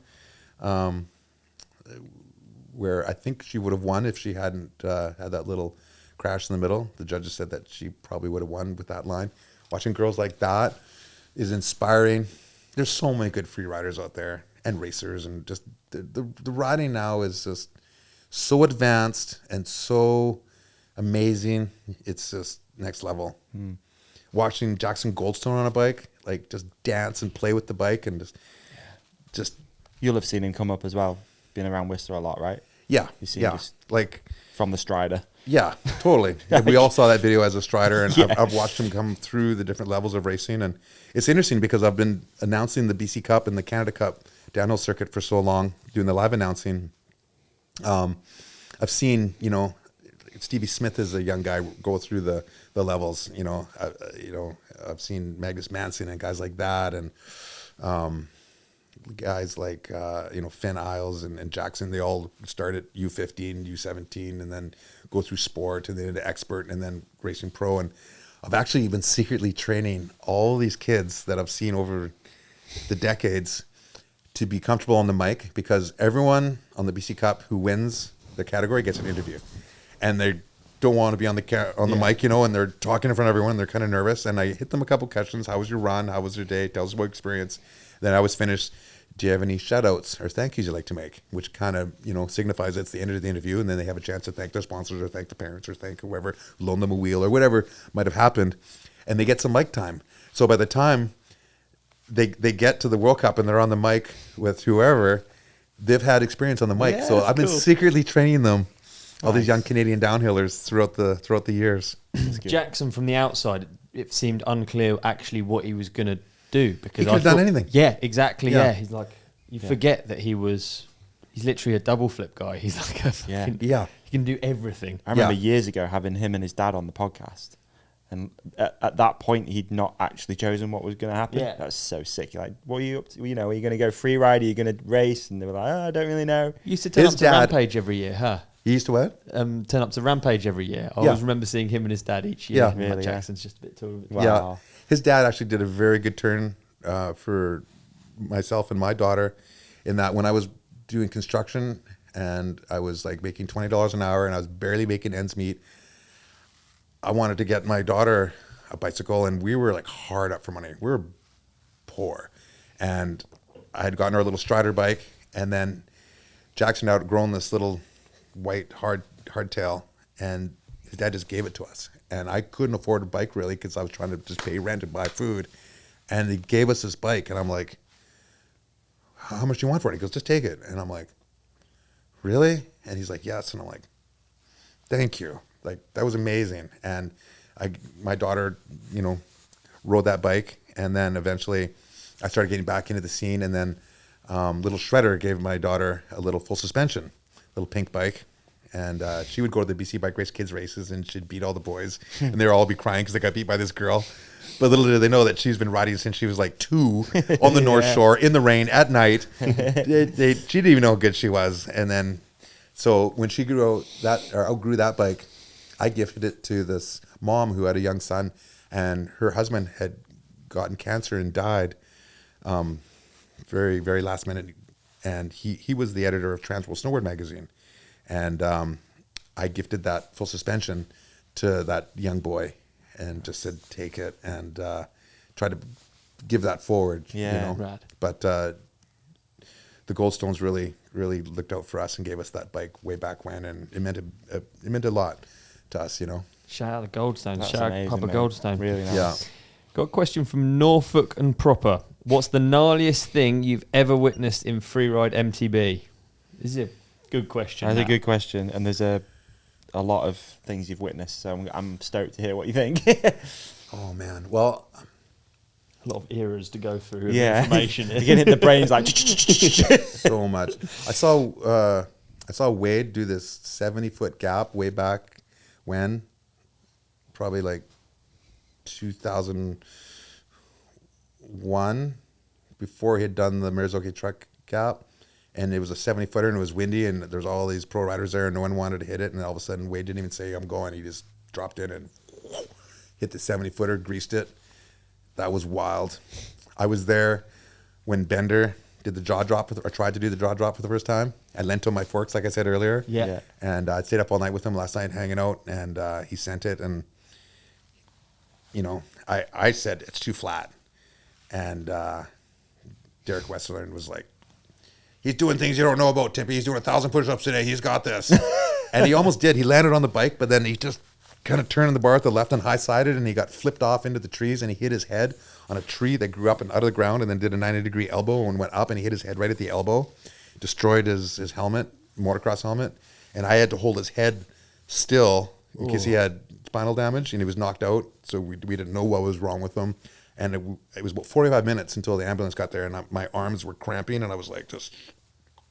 where I think she would have won if she hadn't had that little crash in the middle. The judges said that she probably would have won with that line. Watching girls like that is inspiring. There's so many good free riders out there, and racers, and just the riding now is just so advanced and so amazing. It's just next level. Watching Jackson Goldstone on a bike, like just dance and play with the bike, and just You'll have seen him come up as well, being around Whistler a lot, right? yeah, You see yeah, just- like From the Strider. yeah, totally. Like, we all saw that video as a strider, and Yeah. I've watched him come through the different levels of racing, and it's interesting because I've been announcing the BC Cup and the Canada Cup downhill circuit for so long, doing the live announcing. I've seen, you know, Stevie Smith is a young guy go through the levels. You know, I've seen Magnus Manson and guys like that, and guys like Finn Isles and Jackson. They all start at U15, U17, and then go through sport and then into expert and then racing pro. And I've actually been secretly training all these kids that I've seen over the decades to be comfortable on the mic, because everyone on the BC Cup who wins the category gets an interview, and they don't want to be on the mic, and they're talking in front of everyone. They're kind of nervous, and I hit them a couple questions. How was your run? How was your day? Tell us about experience. Then I was finished. Do you have any shout outs or thank yous you'd like to make? Which kind of, signifies it's the end of the interview, and then they have a chance to thank their sponsors or thank the parents or thank whoever loaned them a wheel or whatever might have happened, and they get some mic time. So by the time they get to the World Cup and they're on the mic with whoever, they've had experience on the mic. Yeah, so I've been cool. secretly training them, all these young Canadian downhillers throughout the years. Jackson, from the outside, it seemed unclear actually what he was going to do, because He could have done anything. Yeah, exactly. Yeah. Yeah, he's like, forget that he's literally a double flip guy. He's like a fucking, he can do everything. I remember years ago having him and his dad on the podcast, and at that point he'd not actually chosen what was going to happen. Yeah. That was so sick. You're like, what are you up to? Are you going to go free ride? Are you going to race? And they were like, I don't really know. You used to turn His up to dad- Rampage every year, huh? He used to what? Turn up to Rampage every year. I Yeah. always remember seeing him and his dad each year. Yeah. Like, Really, yeah. Jackson's just a bit taller. Wow. Yeah. His dad actually did a very good turn for myself and my daughter, in that when I was doing construction and I was like making $20 an hour and I was barely making ends meet, I wanted to get my daughter a bicycle, and we were like hard up for money. We were poor. And I had gotten our little Strider bike, and then Jackson had outgrown this little white hardtail, and his dad just gave it to us. And I couldn't afford a bike really, because I was trying to just pay rent and buy food. And he gave us this bike, and I'm like, how much do you want for it? He goes, just take it. And I'm like, really? And he's like, yes. And I'm like, thank you. Like, that was amazing. And my daughter, rode that bike. And then eventually I started getting back into the scene. And then little Shredder gave my daughter a little full suspension, little pink bike. And she would go to the BC Bike Race Kids races, and she'd beat all the boys. And they'd all be crying because they got beat by this girl. But little did they know that she's been riding since she was like 2 on the North Shore in the rain at night. She didn't even know how good she was. And then, so when she outgrew that bike, I gifted it to this mom who had a young son, and her husband had gotten cancer and died very, very last minute. And he was the editor of Trans World Snowboard magazine. And I gifted that full suspension to that young boy, and just said, take it, and try to give that forward. Yeah. Rad. But the Goldstones really, really looked out for us and gave us that bike way back when, and it meant a lot to us. Shout out the Goldstone. That's Shout out amazing, Papa mate. Goldstone. Really nice. Yeah. Got a question from Norfolk and Proper. What's the gnarliest thing you've ever witnessed in Freeride MTB? This is a good question. That's a that. good question, and there's a lot of things you've witnessed, so I'm stoked to hear what you think. Oh man. Well, A lot of eras to go through. Of Yeah, information. you get in the brains like. so much. I saw Wade do this 70-foot gap way back when, probably like 2001, before he had done the Marizoki truck gap, and it was a 70-footer and it was windy, and there's all these pro riders there and no one wanted to hit it, and all of a sudden Wade didn't even say I'm going. He just dropped in and hit the 70-footer, greased it. That was wild. I was there when Bender did the jaw drop, or tried to do the jaw drop for the first time. I lent him my forks, like I said earlier. Yeah. Yeah. And I stayed up all night with him last night hanging out, and he sent it, and I said it's too flat, and Derek Westerland was like, he's doing things you don't know about, Tippie. He's doing 1,000 push-ups today. He's got this. And he almost did. He landed on the bike, but then he just kind of turned the bar at the left and high-sided, and he got flipped off into the trees, and he hit his head on a tree that grew up and out of the ground, and then did a 90-degree elbow and went up, and he hit his head right at the elbow, destroyed his helmet, motocross helmet, and I had to hold his head still in case he had spinal damage, and he was knocked out, so we didn't know what was wrong with him. And it was about 45 minutes until the ambulance got there, and my arms were cramping, and I was like just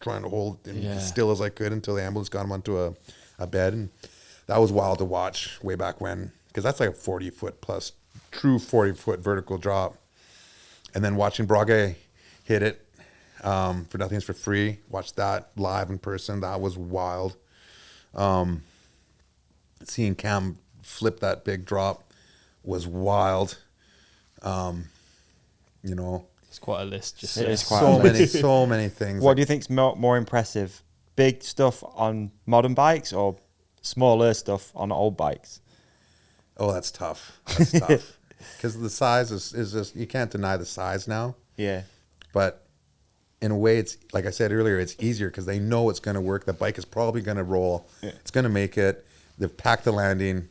trying to hold him as still as I could until the ambulance got him onto a bed. And that was wild to watch way back when, because that's like a 40-foot plus, true 40-foot vertical drop. And then watching Brage hit it for Nothing's for Free, watch that live in person, that was wild. Seeing Cam flip that big drop was wild. It's quite a list. Just It is quite so many things. What do you think's more impressive? Big stuff on modern bikes or smaller stuff on old bikes? Oh, that's tough. That's tough. Because the size is just, you can't deny the size now. Yeah. But in a way, it's like I said earlier, it's easier because they know it's going to work. The bike is probably going to roll. Yeah. It's going to make it. They've packed the landing.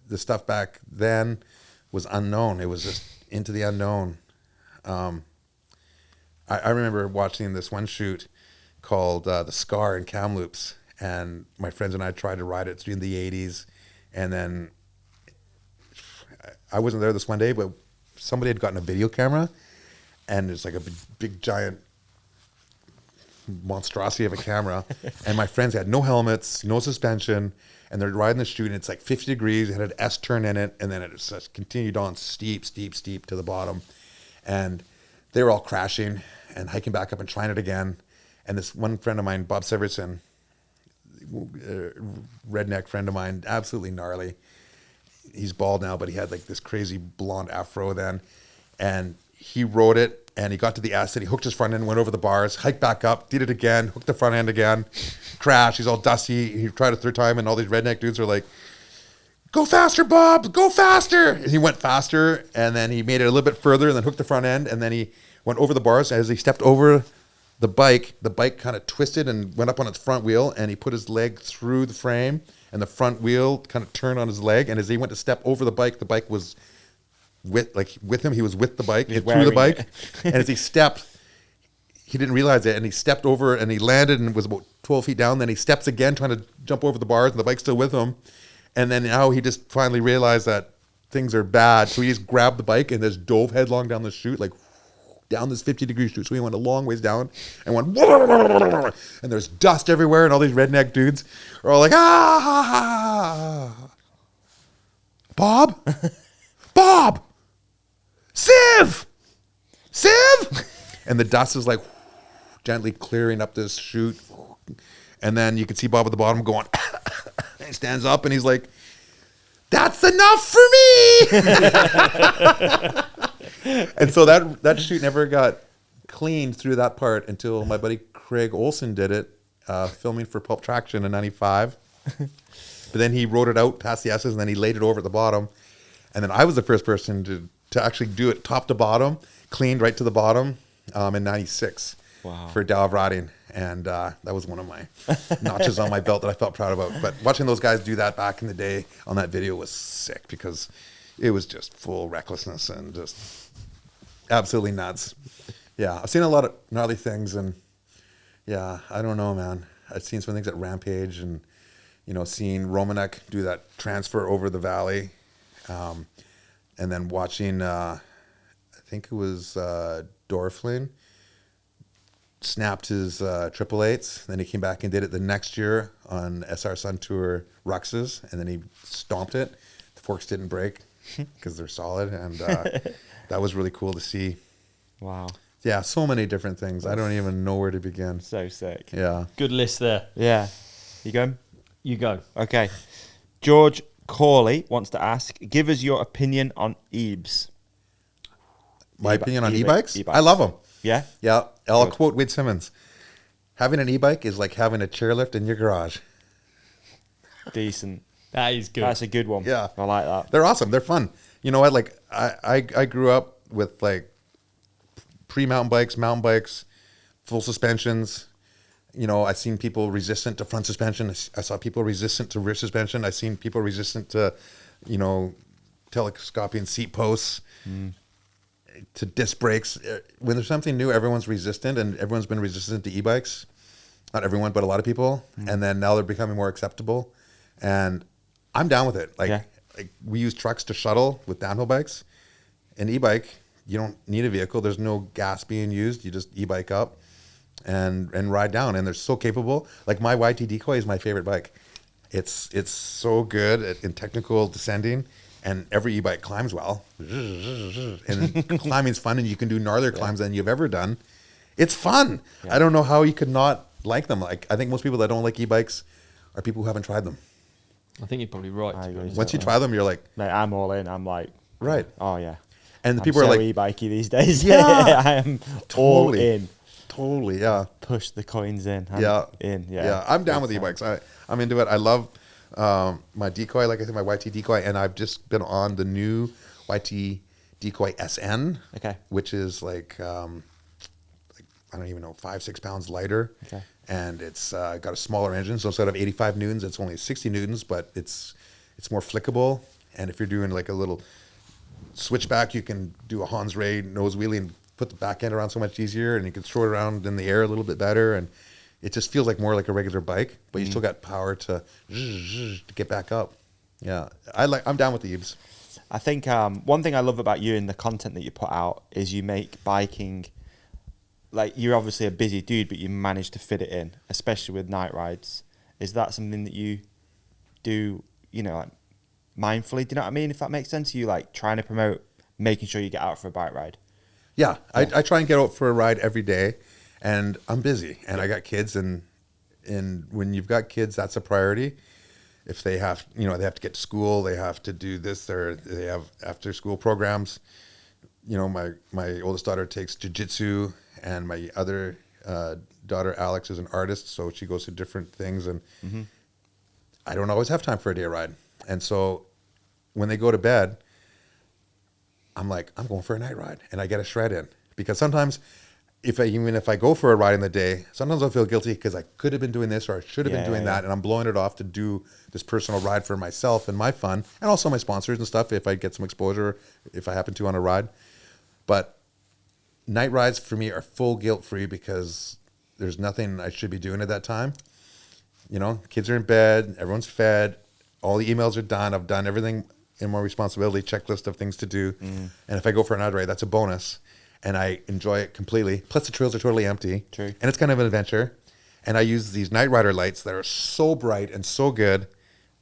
The stuff back then was unknown. It was just into the unknown. I remember watching this one shoot called The Scar in Kamloops, and my friends and I tried to ride it in the 80s, and then I wasn't there this one day, but somebody had gotten a video camera, and it's like a big giant monstrosity of a camera, and my friends had no helmets, no suspension, and they're riding the chute, and it's like 50 degrees, it had an S-turn in it, and then it just continued on steep to the bottom, and they were all crashing and hiking back up and trying it again. And this one friend of mine, Bob Severson, redneck friend of mine, absolutely gnarly. He's bald now, but he had like this crazy blonde afro then. And he rode it, and he got to the S, and he hooked his front end, went over the bars, hiked back up, did it again, hooked the front end again, crashed. He's all dusty. He tried a third time, and all these redneck dudes are like, "Go faster, Bob, go faster." And he went faster, and then he made it a little bit further, and then hooked the front end, and then he went over the bars. As he stepped over the bike kind of twisted and went up on its front wheel, and he put his leg through the frame, and the front wheel kind of turned on his leg. And as he went to step over the bike was with him. He was with the bike and through the bike. And as he stepped, he didn't realize it, and he stepped over and he landed and was about 12 feet down. Then he steps again, trying to jump over the bars, and the bike's still with him. And then now he just finally realized that things are bad. So he just grabbed the bike and just dove headlong down the chute, like down this 50-degree chute. So he went a long ways down and went, and there's dust everywhere, and all these redneck dudes are all like, "Ah, Bob, Bob, Siv, and the dust is like gently clearing up this chute, and then you can see Bob at the bottom going, and he stands up and he's like, "That's enough for me." And so that chute never got cleaned through that part until my buddy Craig Olson did it, filming for Pulp Traction in '95. But then he rode it out past the S's, and then he laid it over at the bottom. And then I was the first person to actually do it top to bottom, cleaned right to the bottom, in '96. Wow. For Dow of Riding. And that was one of my notches on my belt that I felt proud about. But watching those guys do that back in the day on that video was sick, because it was just full recklessness and just absolutely nuts. Yeah, I've seen a lot of gnarly things, and yeah, I don't know, man. I've seen some things at Rampage, and seeing Romanek do that transfer over the valley, and then watching, I think it was Dorflin snapped his 888s. Then he came back and did it the next year on SR Sun Tour Ruxes, and then he stomped it. The forks didn't break because they're solid, and that was really cool to see. Wow. Yeah, so many different things. I don't even know where to begin. So sick. Yeah. Good list there. Yeah. You going? You go. Okay. George Corley wants to ask, give us your opinion on EBs. My opinion on e-bikes? I love them. Yeah? Yeah. I'll quote Wade Simmons. Having an e-bike is like having a chairlift in your garage. Decent. That is good. That's a good one. Yeah. I like that. They're awesome. They're fun. You know what? Like, I grew up with like pre-mountain bikes, full suspensions. I've seen people resistant to front suspension. I saw people resistant to rear suspension. I've seen people resistant to, telescoping seat posts, to disc brakes. When there's something new, everyone's resistant, and everyone's been resistant to e-bikes. Not everyone, but a lot of people. And then now they're becoming more acceptable. And I'm down with it. Like we use trucks to shuttle with downhill bikes. An e-bike, you don't need a vehicle. There's no gas being used. You just e-bike up and ride down. And they're so capable. Like my YT Decoy is my favorite bike. It's so good in technical descending, and every e-bike climbs well. And climbing's fun, and you can do gnarlier climbs than you've ever done. It's fun. Yeah. I don't know how you could not like them. Like, I think most people that don't like e-bikes are people who haven't tried them. I think you're probably right. Once you try them, you're like... Mate, I'm all in. I'm like... Right. Oh, yeah. And the I'm people so are like, e-bikey these days. Yeah. I am all in. Totally, yeah. Push the coins in. Yeah. Yeah. I'm down with e-bikes. I'm into it. I love my decoy, like I said, my YT decoy, and I've just been on the new YT decoy SN, Okay. which is like I don't even know, 5-6 pounds lighter. Okay. And it's got a smaller engine, so instead of 85 newtons, it's only 60 newtons, but it's more flickable. And if you're doing like a little switchback, you can do a Hans Ray nose wheelie and put the back end around so much easier, and you can throw it around in the air a little bit better, and it just feels like more like a regular bike, but you still got power to get back up. Yeah, I'm down with the Ebs. I think one thing I love about you and the content that you put out is you make biking, like, you're obviously a busy dude, but you manage to fit it in, especially with night rides. Is that something that you do, you know, like mindfully? Do you know what I mean? If that makes sense, you like trying to promote making sure you get out for a bike ride. Yeah, I try and get out for a ride every day, and I'm busy, and I got kids, and when you've got kids, that's a priority. If they have, they have to get to school, they have to do this, they have after school programs. My oldest daughter takes jiu-jitsu, and my other daughter, Alex, is an artist, so she goes to different things, and I don't always have time for a day ride. And so when they go to bed, I'm like, I'm going for a night ride, and I get a shred in. Because sometimes, if I go for a ride in the day, sometimes I'll feel guilty because I could have been doing this or I should have been doing that, and I'm blowing it off to do this personal ride for myself and my fun, and also my sponsors and stuff if I get some exposure, if I happen to on a ride. But night rides for me are full guilt-free because there's nothing I should be doing at that time. Kids are in bed, everyone's fed, all the emails are done, I've done everything in my responsibility checklist of things to do. And if I go for a night ride, that's a bonus. And I enjoy it completely. Plus the trails are totally empty. True. And it's kind of an adventure. And I use these Night Rider lights that are so bright and so good.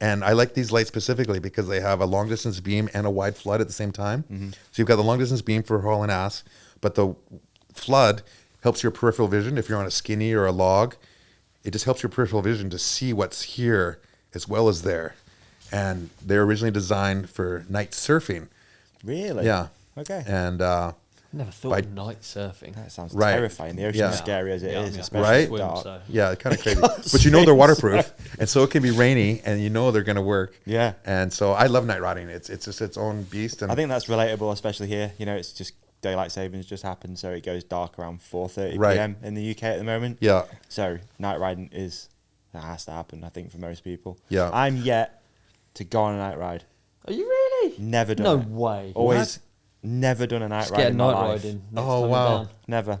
And I like these lights specifically because they have a long distance beam and a wide flood at the same time. So you've got the long distance beam for hauling ass, but the flood helps your peripheral vision. If you're on a skinny or a log, it just helps your peripheral vision to see what's here as well as there. And they're originally designed for night surfing. Really? Yeah. Okay. And Never thought of night surfing. That sounds Right. terrifying. The ocean's Yeah. scary as it is, Yeah. especially Right? Swim, dark. so. yeah, it's kind of crazy. But they're waterproof, and so it can be rainy, and they're going to work. Yeah. And so I love night riding. It's just its own beast. And I think that's relatable, especially here. It's just daylight savings just happened, so it goes dark around 4:30 Right. p.m. in the UK at the moment. yeah, So night riding that has to happen, I think, for most people. Yeah. I'm yet to go on a night ride. Are you really? Never done No it. way. Always never done a night Just ride get a in my night life. ride in. Next Oh, time wow. down. Never.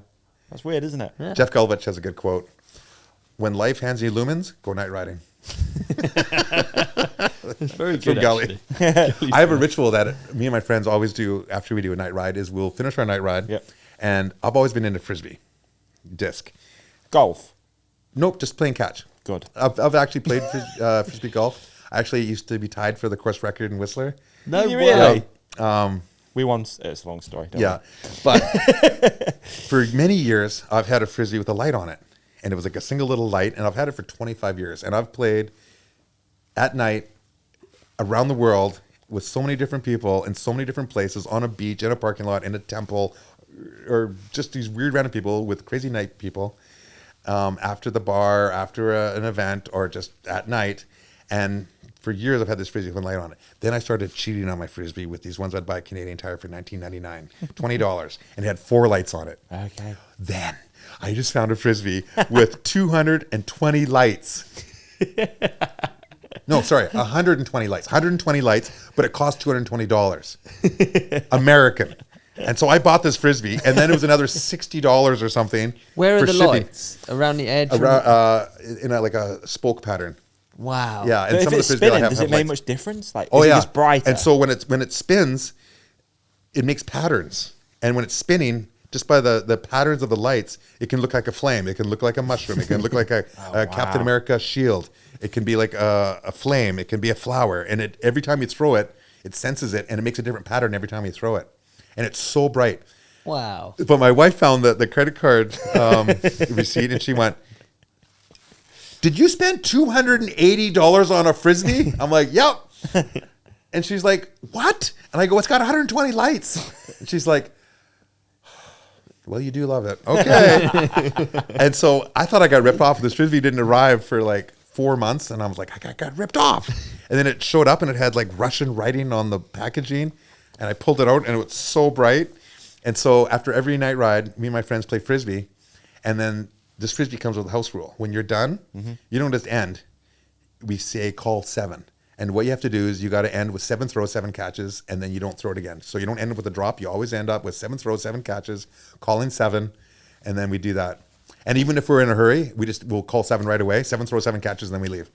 That's weird, isn't it? Yeah. Jeff Galvich has a good quote: "When life hands you lumens, go night riding." It's very From good, Gully. actually. I have a ritual that me and my friends always do after we do a night ride. Is we'll finish our night ride, Yep. and I've always been into frisbee, disc. Golf. Nope, just playing catch. Good. I've actually played frisbee golf. I actually used to be tied for the course record in Whistler. No Did you way. really? We once. It's a long story. Don't Yeah, but for many years I've had a frisbee with a light on it, and it was like a single little light, and I've had it for 25 years, and I've played at night around the world with so many different people in so many different places, on a beach, in a parking lot, in a temple, or just these weird random people with crazy night people, after the bar, after an event, or just at night. And for years I've had this frisbee with a light on it. Then I started cheating on my frisbee with these ones I'd buy at Canadian Tire for $19.99, $20, and it had 4 lights on it. Okay. Then I just found a frisbee with 220 lights. No, sorry, 120 lights. 120 lights, but it cost $220 American. And so I bought this frisbee, and then it was another $60 or something. Where are for the shipping. lights? Around the edge? Around, in like a spoke pattern. Wow. Yeah, and But if some of the it's frisbee spinning, I have does have it make lights. much difference? Like, Oh is it yeah, just brighter? and so when it spins, it makes patterns. And when it's spinning, just by the patterns of the lights, it can look like a flame. It can look like a mushroom. It can look like a Captain America shield. It can be like a flame. It can be a flower. And every time you throw it, it senses it, and it makes a different pattern every time you throw it. And it's so bright. Wow. But my wife found the credit card receipt, and she went, "Did you spend $280 on a frisbee?" I'm like, "Yep." And she's like, what? And I go, it's got 120 lights. And she's like, well, you do love it. Okay. And so I thought I got ripped off. This Frisbee didn't arrive for like 4 months. And I was like, I got ripped off. And then it showed up and it had like Russian writing on the packaging. And I pulled it out and it was so bright. And so after every night ride, me and my friends play Frisbee. And then this Frisbee comes with a house rule. When you're done, you don't just end. We say call 7. And what you have to do is you got to end with 7 throws, 7 catches, and then you don't throw it again. So you don't end up with a drop. You always end up with 7 throws, 7 catches, calling 7, and then we do that. And even if we're in a hurry, we'll call 7 right away. 7 throws, 7 catches, and then we leave.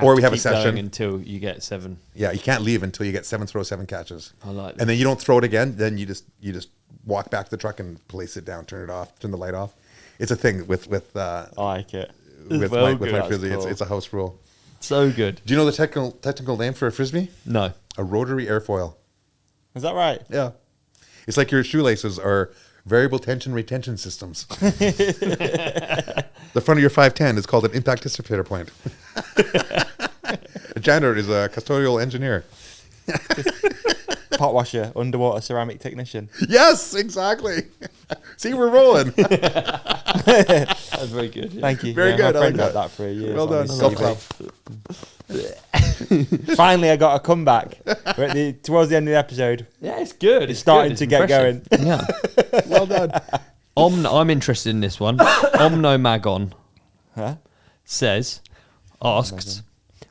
Or we have a session until you get 7. Yeah, you can't leave until you get 7 throws, 7 catches. I like that. And then you don't throw it again. Then you just walk back to the truck and place it down, turn it off, turn the light off. It's a thing with I like it. with my Frisbee. Cool. It's a house rule. So good. Do you know the technical name for a Frisbee? No. A rotary airfoil. Is that right? Yeah. It's like your shoelaces are variable tension retention systems. The front of your 510 is called an impact dissipator point. A janitor is a custodial engineer. Pot washer, underwater ceramic technician. Yes, exactly. See, we're rolling. That's very good. Yeah. Thank you. Very good. My I friend like had that for a year. Well done. Golf club. Finally, I got a comeback. We're at towards the end of the episode. Yeah, it's good. It's starting to get going. Yeah. Well done. I'm interested in this one. Omnomagon asks,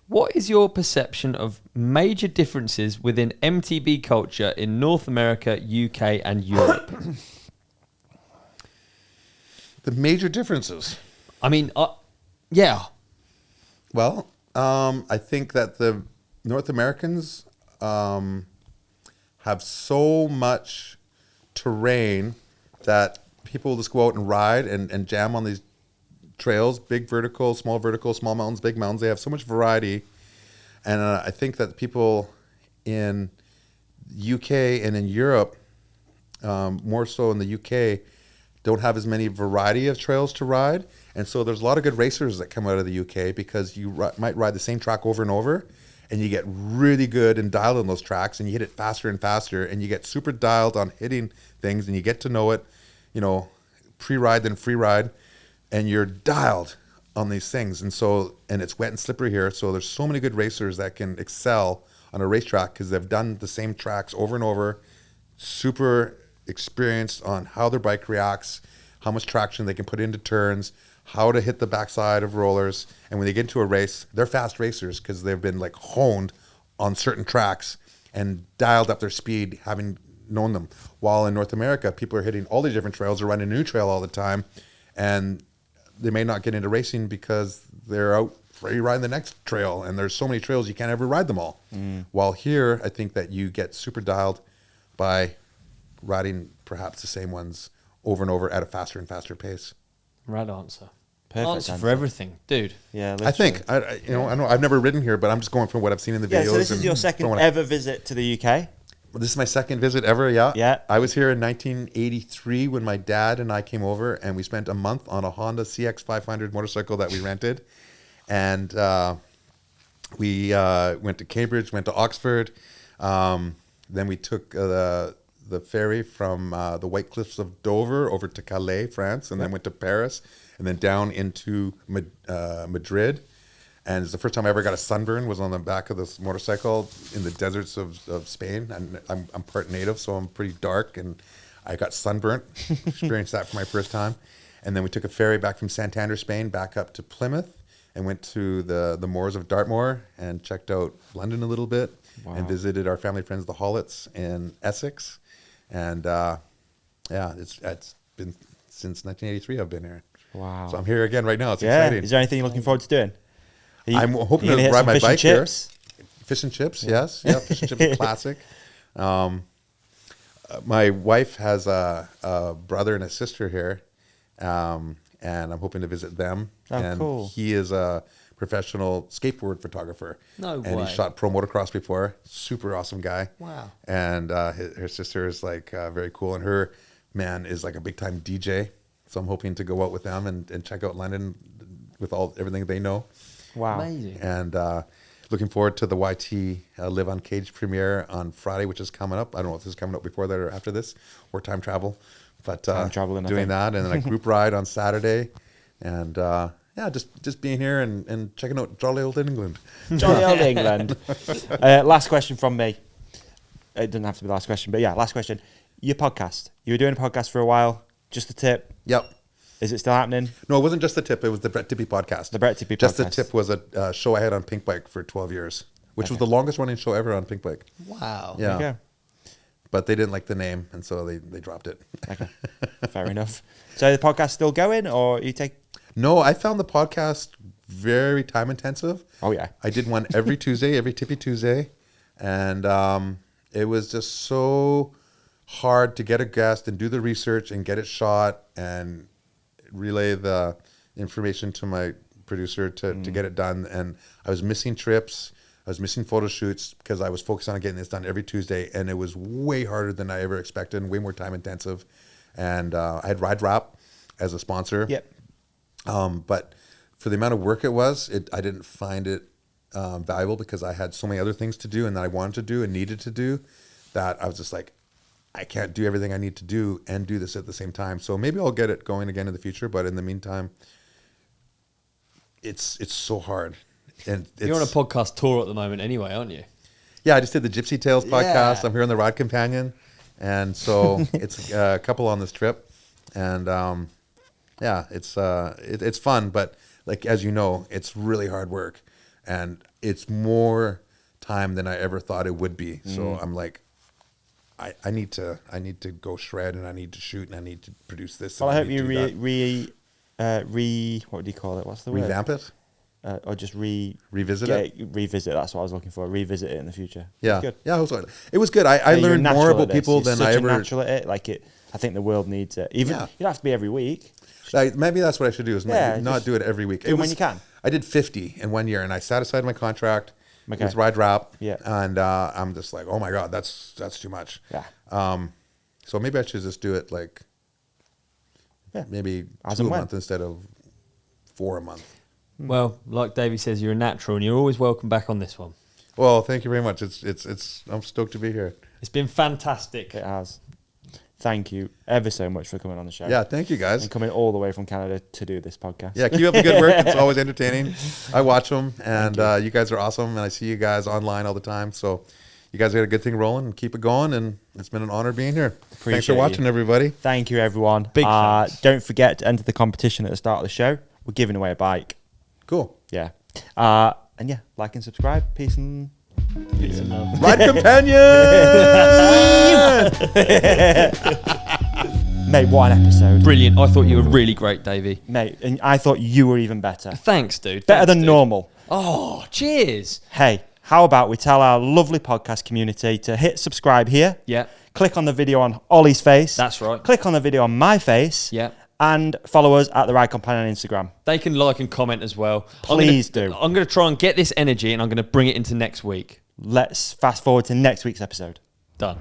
what is your perception of major differences within MTB culture in North America, UK, and Europe? The major differences. I mean, yeah. Well, I think that the North Americans have so much terrain that people just go out and ride and jam on these trails, big vertical, small mountains, big mountains. They have so much variety. And I think that people in UK and in Europe, more so in the UK, don't have as many variety of trails to ride. And so there's a lot of good racers that come out of the UK because you might ride the same track over and over and you get really good and dialed on those tracks and you hit it faster and faster and you get super dialed on hitting things and you get to know it, pre-ride then free ride, and you're dialed on these things. And so, and it's wet and slippery here. So there's so many good racers that can excel on a racetrack because they've done the same tracks over and over, super experienced on how their bike reacts, how much traction they can put into turns, how to hit the backside of rollers. And when they get into a race, they're fast racers because they've been like honed on certain tracks and dialed up their speed, having known them. While in North America, people are hitting all these different trails, or running a new trail all the time, and they may not get into racing because they're out free riding the next trail, and there's so many trails you can't ever ride them all. While here, I think that you get super dialed by riding perhaps the same ones over and over at a faster and faster pace. Right answer. Perfect answer for everything, dude. Yeah, I think I know I've never ridden here, but I'm just going from what I've seen in the videos. Yeah, so this is your second ever visit to the UK. This is my second visit ever. Yeah. Yeah. I was here in 1983 when my dad and I came over, and we spent a month on a Honda CX500 motorcycle that we rented, and we went to Cambridge, went to Oxford, then we took the ferry from the White Cliffs of Dover over to Calais, France, and then went to Paris, and then down into Madrid. And it's the first time I ever got a sunburn was on the back of this motorcycle in the deserts of Spain. And I'm part native, so I'm pretty dark, and I got sunburnt. Experienced that for my first time. And then we took a ferry back from Santander, Spain, back up to Plymouth, and went to the moors of Dartmoor and checked out London a little bit, and visited our family friends, the Hollits in Essex. And it's been since 1983 I've been here. Wow. So I'm here again right now. It's exciting. Is there anything you're looking forward to doing? I'm hoping to ride my bike here. Fish and chips, yes. Yeah, fish and chips are classic. My wife has a brother and a sister here, and I'm hoping to visit them. Oh, and cool. He is a professional skateboard photographer. No and way. He shot pro motocross before. Super awesome guy. Wow. And her sister is like very cool, and her man is like a big time DJ. So I'm hoping to go out with them and check out London with everything they know. Wow. Amazing. And looking forward to the YT Live on Cage premiere on Friday, which is coming up. I don't know if this is coming up before that or after this, or time travel. But Time traveling, doing that, and then a group ride on Saturday. And yeah, just being here and checking out jolly old England. Jolly old England. Last question from me. It doesn't have to be the last question, but yeah, last question. Your podcast. You were doing a podcast for a while. Just the tip. Yep. Is it still happening? No, it wasn't just the tip. It was the Brett Tippie podcast. The Brett Tippie podcast. Just the tip was a show I had on Pink Bike for 12 years, which was the longest running show ever on Pink Bike. Wow. Yeah. Okay. But they didn't like the name, and so they dropped it. Okay. Fair enough. So the podcast still going, or you take? No, I found the podcast very time intensive. Oh yeah. I did one every Tuesday, every Tippie Tuesday, and it was just so hard to get a guest and do the research and get it shot and relay the information to my producer to get it done. And I was missing trips. I was missing photo shoots because I was focused on getting this done every Tuesday, and it was way harder than I ever expected and way more time intensive. And I had Ride Wrap as a sponsor. Yep. But for the amount of work it was, I didn't find it valuable because I had so many other things to do and that I wanted to do and needed to do that I was just like, I can't do everything I need to do and do this at the same time. So maybe I'll get it going again in the future. But in the meantime, it's so hard. And You're on a podcast tour at the moment anyway, aren't you? Yeah, I just did the Gypsy Tales podcast. Yeah. I'm here on the Ride Companion. And so it's a couple on this trip. And yeah, it's fun. But like, as you know, it's really hard work. And it's more time than I ever thought it would be. So I'm like, I need to go shred, and I need to shoot, and I need to produce this. Well, I hope need you to do that. what do you call it? What's the word? Revamp it. Or just Revisit it? it. Revisit. That's what I was looking for. Revisit it in the future. Yeah, Good. yeah. It was good. I You're learned natural more at about this. people You're than such I a ever. natural at it. Like it. I think the world needs it. Even you don't have to be every week. Maybe that's what I should do. Is not do it every week. Do it when you can. I did 50 in 1 year, and I sat aside my contract Okay. with Ride Wrap. Yeah. And I'm just like, oh my god, that's too much. Yeah. So maybe I should just do it like maybe As 2 and a when. month instead of 4 a month. Well, like Davey says, you're a natural, and you're always welcome back on this one. Well, thank you very much. It's I'm stoked to be here. It's been fantastic. It has. Thank you ever so much for coming on the show. Yeah, thank you guys. And coming all the way from Canada to do this podcast. Yeah, keep up the good work. It's always entertaining. I watch them, and you guys are awesome, and I see you guys online all the time. So you guys got a good thing rolling, and keep it going, and it's been an honor being here. Thanks for Appreciate watching, you. everybody. Thank you, everyone. Big thanks. Don't forget to enter the competition at the start of the show. We're giving away a bike. Cool. Yeah. And yeah, like and subscribe. Peace and love. Ride Companion! Mate, what an episode. Brilliant. I thought you were really great, Davey. Mate, and I thought you were even better. Thanks, dude. Better Thanks, than dude. normal. Oh, cheers. Hey, how about we tell our lovely podcast community to hit subscribe here. Yeah. Click on the video on Olly's face. That's right. Click on the video on my face. Yeah. And follow us at The Ride Companion on Instagram. They can like and comment as well. Please do. I'm going to try and get this energy, and I'm going to bring it into next week. Let's fast forward to next week's episode. Done.